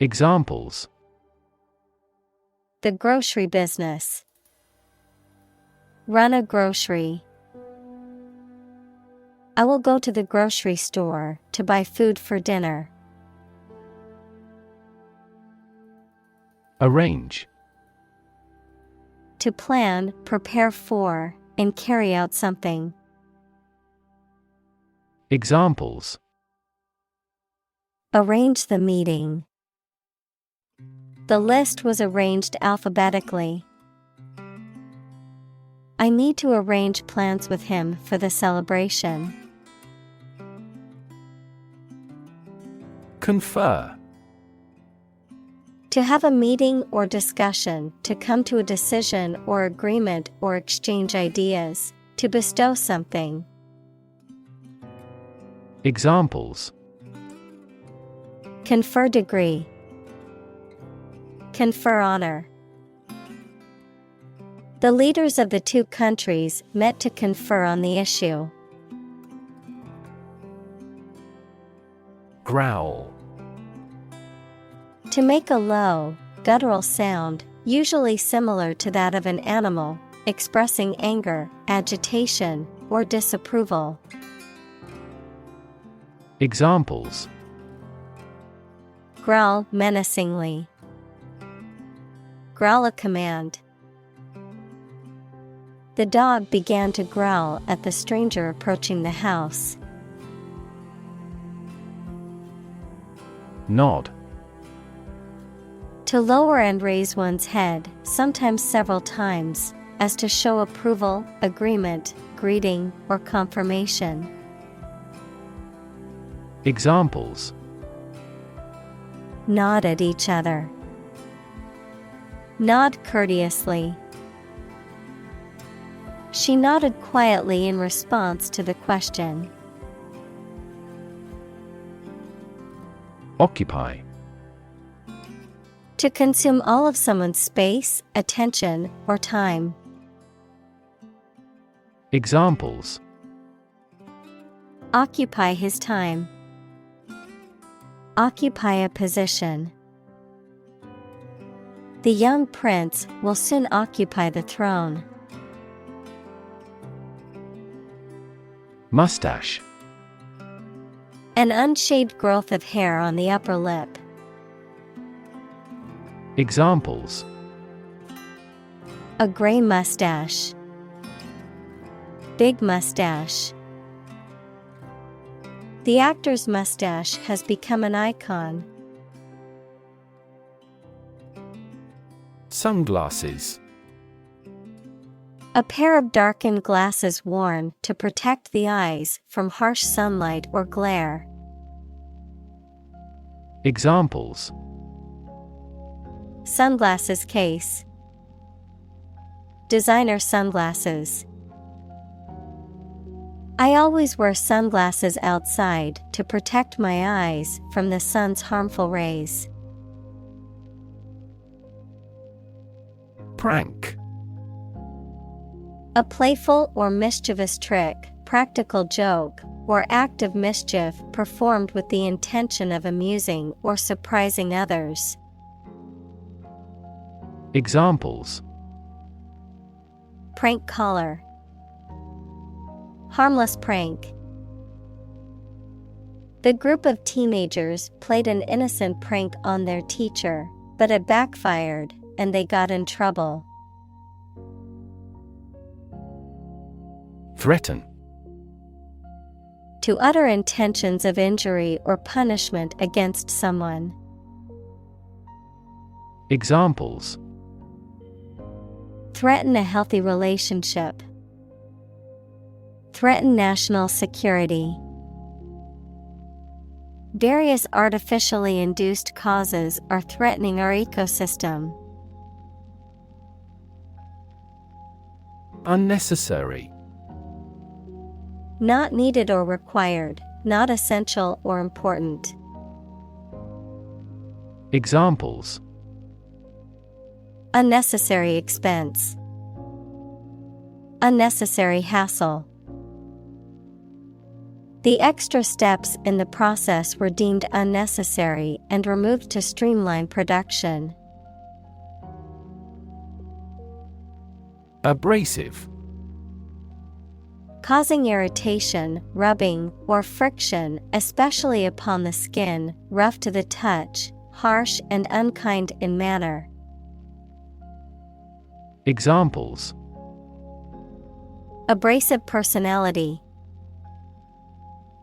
Examples: The grocery business. Run a grocery. I will go to the grocery store to buy food for dinner. Arrange. To plan, prepare for, and carry out something. Examples: Arrange the meeting. The list was arranged alphabetically. I need to arrange plans with him for the celebration. Confer. To have a meeting or discussion, to come to a decision or agreement or exchange ideas, to bestow something. Examples: Confer degree. Confer honor. The leaders of the two countries met to confer on the issue. Growl. To make a low, guttural sound, usually similar to that of an animal, expressing anger, agitation, or disapproval. Examples: Growl menacingly. Growl a command. The dog began to growl at the stranger approaching the house. Nod. To lower and raise one's head, sometimes several times, as to show approval, agreement, greeting, or confirmation. Examples: Nod at each other. Nod courteously. She nodded quietly in response to the question. Occupy. To consume all of someone's space, attention, or time. Examples: Occupy his time. Occupy a position. The young prince will soon occupy the throne. Mustache. An unshaved growth of hair on the upper lip. Examples: A gray mustache. Big mustache. The actor's mustache has become an icon. Sunglasses. A pair of darkened glasses worn to protect the eyes from harsh sunlight or glare. Examples: Sunglasses case. Designer sunglasses. I always wear sunglasses outside to protect my eyes from the sun's harmful rays. Prank. A playful or mischievous trick, practical joke, or act of mischief performed with the intention of amusing or surprising others. Examples: Prank caller. Harmless prank. The group of teenagers played an innocent prank on their teacher, but it backfired, and they got in trouble. Threaten. To utter intentions of injury or punishment against someone. Examples: Threaten a healthy relationship. Threaten national security. Various artificially induced causes are threatening our ecosystem. Unnecessary. Not needed or required, not essential or important. Examples: Unnecessary expense. Unnecessary hassle. The extra steps in the process were deemed unnecessary and removed to streamline production. Abrasive. Causing irritation, rubbing, or friction, especially upon the skin, rough to the touch, harsh and unkind in manner. Examples: Abrasive personality.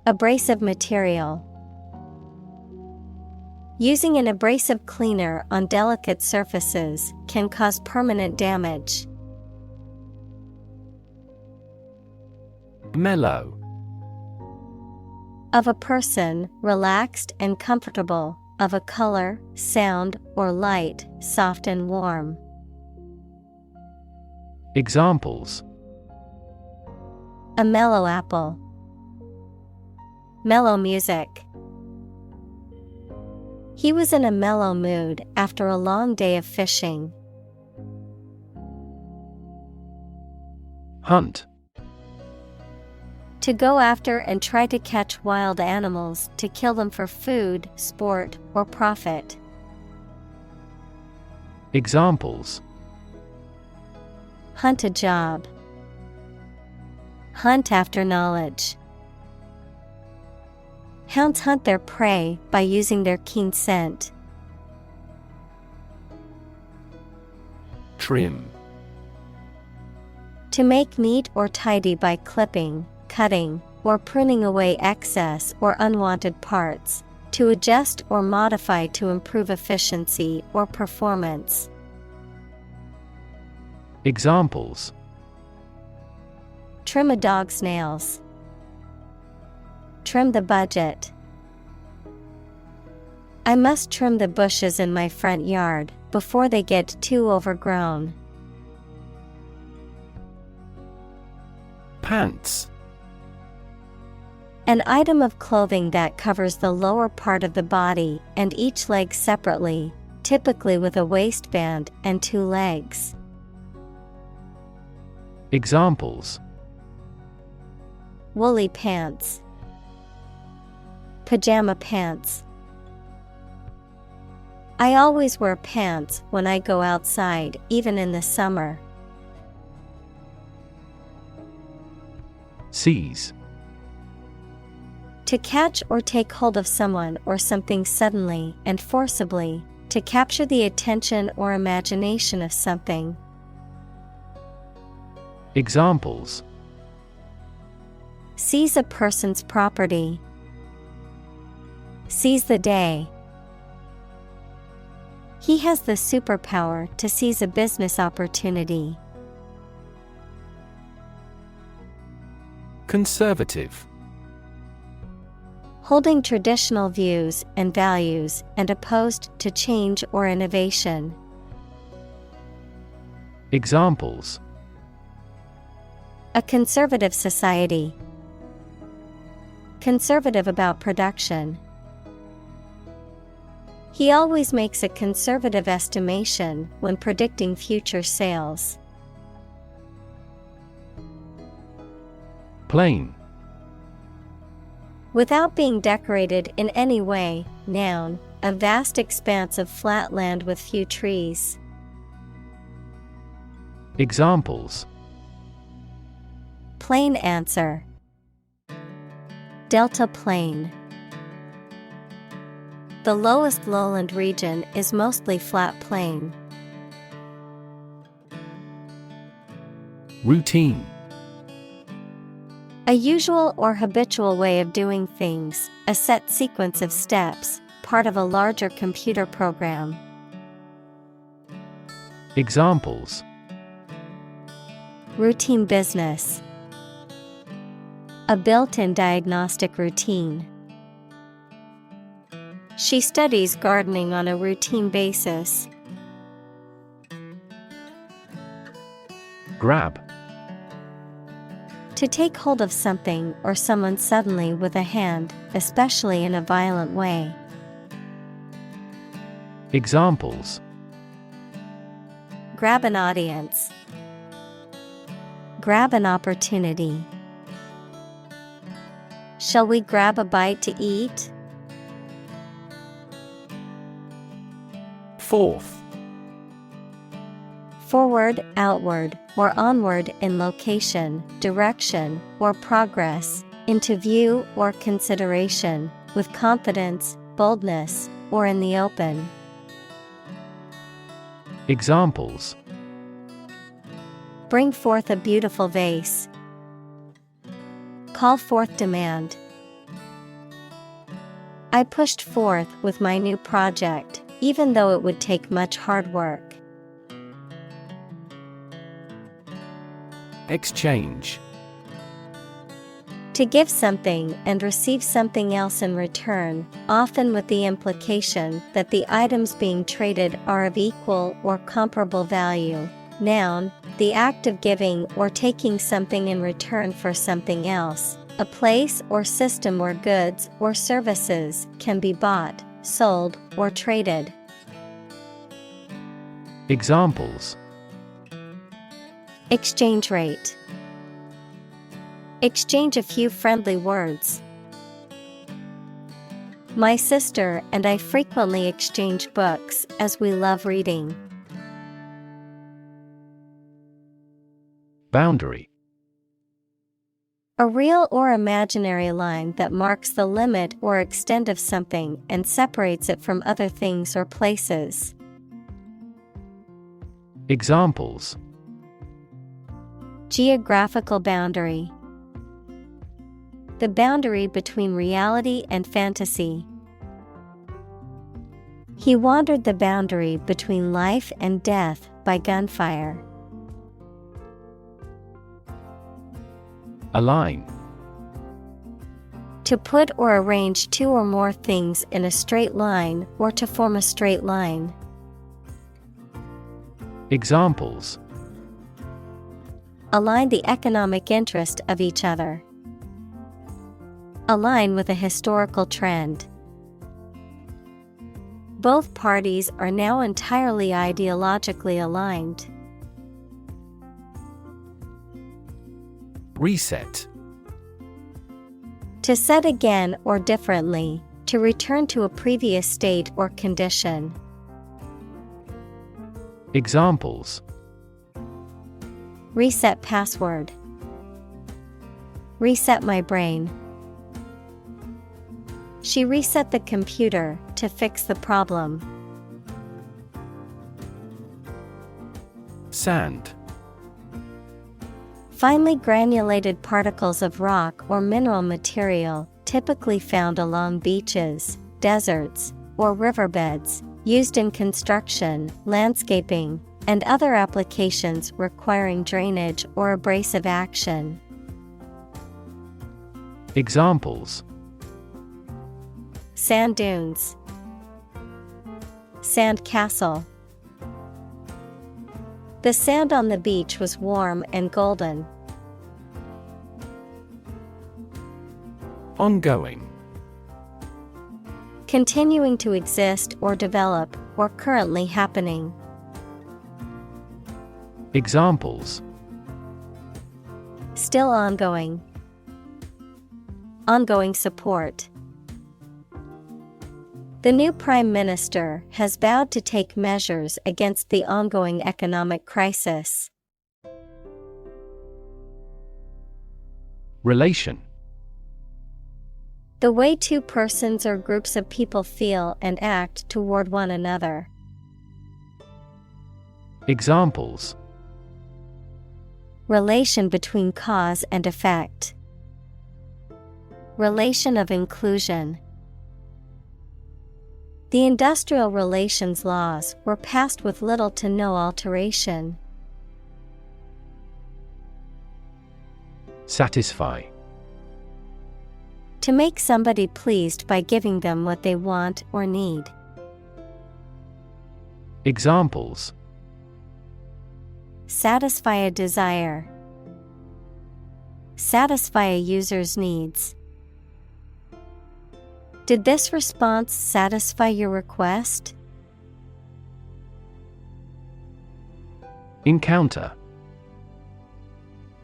Abrasive material. Using an abrasive cleaner on delicate surfaces can cause permanent damage. Mellow. Of a person, relaxed and comfortable, of a color, sound, or light, soft and warm. Examples: A mellow apple. Mellow music. He was in a mellow mood after a long day of fishing. Hunt. To go after and try to catch wild animals to kill them for food, sport, or profit. Examples: Hunt a job. Hunt after knowledge. Hounds hunt their prey by using their keen scent. Trim. To make neat or tidy by clipping, cutting, or pruning away excess or unwanted parts, to adjust or modify to improve efficiency or performance. Examples: Trim a dog's nails. Trim the budget. I must trim the bushes in my front yard before they get too overgrown. Pants. An item of clothing that covers the lower part of the body and each leg separately, typically with a waistband and two legs. Examples: Woolly pants. Pajama pants. I always wear pants when I go outside, even in the summer. Seize. To catch or take hold of someone or something suddenly and forcibly, to capture the attention or imagination of something. Examples: Seize a person's property. Seize the day. He has the superpower to seize a business opportunity. Conservative. Holding traditional views and values and opposed to change or innovation. Examples: A conservative society. Conservative about production. He always makes a conservative estimation when predicting future sales. Plain. Without being decorated in any way, noun, a vast expanse of flat land with few trees. Examples: Plain answer. Delta plain. The lowest lowland region is mostly flat plain. Routine. A usual or habitual way of doing things, a set sequence of steps, part of a larger computer program. Examples: Routine business. A built-in diagnostic routine. She studies gardening on a routine basis. Grab. To take hold of something or someone suddenly with a hand, especially in a violent way. Examples: Grab an audience. Grab an opportunity. Shall we grab a bite to eat? Forth. Forward, outward, or onward in location, direction, or progress, into view or consideration, with confidence, boldness, or in the open. Examples: Bring forth a beautiful vase. Call forth demand. I pushed forth with my new project, even though it would take much hard work. Exchange. To give something and receive something else in return, often with the implication that the items being traded are of equal or comparable value. Noun, the act of giving or taking something in return for something else, a place or system where goods or services can be bought, sold, or traded. Examples: Exchange rate. Exchange a few friendly words. My sister and I frequently exchange books as we love reading. Boundary. A real or imaginary line that marks the limit or extent of something and separates it from other things or places. Examples: Geographical boundary. The boundary between reality and fantasy. He wandered the boundary between life and death by gunfire. Align. To put or arrange two or more things in a straight line or to form a straight line. Examples: Align the economic interest of each other. Align with a historical trend. Both parties are now entirely ideologically aligned. Reset. To set again or differently, to return to a previous state or condition. Examples: Reset password. Reset my brain. She reset the computer to fix the problem. Sand. Finely granulated particles of rock or mineral material, typically found along beaches, deserts, or riverbeds, used in construction, landscaping, and other applications requiring drainage or abrasive action. Examples: Sand dunes. Sand castle. The sand on the beach was warm and golden. Ongoing. Continuing to exist or develop, or currently happening. Examples: Still ongoing. Ongoing support. The new Prime Minister has vowed to take measures against the ongoing economic crisis. Relation. The way two persons or groups of people feel and act toward one another. Examples: Relation between cause and effect. Relation of inclusion. The industrial relations laws were passed with little to no alteration. Satisfy. To make somebody pleased by giving them what they want or need. Examples: Satisfy a desire. Satisfy a user's needs. Did this response satisfy your request? Encounter.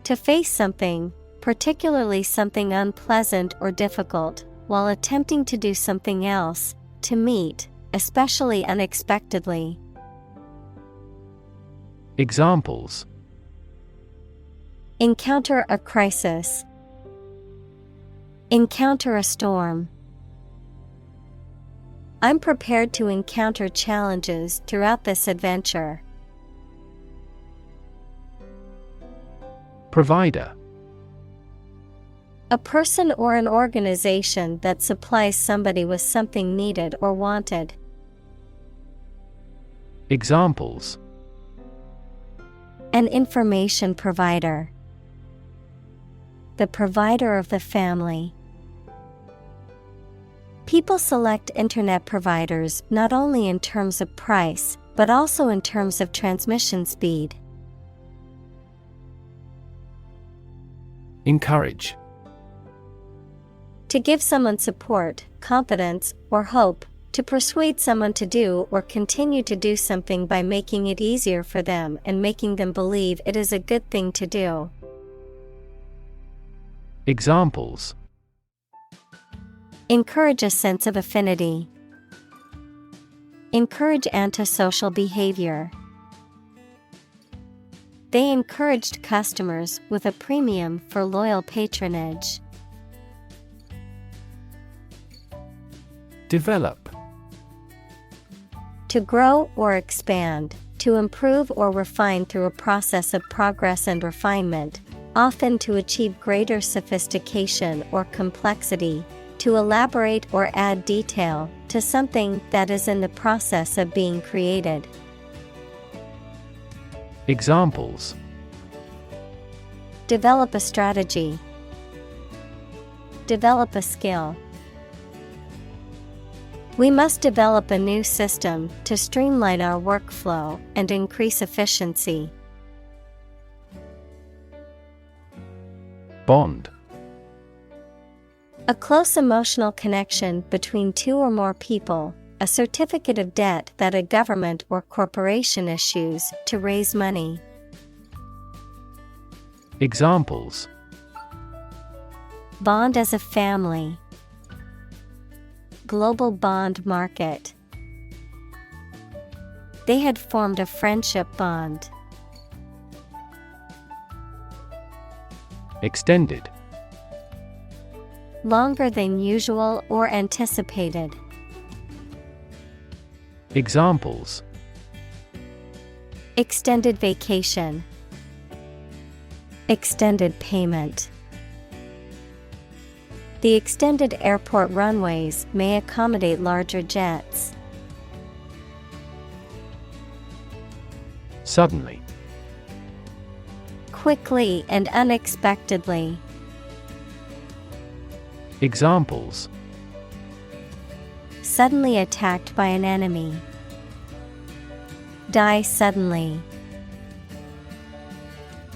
To face something, particularly something unpleasant or difficult, while attempting to do something else, to meet, especially unexpectedly. Examples: Encounter a crisis. Encounter a storm. I'm prepared to encounter challenges throughout this adventure. Provider. A person or an organization that supplies somebody with something needed or wanted. Examples: An information provider. The provider of the family. People select internet providers not only in terms of price, but also in terms of transmission speed. Encourage. To give someone support, confidence, or hope, to persuade someone to do or continue to do something by making it easier for them and making them believe it is a good thing to do. Examples: Encourage a sense of affinity. Encourage antisocial behavior. They encouraged customers with a premium for loyal patronage. Develop. To grow or expand, to improve or refine through a process of progress and refinement, often to achieve greater sophistication or complexity, to elaborate or add detail to something that is in the process of being created. Examples: Develop a strategy. Develop a skill. We must develop a new system to streamline our workflow and increase efficiency. Bond. A close emotional connection between two or more people, a certificate of debt that a government or corporation issues to raise money. Examples: Bond as a family. Global bond market. They had formed a friendship bond. Extended. Longer than usual or anticipated. Examples: Extended vacation. Extended payment. The extended airport runways may accommodate larger jets. Suddenly. Quickly and unexpectedly. Examples: Suddenly attacked by an enemy. Die suddenly.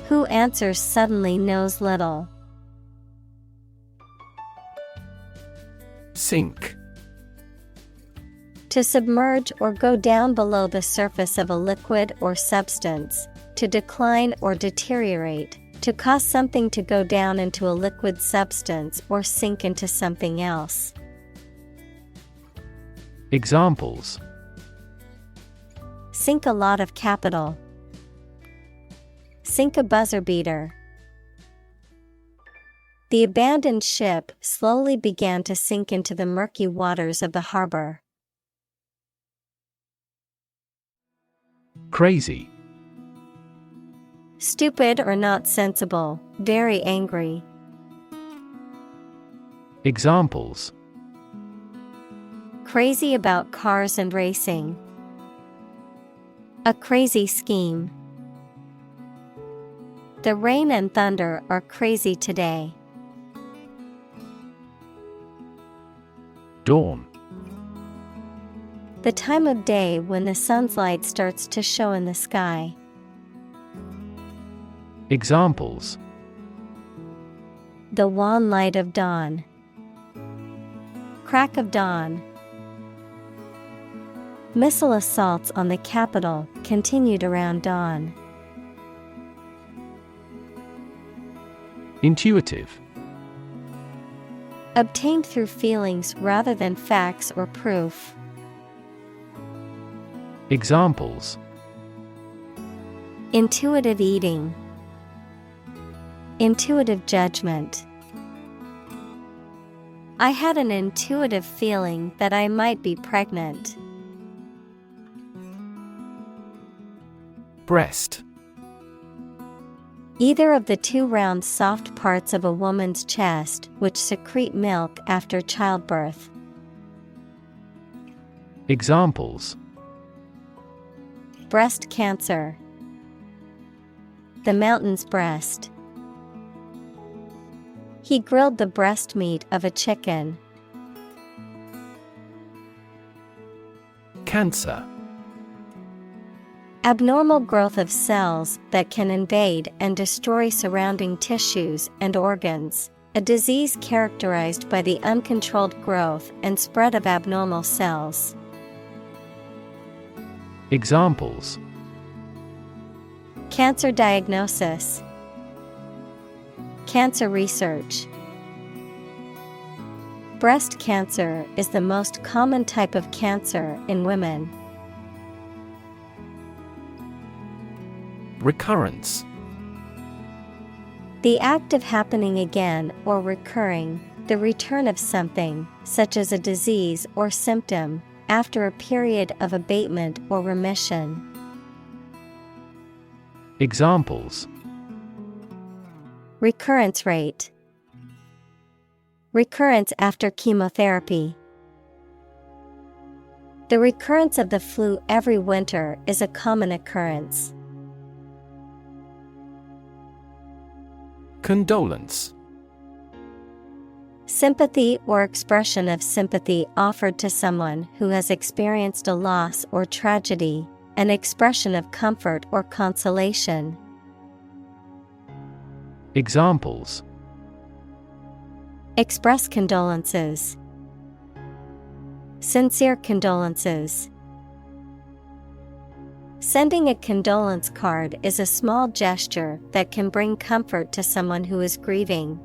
Who answers suddenly knows little. Sink. To submerge or go down below the surface of a liquid or substance, to decline or deteriorate, to cause something to go down into a liquid substance or sink into something else. Examples: Sink a lot of capital. Sink a buzzer beater. The abandoned ship slowly began to sink into the murky waters of the harbor. Crazy. Stupid or not sensible, very angry. Examples: Crazy about cars and racing. A crazy scheme. The rain and thunder are crazy today. Dawn. The time of day when the sun's light starts to show in the sky. Examples: The wan light of dawn. Crack of dawn. Missile assaults on the capital continued around dawn. Intuitive. Obtained through feelings rather than facts or proof. Examples: Intuitive eating. Intuitive judgment. I had an intuitive feeling that I might be pregnant. Breast. Either of the two round soft parts of a woman's chest which secrete milk after childbirth. Examples: Breast cancer. The mountain's breast. He grilled the breast meat of a chicken. Cancer. Abnormal growth of cells that can invade and destroy surrounding tissues and organs. A disease characterized by the uncontrolled growth and spread of abnormal cells. Examples: Cancer diagnosis. Cancer research. Breast cancer is the most common type of cancer in women. Recurrence. The act of happening again or recurring, the return of something, such as a disease or symptom, after a period of abatement or remission. Examples: Recurrence rate. Recurrence after chemotherapy. The recurrence of the flu every winter is a common occurrence. Condolence. Sympathy or expression of sympathy offered to someone who has experienced a loss or tragedy, an expression of comfort or consolation. Examples: Express condolences. Sincere condolences. Sending a condolence card is a small gesture that can bring comfort to someone who is grieving.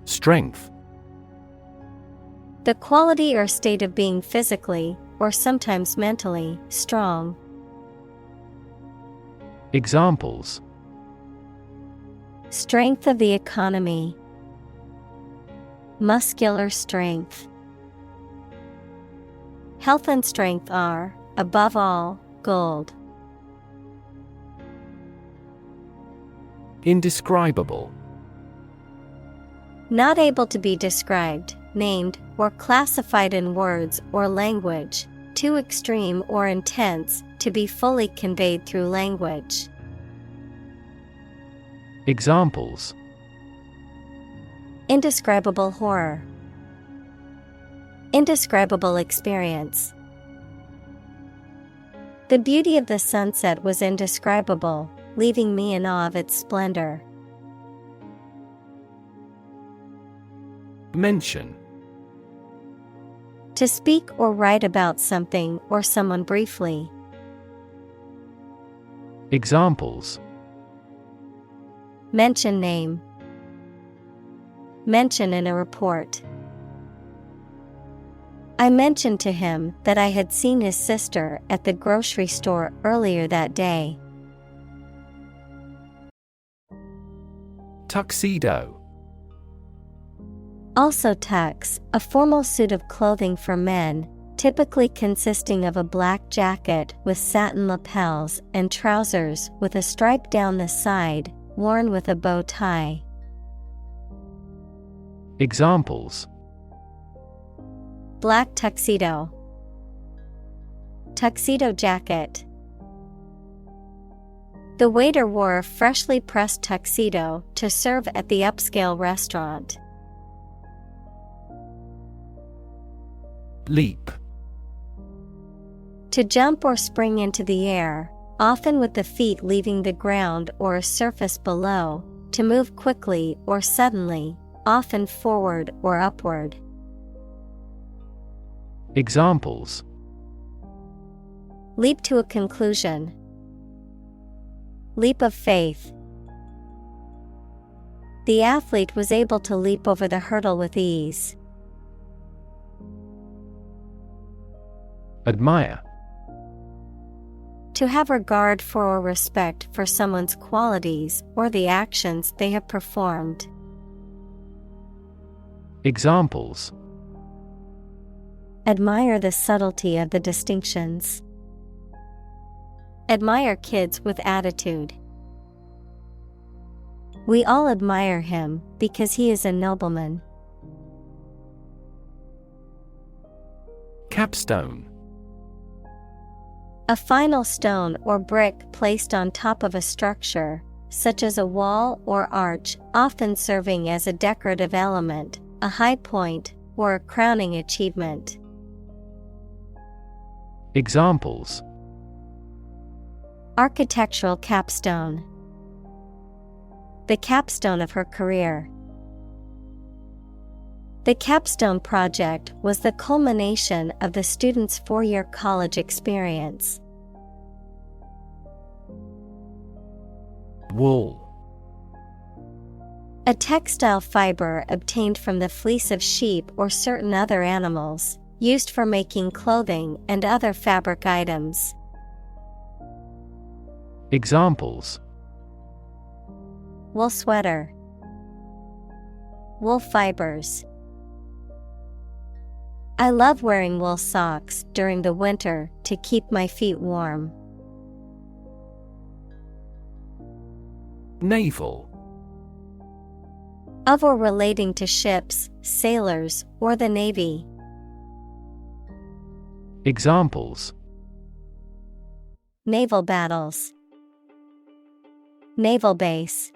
Strength. The quality or state of being physically, or sometimes mentally, strong. Examples: Strength of the economy. Muscular strength. Health and strength are, above all, gold. Indescribable. Not able to be described, named, or classified in words or language, too extreme or intense to be fully conveyed through language. Examples: Indescribable horror. Indescribable experience. The beauty of the sunset was indescribable, leaving me in awe of its splendor. Mention. To speak or write about something or someone briefly. Examples: Mention name. Mention in a report. I mentioned to him that I had seen his sister at the grocery store earlier that day. Tuxedo. Also tux, a formal suit of clothing for men, typically consisting of a black jacket with satin lapels and trousers with a stripe down the side, worn with a bow tie. Examples: Black tuxedo. Tuxedo jacket. The waiter wore a freshly pressed tuxedo to serve at the upscale restaurant. Leap. To jump or spring into the air, often with the feet leaving the ground or a surface below, to move quickly or suddenly, often forward or upward. Examples: Leap to a conclusion. Leap of faith. The athlete was able to leap over the hurdle with ease. Admire. To have regard for or respect for someone's qualities or the actions they have performed. Examples: Admire the subtlety of the distinctions. Admire kids with attitude. We all admire him because he is a nobleman. Capstone. A final stone or brick placed on top of a structure, such as a wall or arch, often serving as a decorative element, a high point, or a crowning achievement. Examples: Architectural capstone. The capstone of her career. The capstone project was the culmination of the student's 4-year college experience. Wool. A textile fiber obtained from the fleece of sheep or certain other animals, used for making clothing and other fabric items. Examples: Wool sweater. Wool fibers. I love wearing wool socks during the winter to keep my feet warm. Naval. Of or relating to ships, sailors, or the Navy. Examples: Naval battles. Naval base.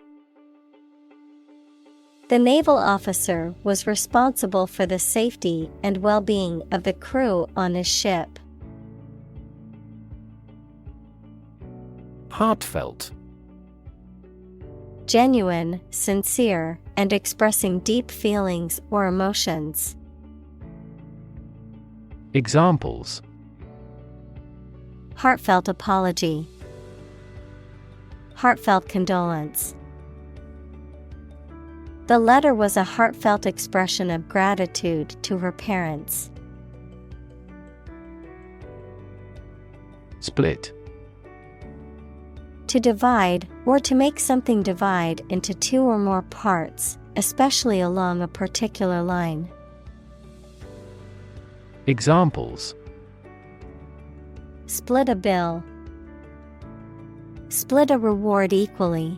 The naval officer was responsible for the safety and well-being of the crew on his ship. Heartfelt. Genuine, sincere, and expressing deep feelings or emotions. Examples: Heartfelt apology. Heartfelt condolence. The letter was a heartfelt expression of gratitude to her parents. Split. To divide, or to make something divide into two or more parts, especially along a particular line. Examples: Split a bill. Split a reward equally.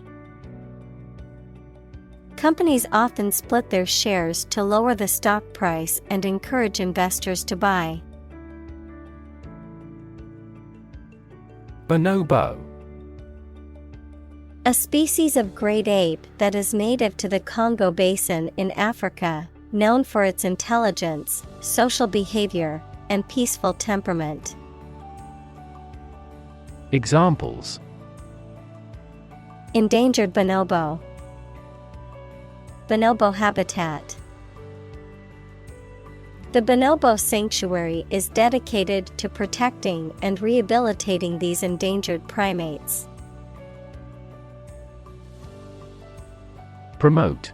Companies often split their shares to lower the stock price and encourage investors to buy. Bonobo. A species of great ape that is native to the Congo Basin in Africa, known for its intelligence, social behavior, and peaceful temperament. Examples: Endangered bonobo. Bonobo habitat. The Bonobo Sanctuary is dedicated to protecting and rehabilitating these endangered primates. Promote.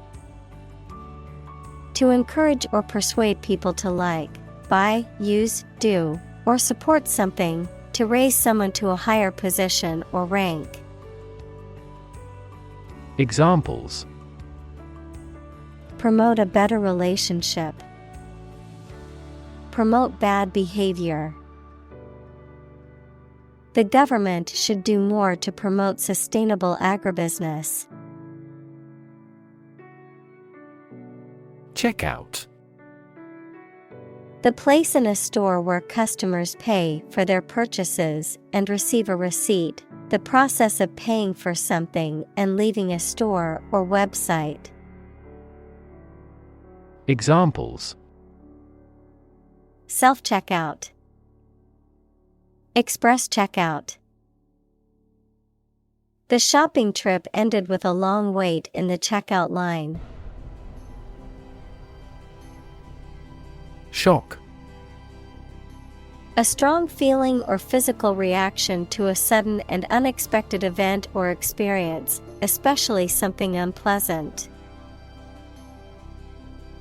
To encourage or persuade people to like, buy, use, do, or support something, to raise someone to a higher position or rank. Examples: Promote a better relationship. Promote bad behavior. The government should do more to promote sustainable agribusiness. Checkout. The place in a store where customers pay for their purchases and receive a receipt, the process of paying for something and leaving a store or website. Examples: Self-checkout. Express checkout. The shopping trip ended with a long wait in the checkout line. Shock. A strong feeling or physical reaction to a sudden and unexpected event or experience, especially something unpleasant.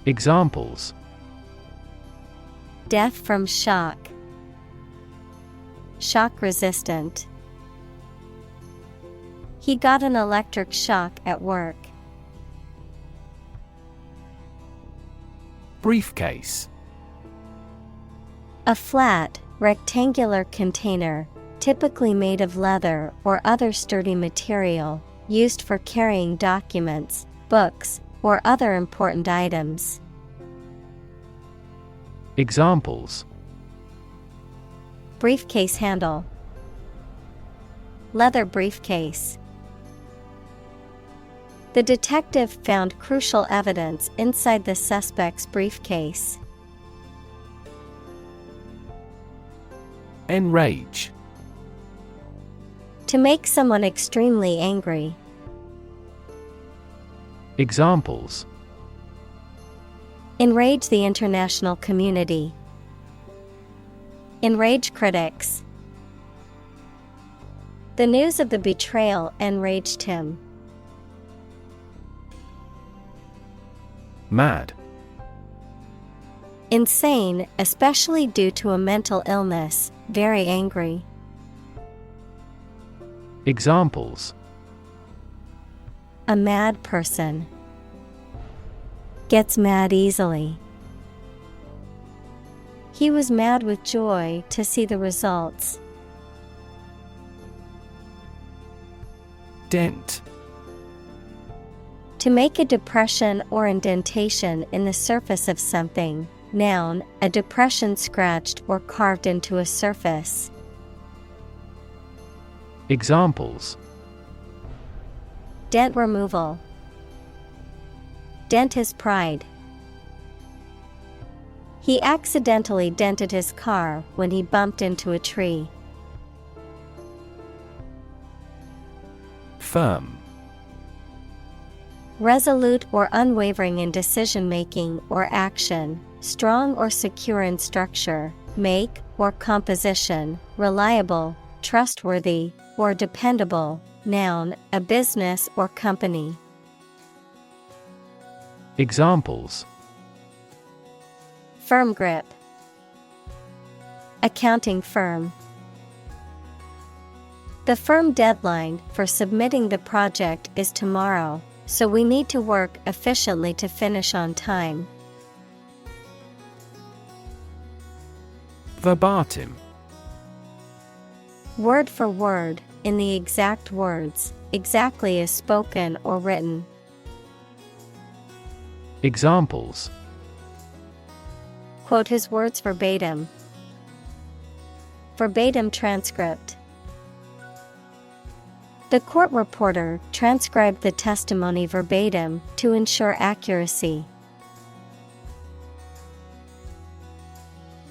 Examples: Death from shock. Shock resistant. He got an electric shock at work. Briefcase. A flat, rectangular container, typically made of leather or other sturdy material, used for carrying documents, books, or other important items. Examples: Briefcase handle. Leather briefcase. The detective found crucial evidence inside the suspect's briefcase. Enrage. To make someone extremely angry. Examples: Enrage the international community. Enrage critics. The news of the betrayal enraged him. Mad. Insane, especially due to a mental illness, very angry. Examples: A mad person. Gets mad easily. He was mad with joy to see the results. Dent. To make a depression or indentation in the surface of something. Noun, a depression scratched or carved into a surface. Examples: Dent removal. Dent his pride. He accidentally dented his car when he bumped into a tree. Firm. Resolute or unwavering in decision-making or action, strong or secure in structure, make or composition, reliable, trustworthy, or dependable. Noun, a business or company. Examples: Firm grip. Accounting firm. The firm deadline for submitting the project is tomorrow, so we need to work efficiently to finish on time. Verbatim. Word for word, in the exact words, exactly as spoken or written. Examples: Quote his words verbatim. Verbatim transcript. The court reporter transcribed the testimony verbatim to ensure accuracy.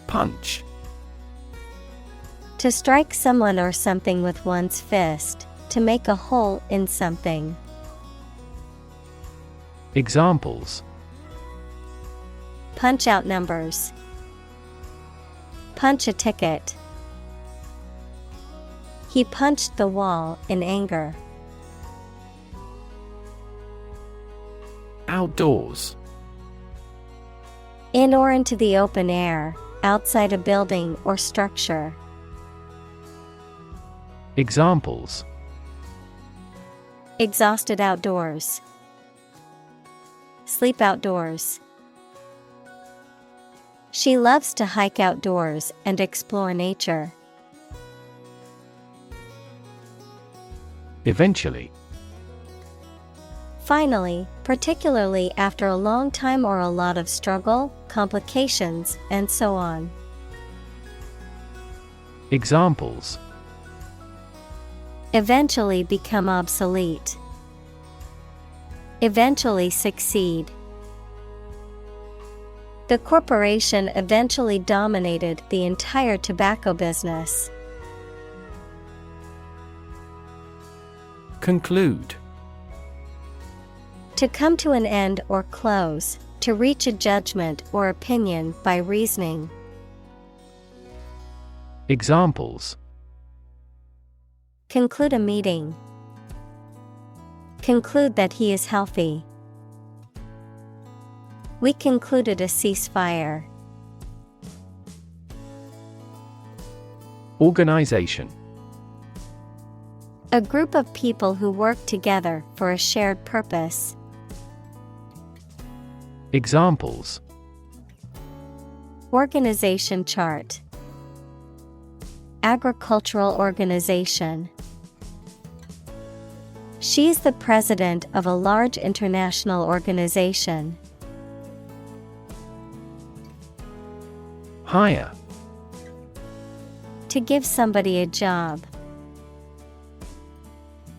Punch. To strike someone or something with one's fist, to make a hole in something. Examples: Punch out numbers. Punch a ticket. He punched the wall in anger. Outdoors. In or into the open air, outside a building or structure. Examples: Exhausted outdoors. Sleep outdoors. She loves to hike outdoors and explore nature. Eventually. Finally, particularly after a long time or a lot of struggle, complications, and so on. Examples: Eventually become obsolete. Eventually succeed. The corporation eventually dominated the entire tobacco business. Conclude. To come to an end or close, to reach a judgment or opinion by reasoning. Examples: Conclude a meeting. Conclude that he is healthy. We concluded a ceasefire. Organization. A group of people who work together for a shared purpose. Examples: Organization chart. Agricultural organization. She is the president of a large international organization. Hire. To give somebody a job.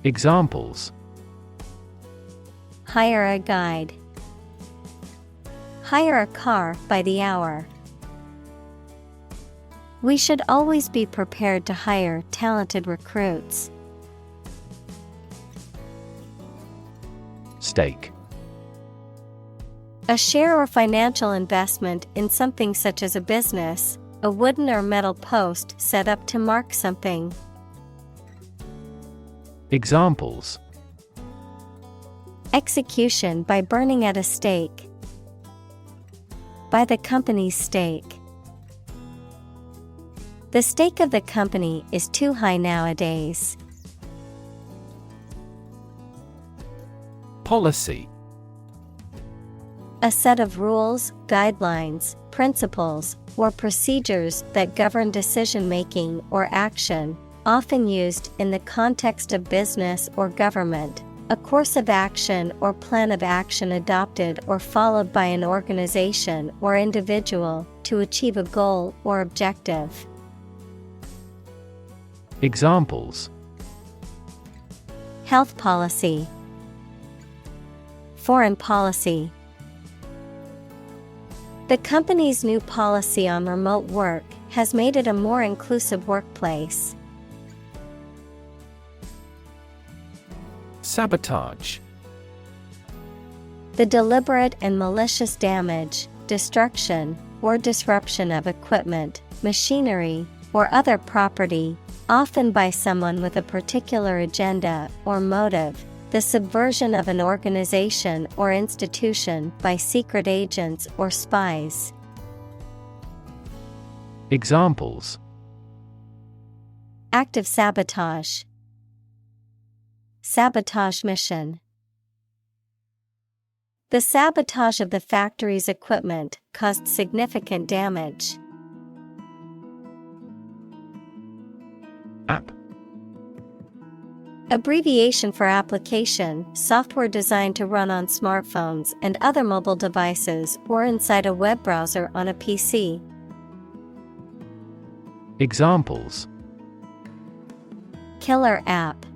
Examples: Hire a guide. Hire a car by the hour. We should always be prepared to hire talented recruits. Stake. A share or financial investment in something such as a business, a wooden or metal post set up to mark something. Examples: Execution by burning at a stake. By the company's stake. The stake of the company is too high nowadays. Policy. A set of rules, guidelines, principles, or procedures that govern decision-making or action, often used in the context of business or government. A course of action or plan of action adopted or followed by an organization or individual to achieve a goal or objective. Examples: Health policy. Foreign policy. The company's new policy on remote work has made it a more inclusive workplace. Sabotage. The deliberate and malicious damage, destruction, or disruption of equipment, machinery, or other property, often by someone with a particular agenda or motive. The subversion of an organization or institution by secret agents or spies. Examples: Active sabotage. Sabotage mission. The sabotage of the factory's equipment caused significant damage. App. Abbreviation for application, software designed to run on smartphones and other mobile devices or inside a web browser on a PC. Examples: Killer app.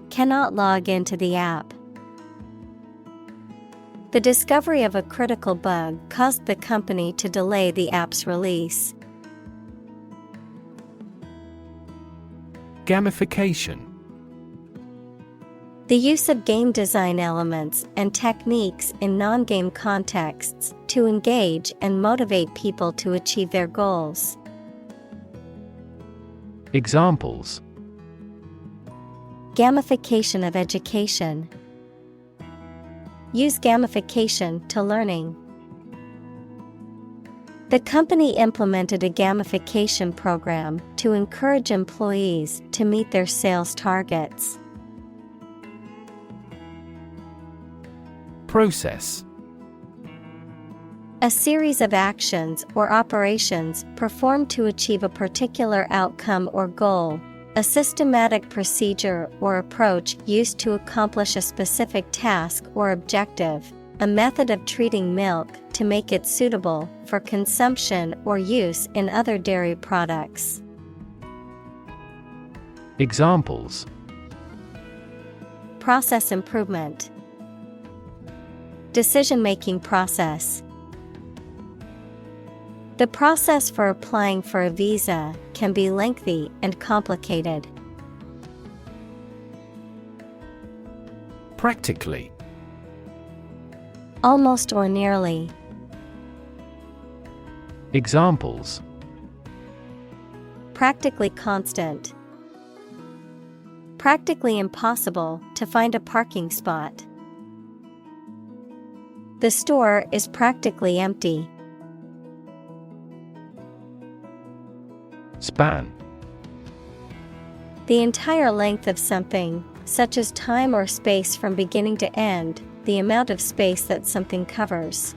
Cannot log into the app. The discovery of a critical bug caused the company to delay the app's release. Gamification. The use of game design elements and techniques in non-game contexts to engage and motivate people to achieve their goals. Examples: Gamification of education. Use gamification to learning. The company implemented a gamification program to encourage employees to meet their sales targets. Process: A series of actions or operations performed to achieve a particular outcome or goal. A systematic procedure or approach used to accomplish a specific task or objective. A method of treating milk to make it suitable for consumption or use in other dairy products. Examples: Process improvement. Decision-making process. The process for applying for a visa can be lengthy and complicated. Practically: Almost or nearly. Examples: Practically constant. Practically impossible to find a parking spot. The store is practically empty. Span: The entire length of something, such as time or space from beginning to end, the amount of space that something covers.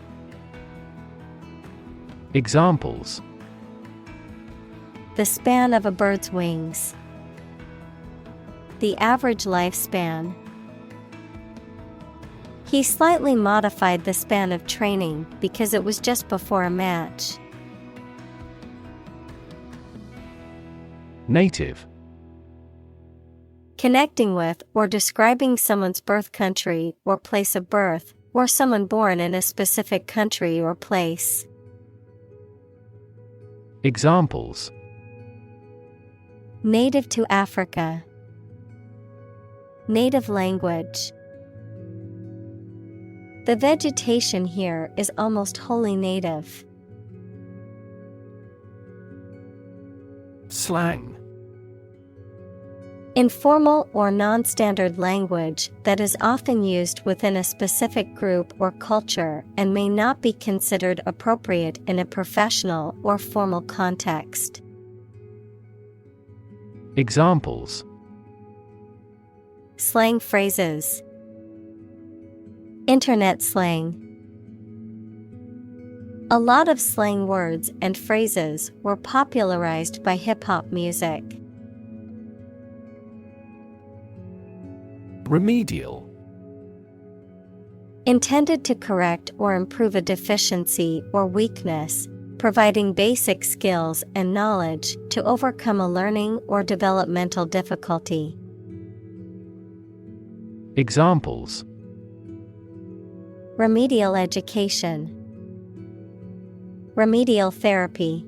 Examples: The span of a bird's wings. The average lifespan. He slightly modified the span of training because it was just before a match. Native: Connecting with or describing someone's birth country or place of birth, or someone born in a specific country or place. Examples: Native to Africa. Native language. The vegetation here is almost wholly native. Slang: Informal or non-standard language that is often used within a specific group or culture and may not be considered appropriate in a professional or formal context. Examples: Slang phrases. Internet slang. A lot of slang words and phrases were popularized by hip-hop music. Remedial: Intended to correct or improve a deficiency or weakness, providing basic skills and knowledge to overcome a learning or developmental difficulty. Examples: Remedial education. Remedial therapy.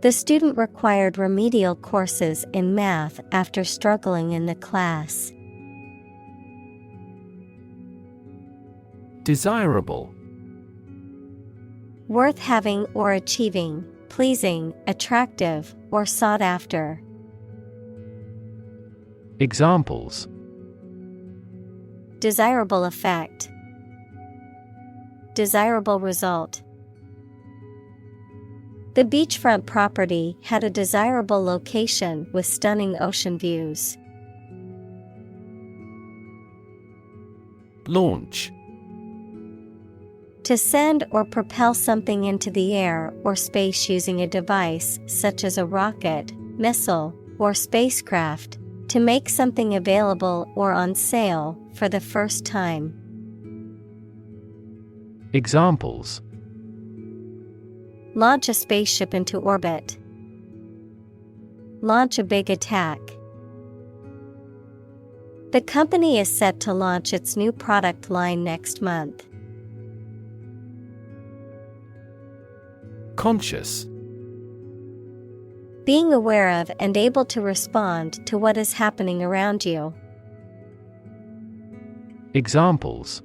The student required remedial courses in math after struggling in the class. Desirable: Worth having or achieving, pleasing, attractive, or sought after. Examples: Desirable effect. Desirable result. The beachfront property had a desirable location with stunning ocean views. Launch: To send or propel something into the air or space using a device such as a rocket, missile, or spacecraft, to make something available or on sale for the first time. Examples: Launch a spaceship into orbit. Launch a big attack. The company is set to launch its new product line next month. Conscious: Being aware of and able to respond to what is happening around you, Examples: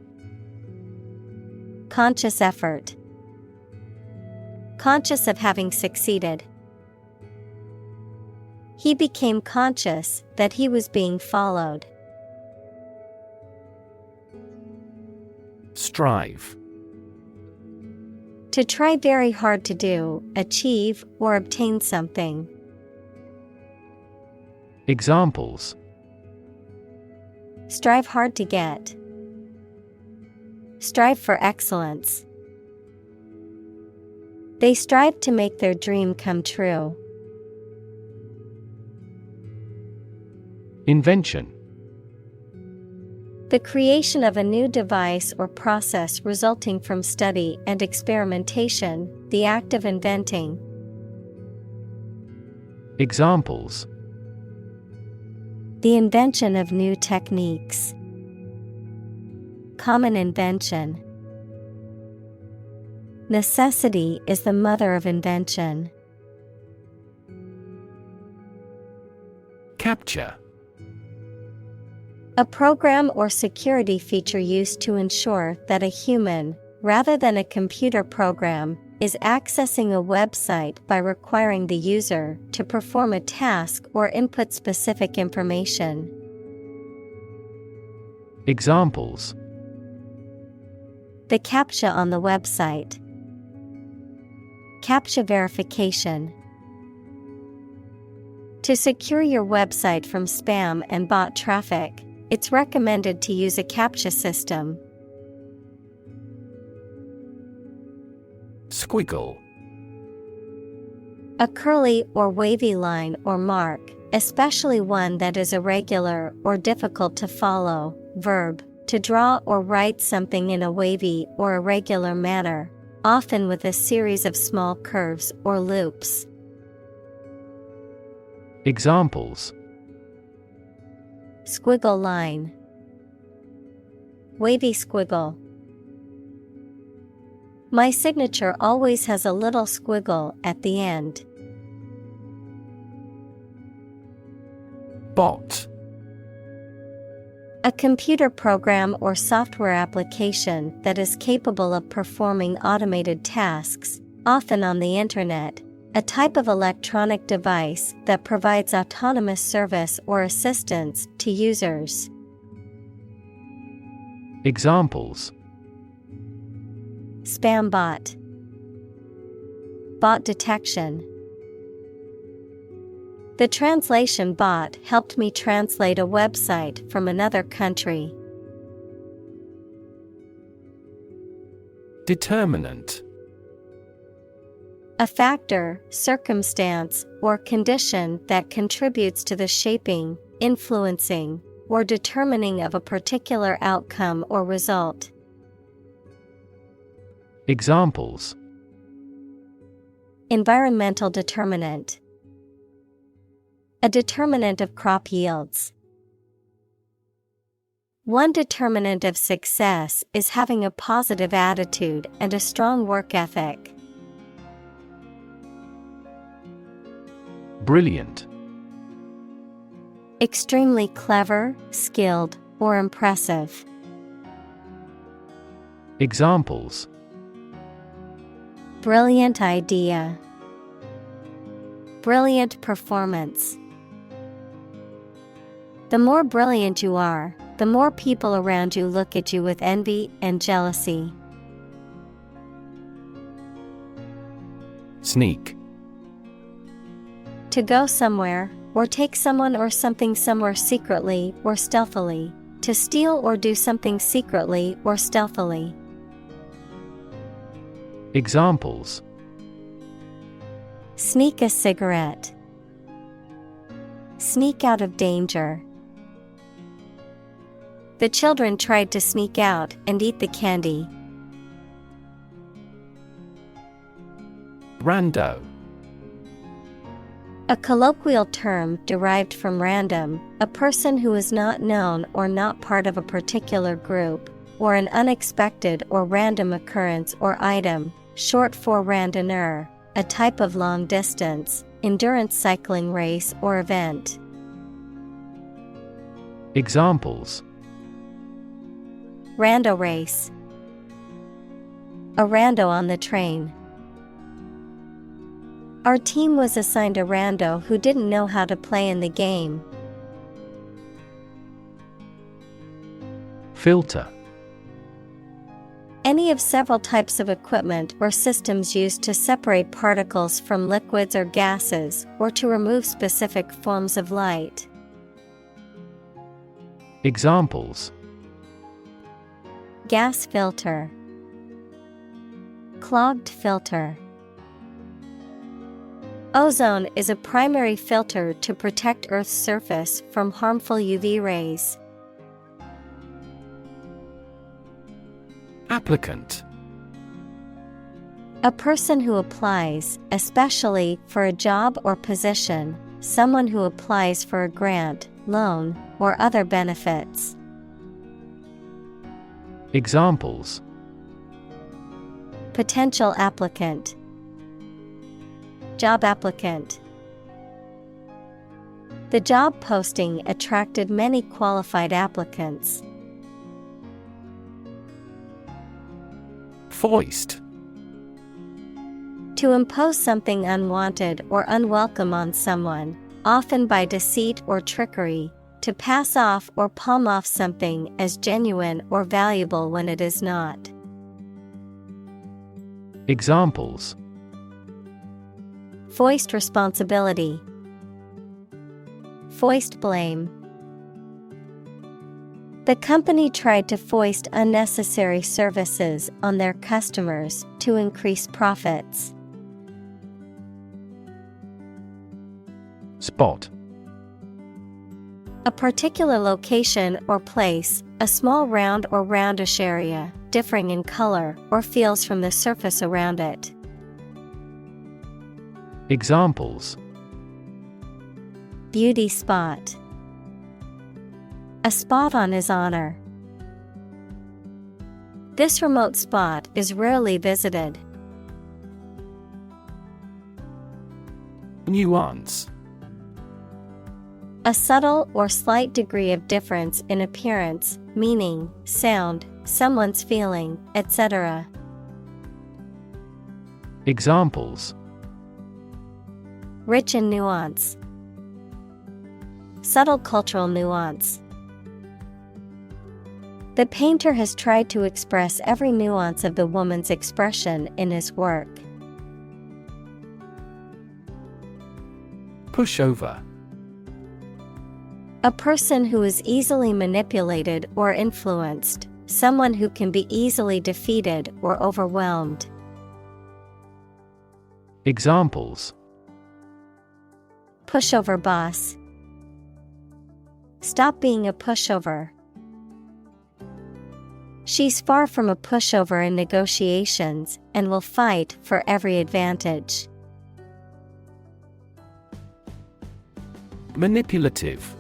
conscious effort, conscious of having succeeded. He became conscious that he was being followed. Strive. To try very hard to do, achieve, or obtain something. Examples: strive hard to get, strive for excellence. They strive to make their dream come true. Invention. The creation of a new device or process resulting from study and experimentation, the act of inventing. Examples: the invention of new techniques. Common invention. Necessity is the mother of invention. Capture. A program or security feature used to ensure that a human, rather than a computer program, is accessing a website by requiring the user to perform a task or input specific information. Examples: the CAPTCHA on the website. CAPTCHA verification. To secure your website from spam and bot traffic, it's recommended to use a CAPTCHA system. Squiggle. A curly or wavy line or mark, especially one that is irregular or difficult to follow. Verb, to draw or write something in a wavy or irregular manner, often with a series of small curves or loops. Examples: squiggle line, wavy squiggle. My signature always has a little squiggle at the end. Bot. A computer program or software application that is capable of performing automated tasks, often on the internet, a type of electronic device that provides autonomous service or assistance to users. Examples: spam bot, bot detection. The translation bot helped me translate a website from another country. Determinant. A factor, circumstance, or condition that contributes to the shaping, influencing, or determining of a particular outcome or result. Examples: environmental determinant, a determinant of crop yields. One determinant of success is having a positive attitude and a strong work ethic. Brilliant. Extremely clever, skilled, or impressive. Examples: brilliant idea, brilliant performance. The more brilliant you are, the more people around you look at you with envy and jealousy. Sneak. To go somewhere, or take someone or something somewhere secretly or stealthily. To steal or do something secretly or stealthily. Examples: sneak a cigarette, sneak out of danger. The children tried to sneak out and eat the candy. Rando. A colloquial term derived from random, a person who is not known or not part of a particular group, or an unexpected or random occurrence or item, short for randonneur, a type of long-distance, endurance cycling race or event. Examples: Rando race. A rando on the train. Our team was assigned a rando who didn't know how to play in the game. Filter. Any of several types of equipment or systems used to separate particles from liquids or gases or to remove specific forms of light. Examples: Gas filter. Clogged filter. Ozone is a primary filter to protect Earth's surface from harmful UV rays. Applicant. A person who applies, especially for a job or position, someone who applies for a grant, loan, or other benefits. Examples: Potential applicant. Job applicant. The job posting attracted many qualified applicants. Foist. To impose something unwanted or unwelcome on someone, often by deceit or trickery, to pass off or palm off something as genuine or valuable when it is not. Examples: Foist responsibility. Foist blame. The company tried to foist unnecessary services on their customers to increase profits. Spot. A particular location or place, a small round or roundish area, differing in color or feels from the surface around it. Examples: Beauty spot. A spot on his honor. This remote spot is rarely visited. Nuance. A subtle or slight degree of difference in appearance, meaning, sound, someone's feeling, etc. Examples: Rich in nuance. Subtle cultural nuance. The painter has tried to express every nuance of the woman's expression in his work. Pushover. A person who is easily manipulated or influenced, someone who can be easily defeated or overwhelmed. Examples: Pushover boss. Stop being a pushover. She's far from a pushover in negotiations and will fight for every advantage. Manipulative.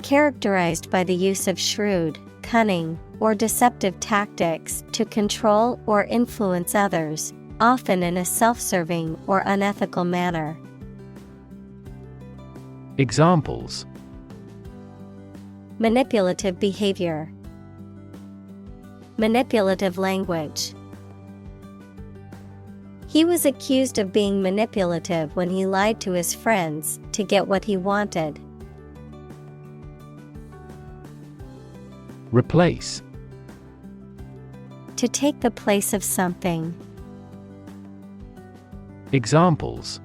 Characterized by the use of shrewd, cunning, or deceptive tactics to control or influence others, often in a self-serving or unethical manner. Examples: Manipulative behavior. Manipulative language. He was accused of being manipulative when he lied to his friends to get what he wanted. Replace. To take the place of something. Examples: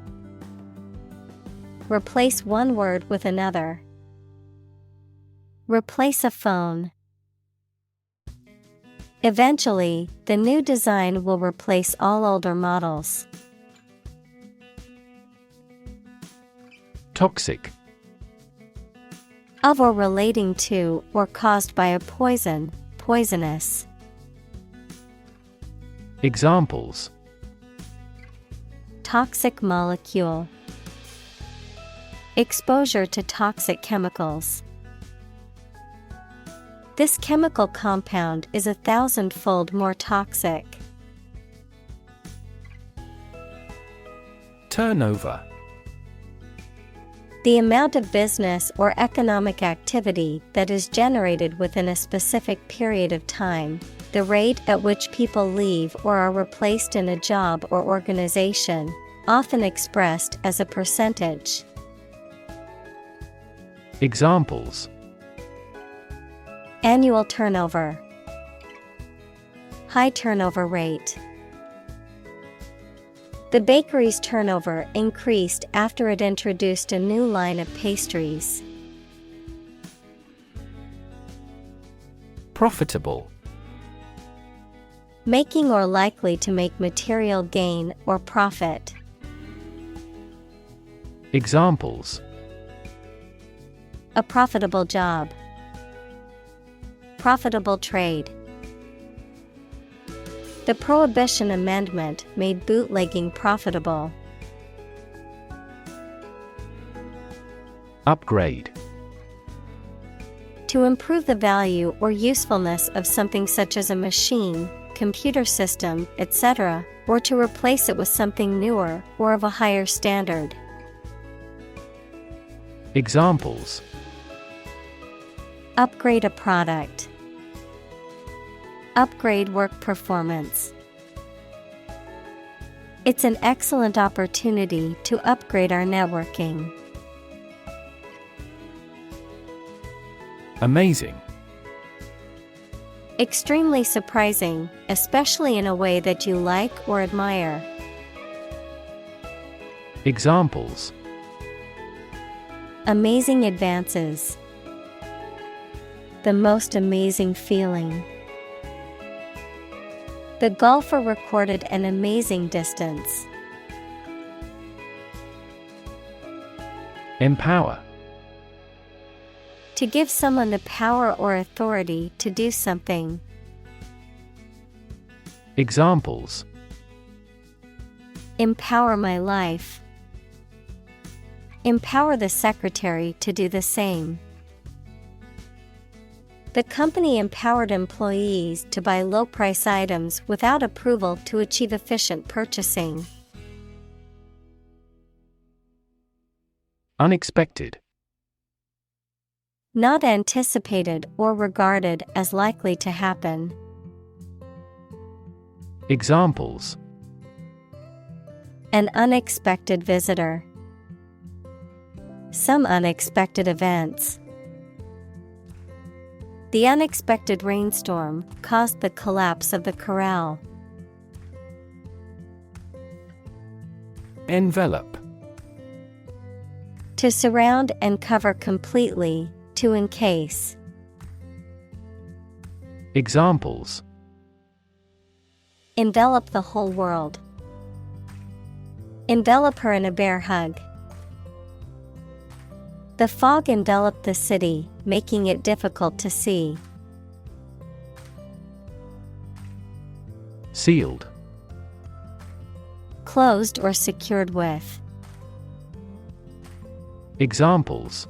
Replace one word with another. Replace a phone. Eventually, the new design will replace all older models. Toxic. Of or relating to or caused by a poison, poisonous. Examples: Toxic molecule. Exposure to toxic chemicals. This chemical compound is 1,000-fold more toxic. Turnover. The amount of business or economic activity that is generated within a specific period of time, the rate at which people leave or are replaced in a job or organization, often expressed as a percentage. Examples: Annual turnover, high turnover rate. The bakery's turnover increased after it introduced a new line of pastries. Profitable. Making or likely to make material gain or profit. Examples: A profitable job. Profitable trade. The Prohibition Amendment made bootlegging profitable. Upgrade. To improve the value or usefulness of something such as a machine, computer system, etc., or to replace it with something newer or of a higher standard. Examples: Upgrade a product. Upgrade work performance. It's an excellent opportunity to upgrade our networking. Amazing. Extremely surprising, especially in a way that you like or admire. Examples: Amazing advances. The most amazing feeling. The golfer recorded an amazing distance. Empower. To give someone the power or authority to do something. Examples: Empower my life. Empower the secretary to do the same. The company empowered employees to buy low-price items without approval to achieve efficient purchasing. Unexpected. Not anticipated or regarded as likely to happen. Examples: An unexpected visitor. Some unexpected events. The unexpected rainstorm caused the collapse of the corral. Envelope. To surround and cover completely, to encase. Examples: Envelop the whole world. Envelop her in a bear hug. The fog enveloped the city, making it difficult to see. Sealed. Closed or secured with. Examples: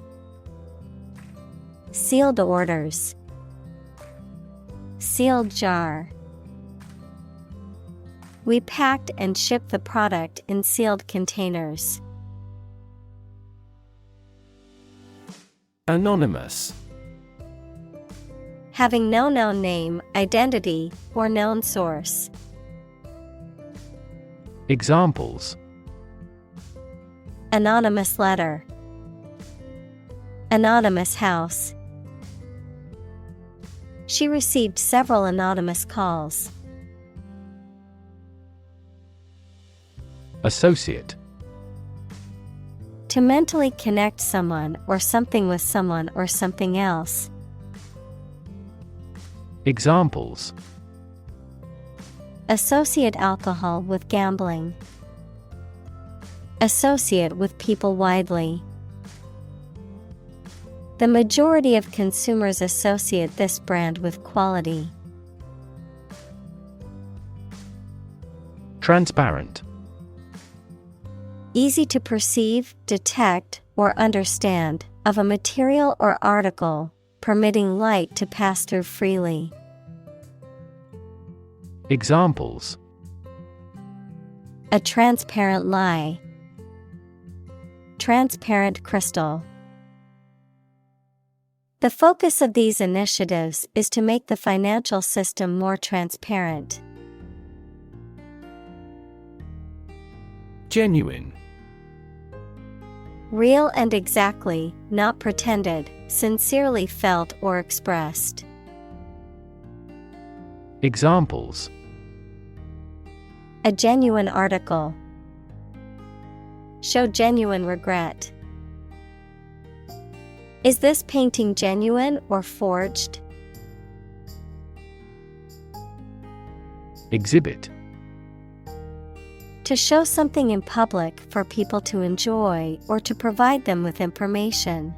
Sealed orders. Sealed jar. We packed and shipped the product in sealed containers. Anonymous. Having no known name, identity, or known source. Examples: Anonymous letter. Anonymous house. She received several anonymous calls. Associate. To mentally connect someone or something with someone or something else. Examples: Associate alcohol with gambling. Associate with people widely. The majority of consumers associate this brand with quality. Transparent. Easy to perceive, detect, or understand, of a material or article, permitting light to pass through freely. Examples: A transparent lie. transparent crystal. The focus of these initiatives is to make the financial system more transparent. Genuine. Real and exactly, not pretended, sincerely felt or expressed. Examples: A genuine article. Show genuine regret. Is this painting genuine or forged? Exhibit. To show something in public for people to enjoy or to provide them with information.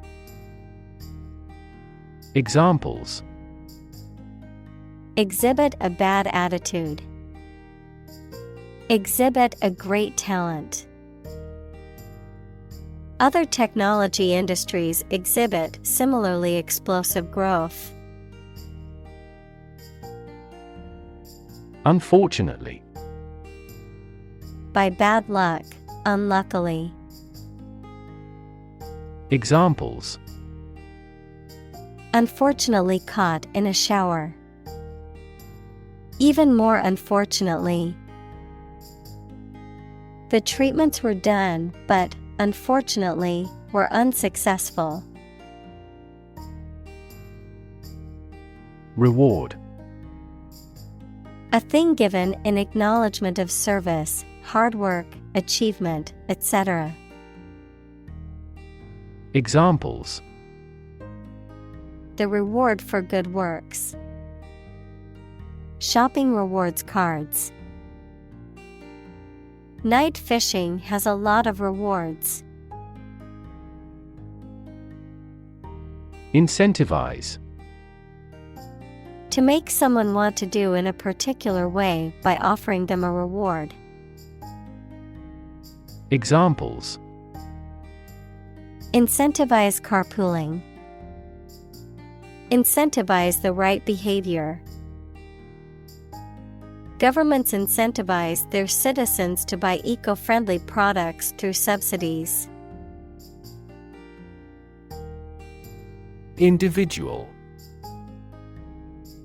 Examples: Exhibit a bad attitude. Exhibit a great talent. Other technology industries exhibit similarly explosive growth. Unfortunately. By bad luck, unluckily. Examples: Unfortunately caught in a shower. Even more unfortunately. The treatments were done, but, unfortunately, were unsuccessful. Reward. A thing given in acknowledgement of service, hard work, achievement, etc. Examples: The reward for good works. Shopping rewards cards. Night fishing has a lot of rewards. Incentivize. To make someone want to do in a particular way by offering them a reward. Examples: Incentivize carpooling. Incentivize the right behavior. Governments incentivize their citizens to buy eco-friendly products through subsidies. Individual.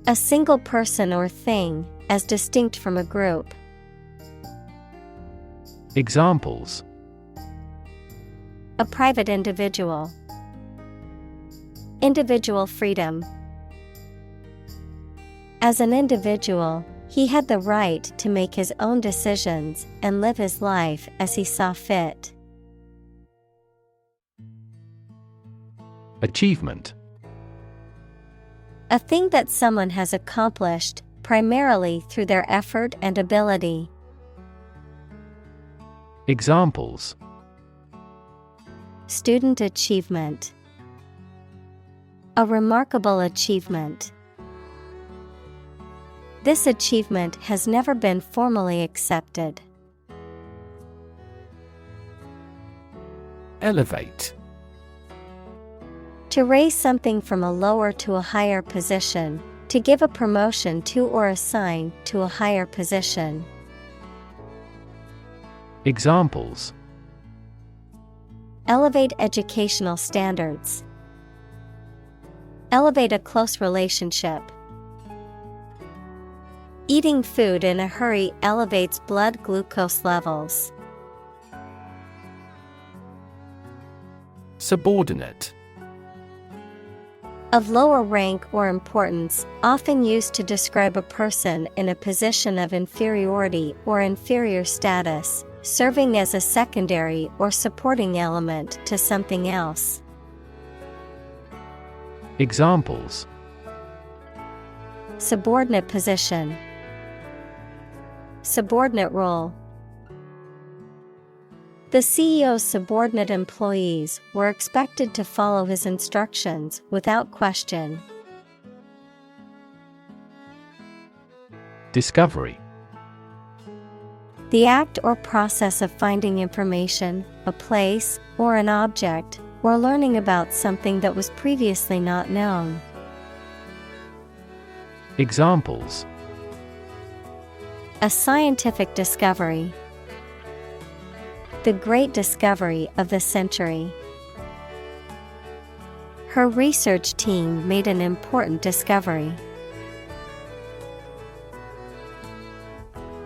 A single person or thing, as distinct from a group. Examples: A private individual. Individual freedom. As an individual, he had the right to make his own decisions and live his life as he saw fit. Achievement. A thing that someone has accomplished, primarily through their effort and ability. Examples: Student achievement. A remarkable achievement. This achievement has never been formally accepted. Elevate. To raise something from a lower to a higher position, to give a promotion to or assign to a higher position. Examples: Elevate educational standards. Elevate a close relationship. Eating food in a hurry elevates blood glucose levels. Subordinate. Of lower rank or importance, often used to describe a person in a position of inferiority or inferior status, serving as a secondary or supporting element to something else. Examples: Subordinate position. Subordinate role. The CEO's subordinate employees were expected to follow his instructions without question. Discovery. The act or process of finding information, a place, or an object, or learning about something that was previously not known. Examples: A scientific discovery. The great discovery of the century. Her research team made an important discovery.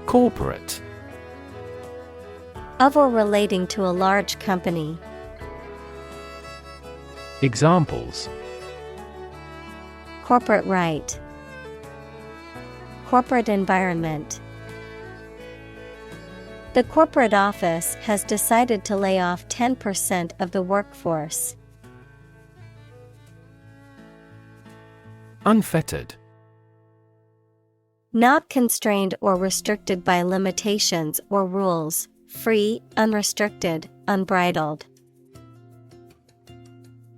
Corporate. Of or relating to a large company. Examples: Corporate right. Corporate environment. The corporate office has decided to lay off 10% of the workforce. Unfettered. Not constrained or restricted by limitations or rules, free, unrestricted, unbridled.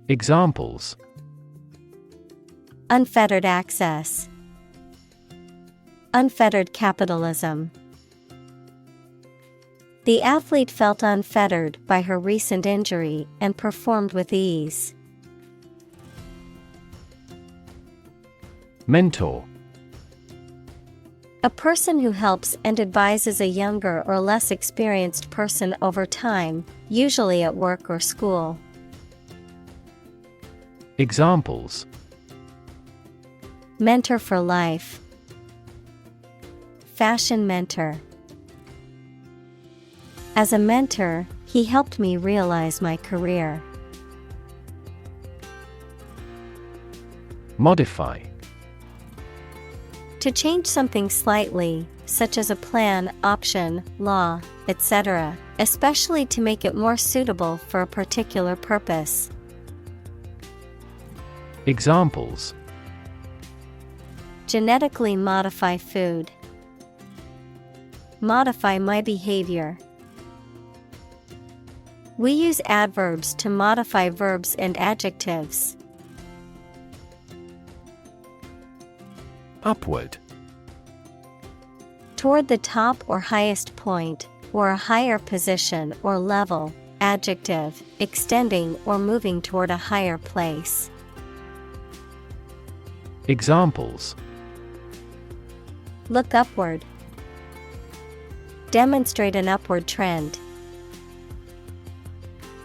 Examples: Unfettered access. Unfettered capitalism. The athlete felt unfettered by her recent injury and performed with ease. Mentor. A person who helps and advises a younger or less experienced person over time, usually at work or school. Examples: Mentor for life. Fashion mentor. As a mentor, he helped me realize my career. Modify. To change something slightly, such as a plan, option, law, etc., especially to make it more suitable for a particular purpose. Examples: Genetically modify food. Modify my behavior. We use adverbs to modify verbs and adjectives. Upward. Toward the top or highest point, or a higher position or level, adjective, extending or moving toward a higher place. Examples: Look upward. Demonstrate an upward trend.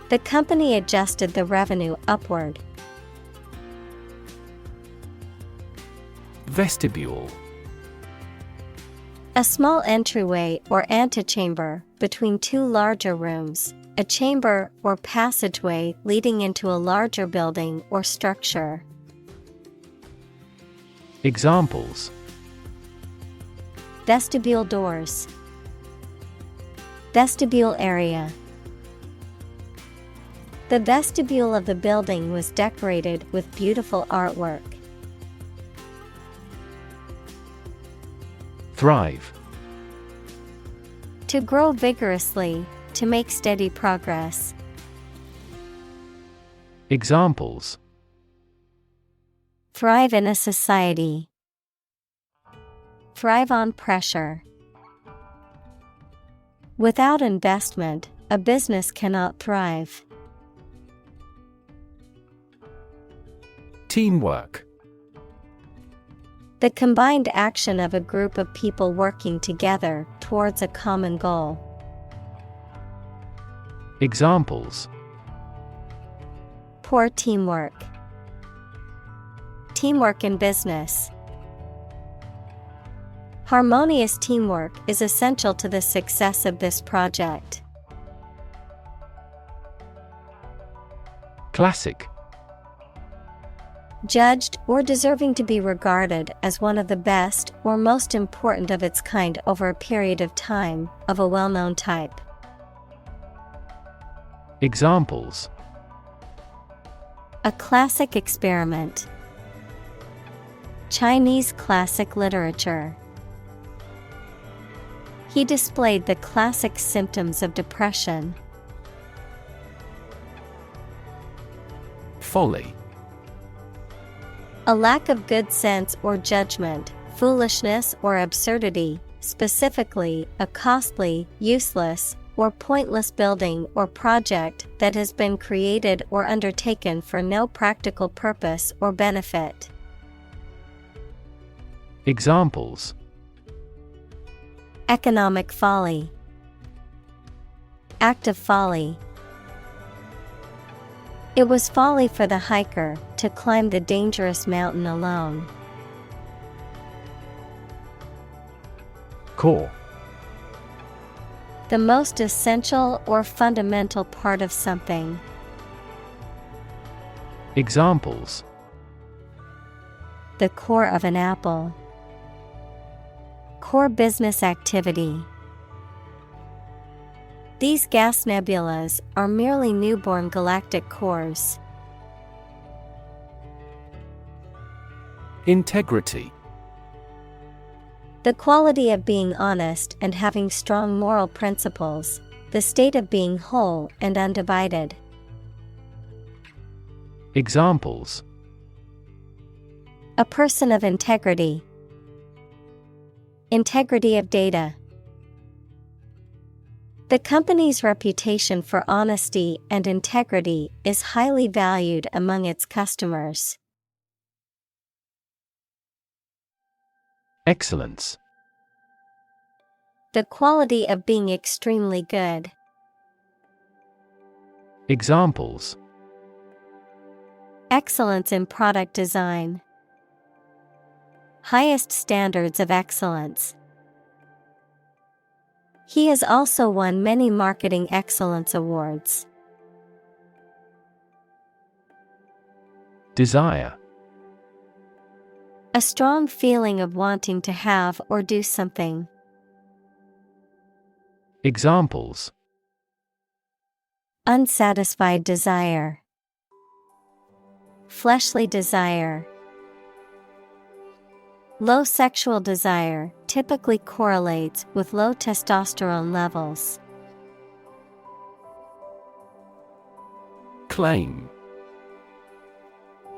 The company adjusted the revenue upward. Vestibule. A small entryway or antechamber between two larger rooms, a chamber or passageway leading into a larger building or structure. Examples: Vestibule doors. Vestibule area. The vestibule of the building was decorated with beautiful artwork. Thrive. To grow vigorously, to make steady progress. Examples: Thrive in a society. Thrive on pressure. Without investment, a business cannot thrive. Teamwork. The combined action of a group of people working together towards a common goal. Examples: Poor teamwork. Teamwork in business. Harmonious teamwork is essential to the success of this project. Classic. Judged or deserving to be regarded as one of the best or most important of its kind over a period of time, of a well-known type. Examples: A classic experiment. Chinese classic literature. He displayed the classic symptoms of depression. Folly. A lack of good sense or judgment, foolishness or absurdity, specifically a costly, useless, or pointless building or project that has been created or undertaken for no practical purpose or benefit. Examples: Economic folly. Act of folly. It was folly for the hiker to climb the dangerous mountain alone. Core. The most essential or fundamental part of something. Examples: The core of an apple. Core business activity. These gas nebulas are merely newborn galactic cores. Integrity. The quality of being honest and having strong moral principles, the state of being whole and undivided. Examples: A person of integrity. Integrity of data. The company's reputation for honesty and integrity is highly valued among its customers. Excellence. The quality of being extremely good. Examples: Excellence in product design. Highest standards of excellence. He has also won many marketing excellence awards. Desire. A strong feeling of wanting to have or do something. Examples: Unsatisfied desire. Fleshly desire. Low sexual desire typically correlates with low testosterone levels. Claim.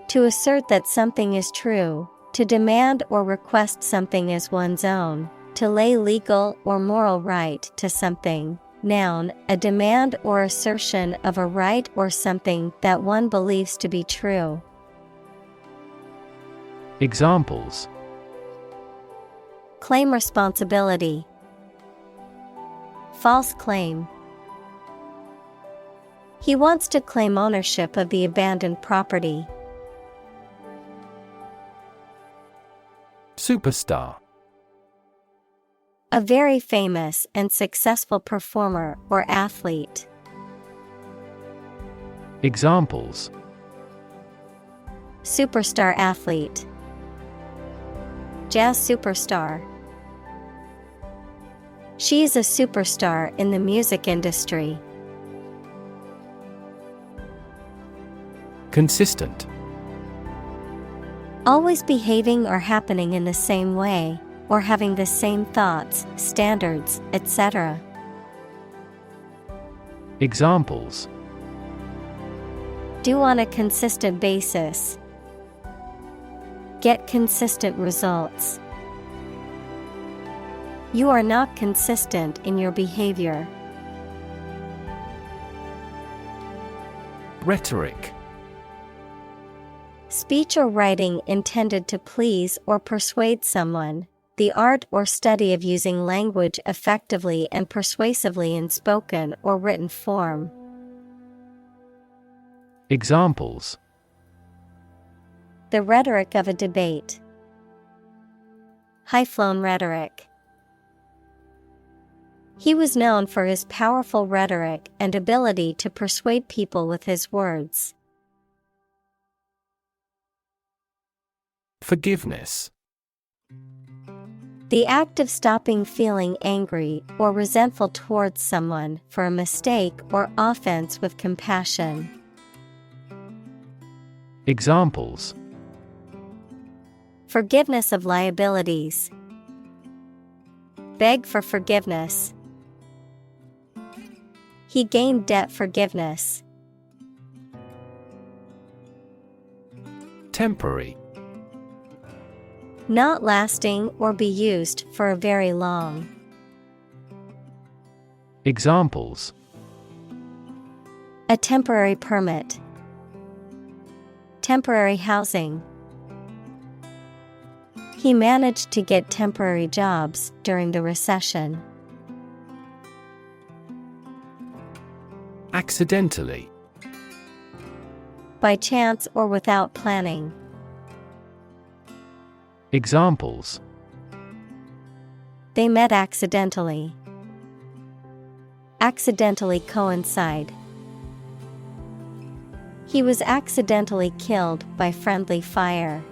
To assert that something is true, to demand or request something as one's own, to lay legal or moral right to something. Noun, a demand or assertion of a right or something that one believes to be true. Examples: Claim responsibility. False claim. He wants to claim ownership of the abandoned property. Superstar. A very famous and successful performer or athlete. Examples: Superstar athlete. Jazz superstar. She is a superstar in the music industry. Consistent. Always behaving or happening in the same way, or having the same thoughts, standards, etc. Examples: Do on a consistent basis. Get consistent results. You are not consistent in your behavior. Rhetoric. Speech or writing intended to please or persuade someone, the art or study of using language effectively and persuasively in spoken or written form. Examples: The rhetoric of a debate. High-flown rhetoric. He was known for his powerful rhetoric and ability to persuade people with his words. Forgiveness. The act of stopping feeling angry or resentful towards someone for a mistake or offense with compassion. Examples: Forgiveness of liabilities. Beg for forgiveness. He gained debt forgiveness. Temporary. Not lasting or be used for a very long. Examples: A temporary permit. Temporary housing. He managed to get temporary jobs during the recession. Accidentally. By chance or without planning. Examples: They met accidentally. Accidentally coincide. He was accidentally killed by friendly fire.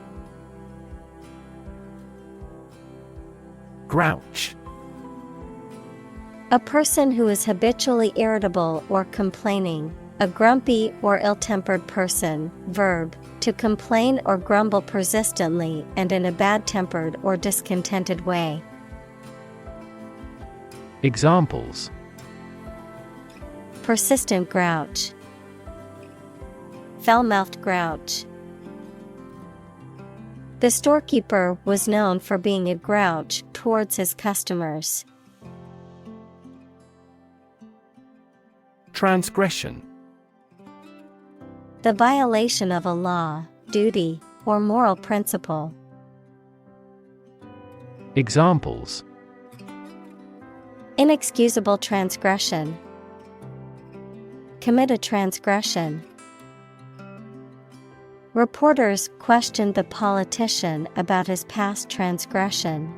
Grouch. A person who is habitually irritable or complaining, a grumpy or ill-tempered person. Verb, to complain or grumble persistently and in a bad-tempered or discontented way. Examples: Persistent grouch. Foul-mouthed grouch. The storekeeper was known for being a grouch towards his customers. Transgression. The violation of a law, duty, or moral principle. Examples: Inexcusable transgression. Commit a transgression. Reporters questioned the politician about his past transgression.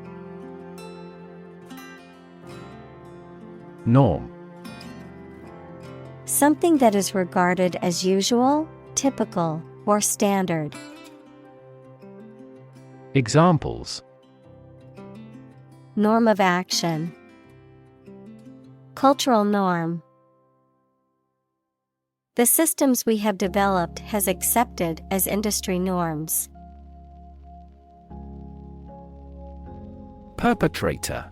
Norm. Something that is regarded as usual, typical, or standard. Examples: Norm of action. Cultural norm. The systems we have developed has accepted as industry norms. Perpetrator.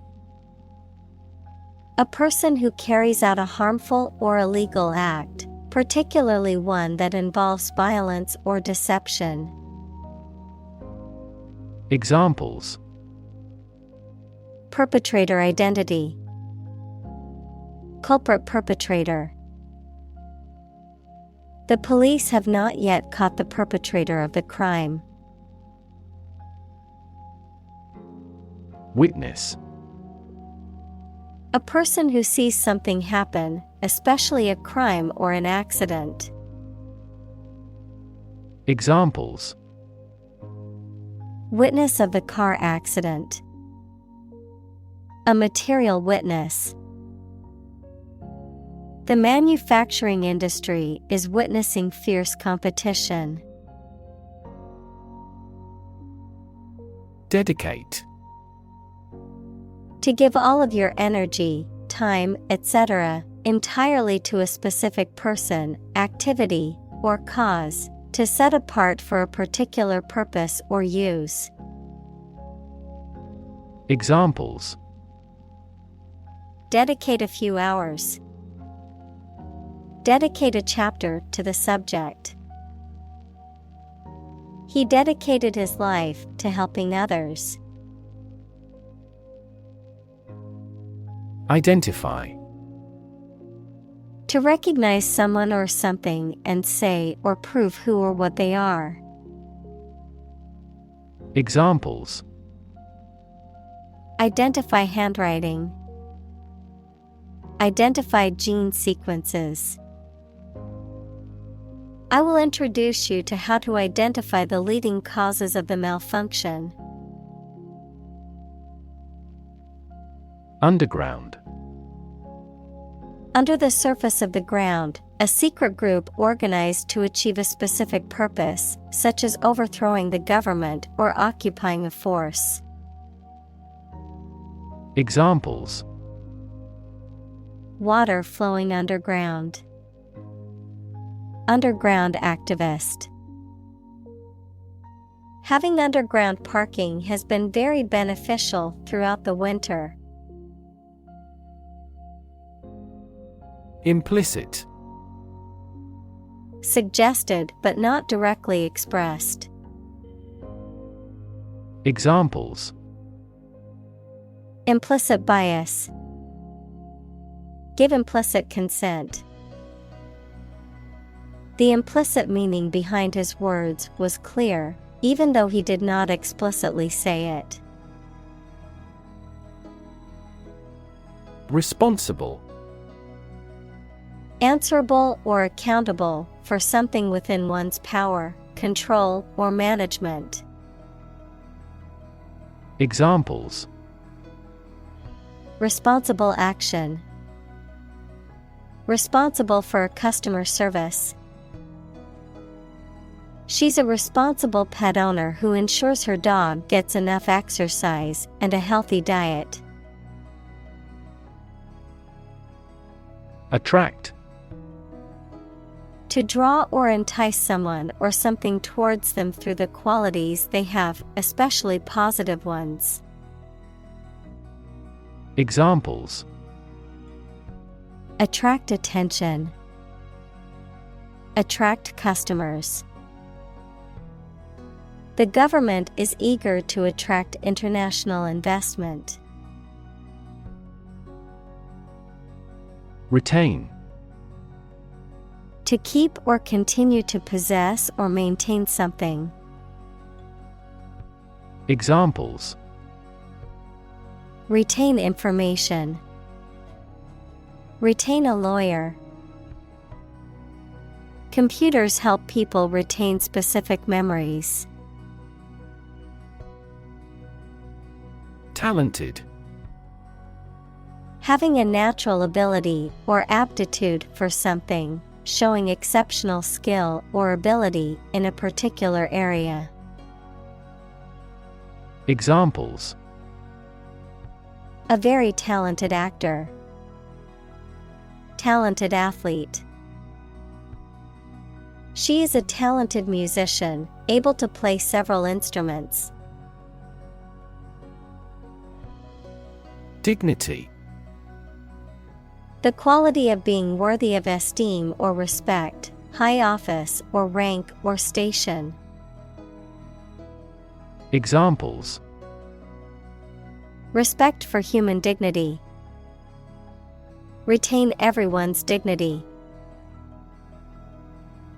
A person who carries out a harmful or illegal act, particularly one that involves violence or deception. Examples: Perpetrator identity. Culprit perpetrator. The police have not yet caught the perpetrator of the crime. Witness. A person who sees something happen, especially a crime or an accident. Examples: Witness of the car accident. A material witness. The manufacturing industry is witnessing fierce competition. Dedicate. To give all of your energy, time, etc., entirely to a specific person, activity, or cause, to set apart for a particular purpose or use. Examples: Dedicate a few hours. Dedicate a chapter to the subject. He dedicated his life to helping others. Identify. To recognize someone or something and say or prove who or what they are. Examples: Identify handwriting. Identify gene sequences. I will introduce you to how to identify the leading causes of the malfunction. Underground. Under the surface of the ground, a secret group organized to achieve a specific purpose, such as overthrowing the government or occupying a force. Examples: Water flowing underground. Underground activist. Having underground parking has been very beneficial throughout the winter. Implicit. Suggested but not directly expressed. Examples: Implicit bias. Give implicit consent. The implicit meaning behind his words was clear, even though he did not explicitly say it. Responsible. Answerable or accountable for something within one's power, control, or management. Examples: Responsible action. Responsible for customer service. She's a responsible pet owner who ensures her dog gets enough exercise and a healthy diet. Attract. To draw or entice someone or something towards them through the qualities they have, especially positive ones. Examples: Attract attention. Attract customers. The government is eager to attract international investment. Retain. To keep or continue to possess or maintain something. Examples: Retain information. Retain a lawyer. Computers help people retain specific memories. Talented. Having a natural ability or aptitude for something, showing exceptional skill or ability in a particular area. Examples: A very talented actor. Talented athlete. She is a talented musician, able to play several instruments. Dignity. The quality of being worthy of esteem or respect, high office or rank or station. Examples: Respect for human dignity. Retain everyone's dignity.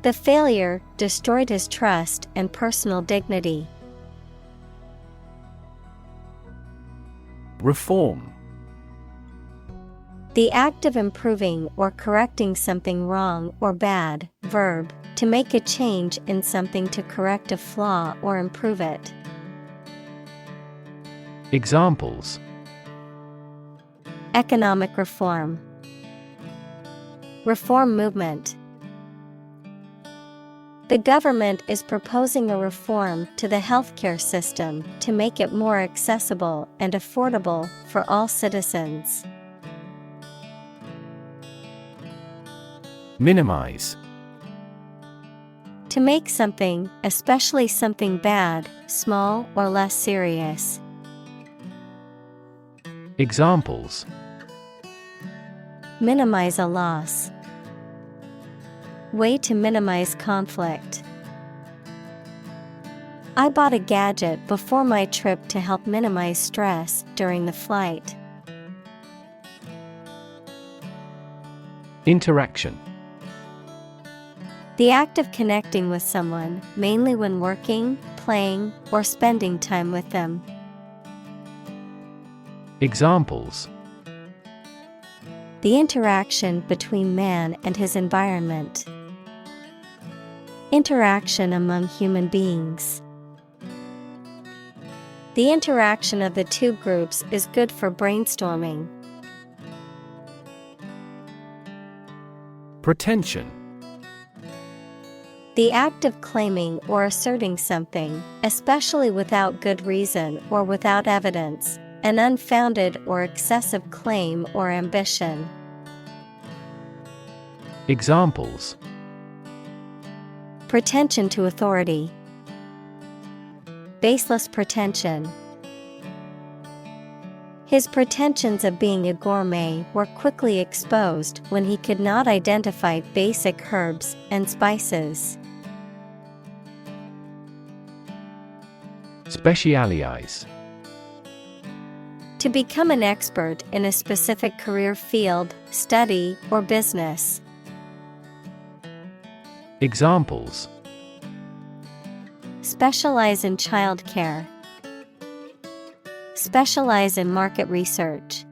The failure destroyed his trust and personal dignity. Reform. The act of improving or correcting something wrong or bad. Verb, to make a change in something to correct a flaw or improve it. Examples: Economic reform. Reform movement. The government is proposing a reform to the healthcare system to make it more accessible and affordable for all citizens. Minimize. To make something, especially something bad, small or less serious. Examples: Minimize a loss. Way to minimize conflict. I bought a gadget before my trip to help minimize stress during the flight. Interaction. The act of connecting with someone, mainly when working, playing, or spending time with them. Examples: The interaction between man and his environment. Interaction among human beings. The interaction of the two groups is good for brainstorming. Pretension. The act of claiming or asserting something, especially without good reason or without evidence, an unfounded or excessive claim or ambition. Examples: Pretension to authority. Baseless pretension. His pretensions of being a gourmet were quickly exposed when he could not identify basic herbs and spices. Specialize. To become an expert in a specific career field, study, or business. Examples: Specialize in childcare. Specialize in market research.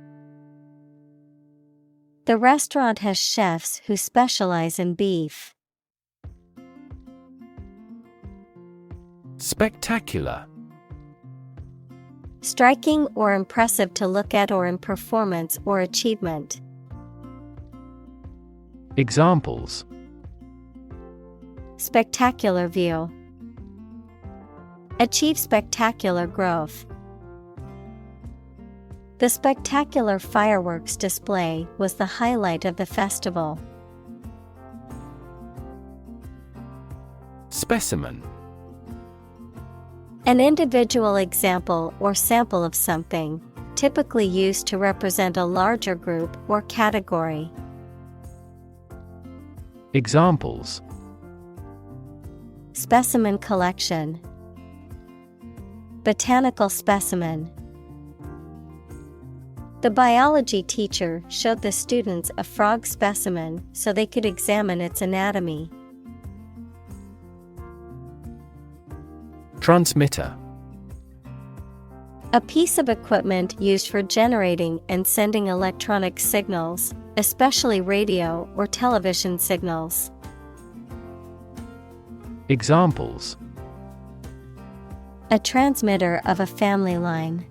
The restaurant has chefs who specialize in beef. Spectacular. Striking or impressive to look at or in performance or achievement. Examples: Spectacular view. Achieve spectacular growth. The spectacular fireworks display was the highlight of the festival. Specimen. An individual example or sample of something, typically used to represent a larger group or category. Examples: Specimen collection. Botanical specimen. The biology teacher showed the students a frog specimen so they could examine its anatomy. Transmitter. A piece of equipment used for generating and sending electronic signals, especially radio or television signals. Examples: A transmitter of a family line.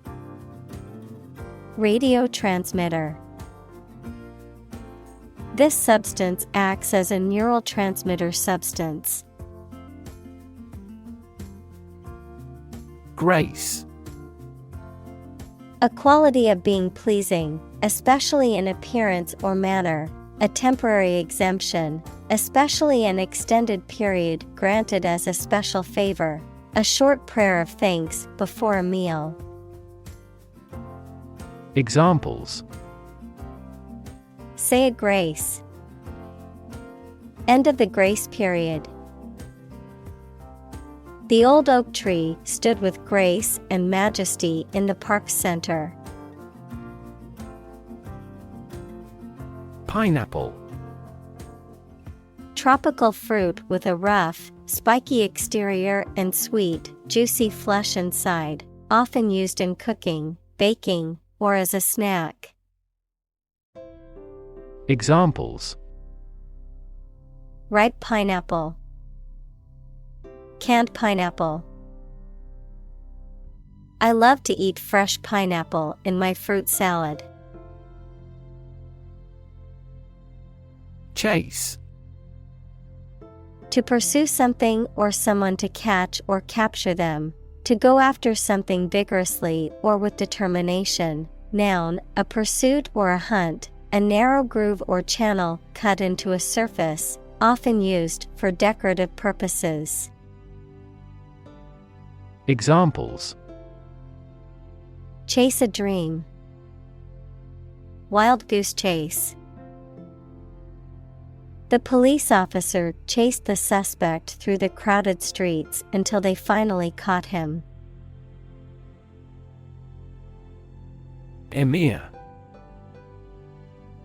Radio transmitter. This substance acts as a neurotransmitter substance. Grace. A quality of being pleasing, especially in appearance or manner, a temporary exemption, especially an extended period granted as a special favor, a short prayer of thanks before a meal. Examples: Say a grace. End of the grace period. The old oak tree stood with grace and majesty in the park center. Pineapple. Tropical fruit with a rough, spiky exterior and sweet, juicy flesh inside, often used in cooking, baking, or as a snack. Examples: Ripe pineapple. Canned pineapple. I love to eat fresh pineapple in my fruit salad. Chase. To pursue something or someone, to catch or capture them. To go after something vigorously or with determination. Noun, a pursuit or a hunt, a narrow groove or channel cut into a surface, often used for decorative purposes. Examples: Chase a dream. Wild goose chase. The police officer chased the suspect through the crowded streets until they finally caught him. Emir.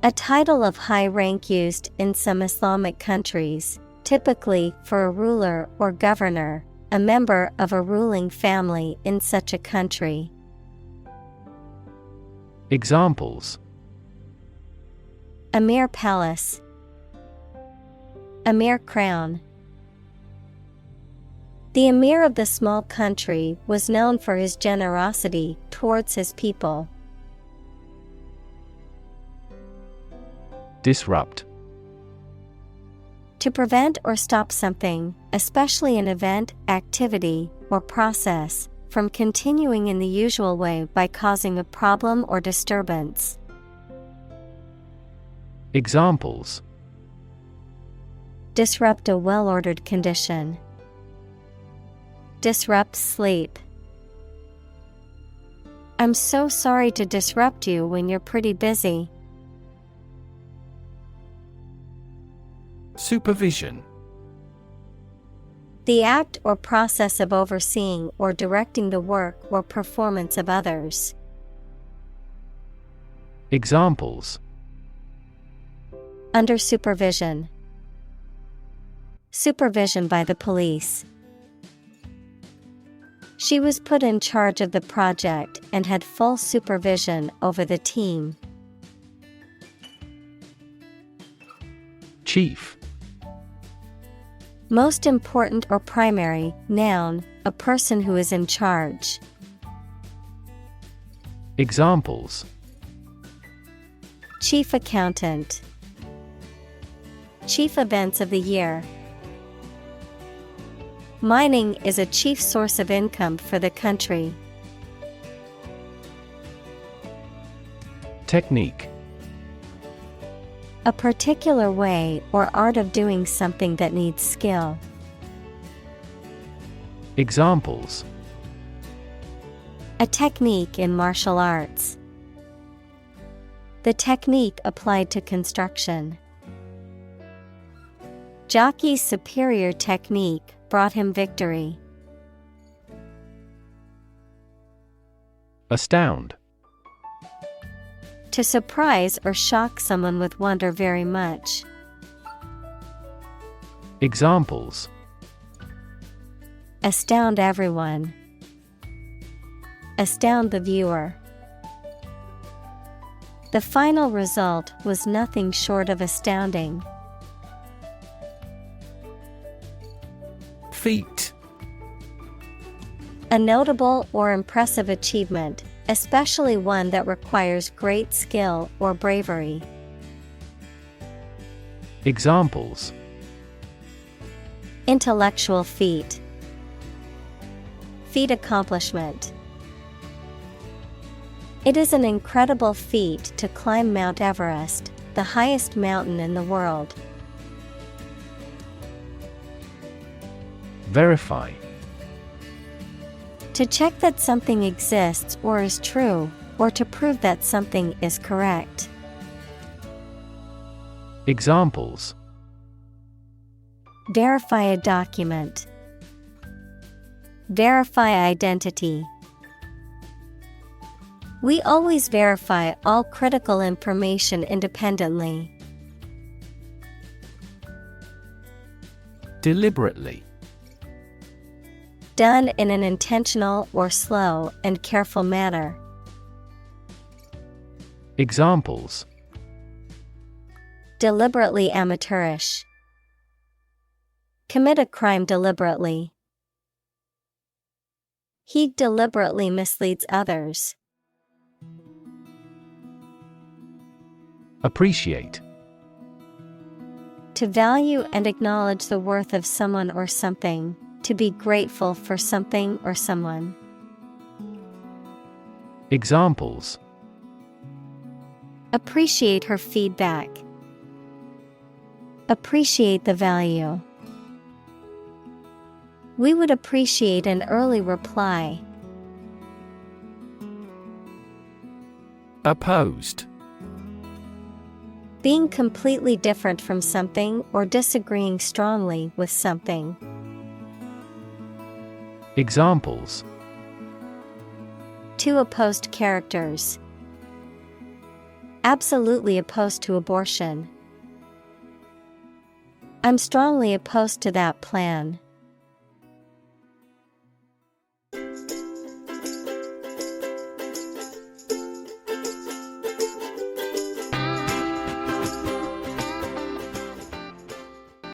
A title of high rank used in some Islamic countries, typically for a ruler or governor, a member of a ruling family in such a country. Examples: Emir palace. Emir crown. The emir of the small country was known for his generosity towards his people. Disrupt. To prevent or stop something, especially an event, activity, or process, from continuing in the usual way by causing a problem or disturbance. Examples: Disrupt a well-ordered condition. Disrupt sleep. I'm so sorry to disrupt you when you're pretty busy. Supervision. The act or process of overseeing or directing the work or performance of others. Examples: Under supervision. Supervision by the police. She was put in charge of the project and had full supervision over the team. Chief. Most important or primary, noun, a person who is in charge. Examples: Chief accountant. Chief events of the year. Mining is a chief source of income for the country. Technique. A particular way or art of doing something that needs skill. Examples: A technique in martial arts. The technique applied to construction. Jockey's superior technique brought him victory. Astound. To surprise or shock someone with wonder very much. Examples: Astound everyone. Astound the viewer. The final result was nothing short of astounding. Feat. A notable or impressive achievement, especially one that requires great skill or bravery. Examples: Intellectual feat. Feat accomplishment. It is an incredible feat to climb Mount Everest, the highest mountain in the world. Verify. To check that something exists or is true, or to prove that something is correct. Examples: Verify a document. Verify identity. We always verify all critical information independently. Deliberately. Done in an intentional or slow and careful manner. Examples: Deliberately amateurish. Commit a crime deliberately. He deliberately misleads others. Appreciate. To value and acknowledge the worth of someone or something, to be grateful for something or someone. Examples: Appreciate her feedback. Appreciate the value. We would appreciate an early reply. Opposed. Being completely different from something or disagreeing strongly with something. Examples: Two opposed characters. Absolutely opposed to abortion. I'm strongly opposed to that plan.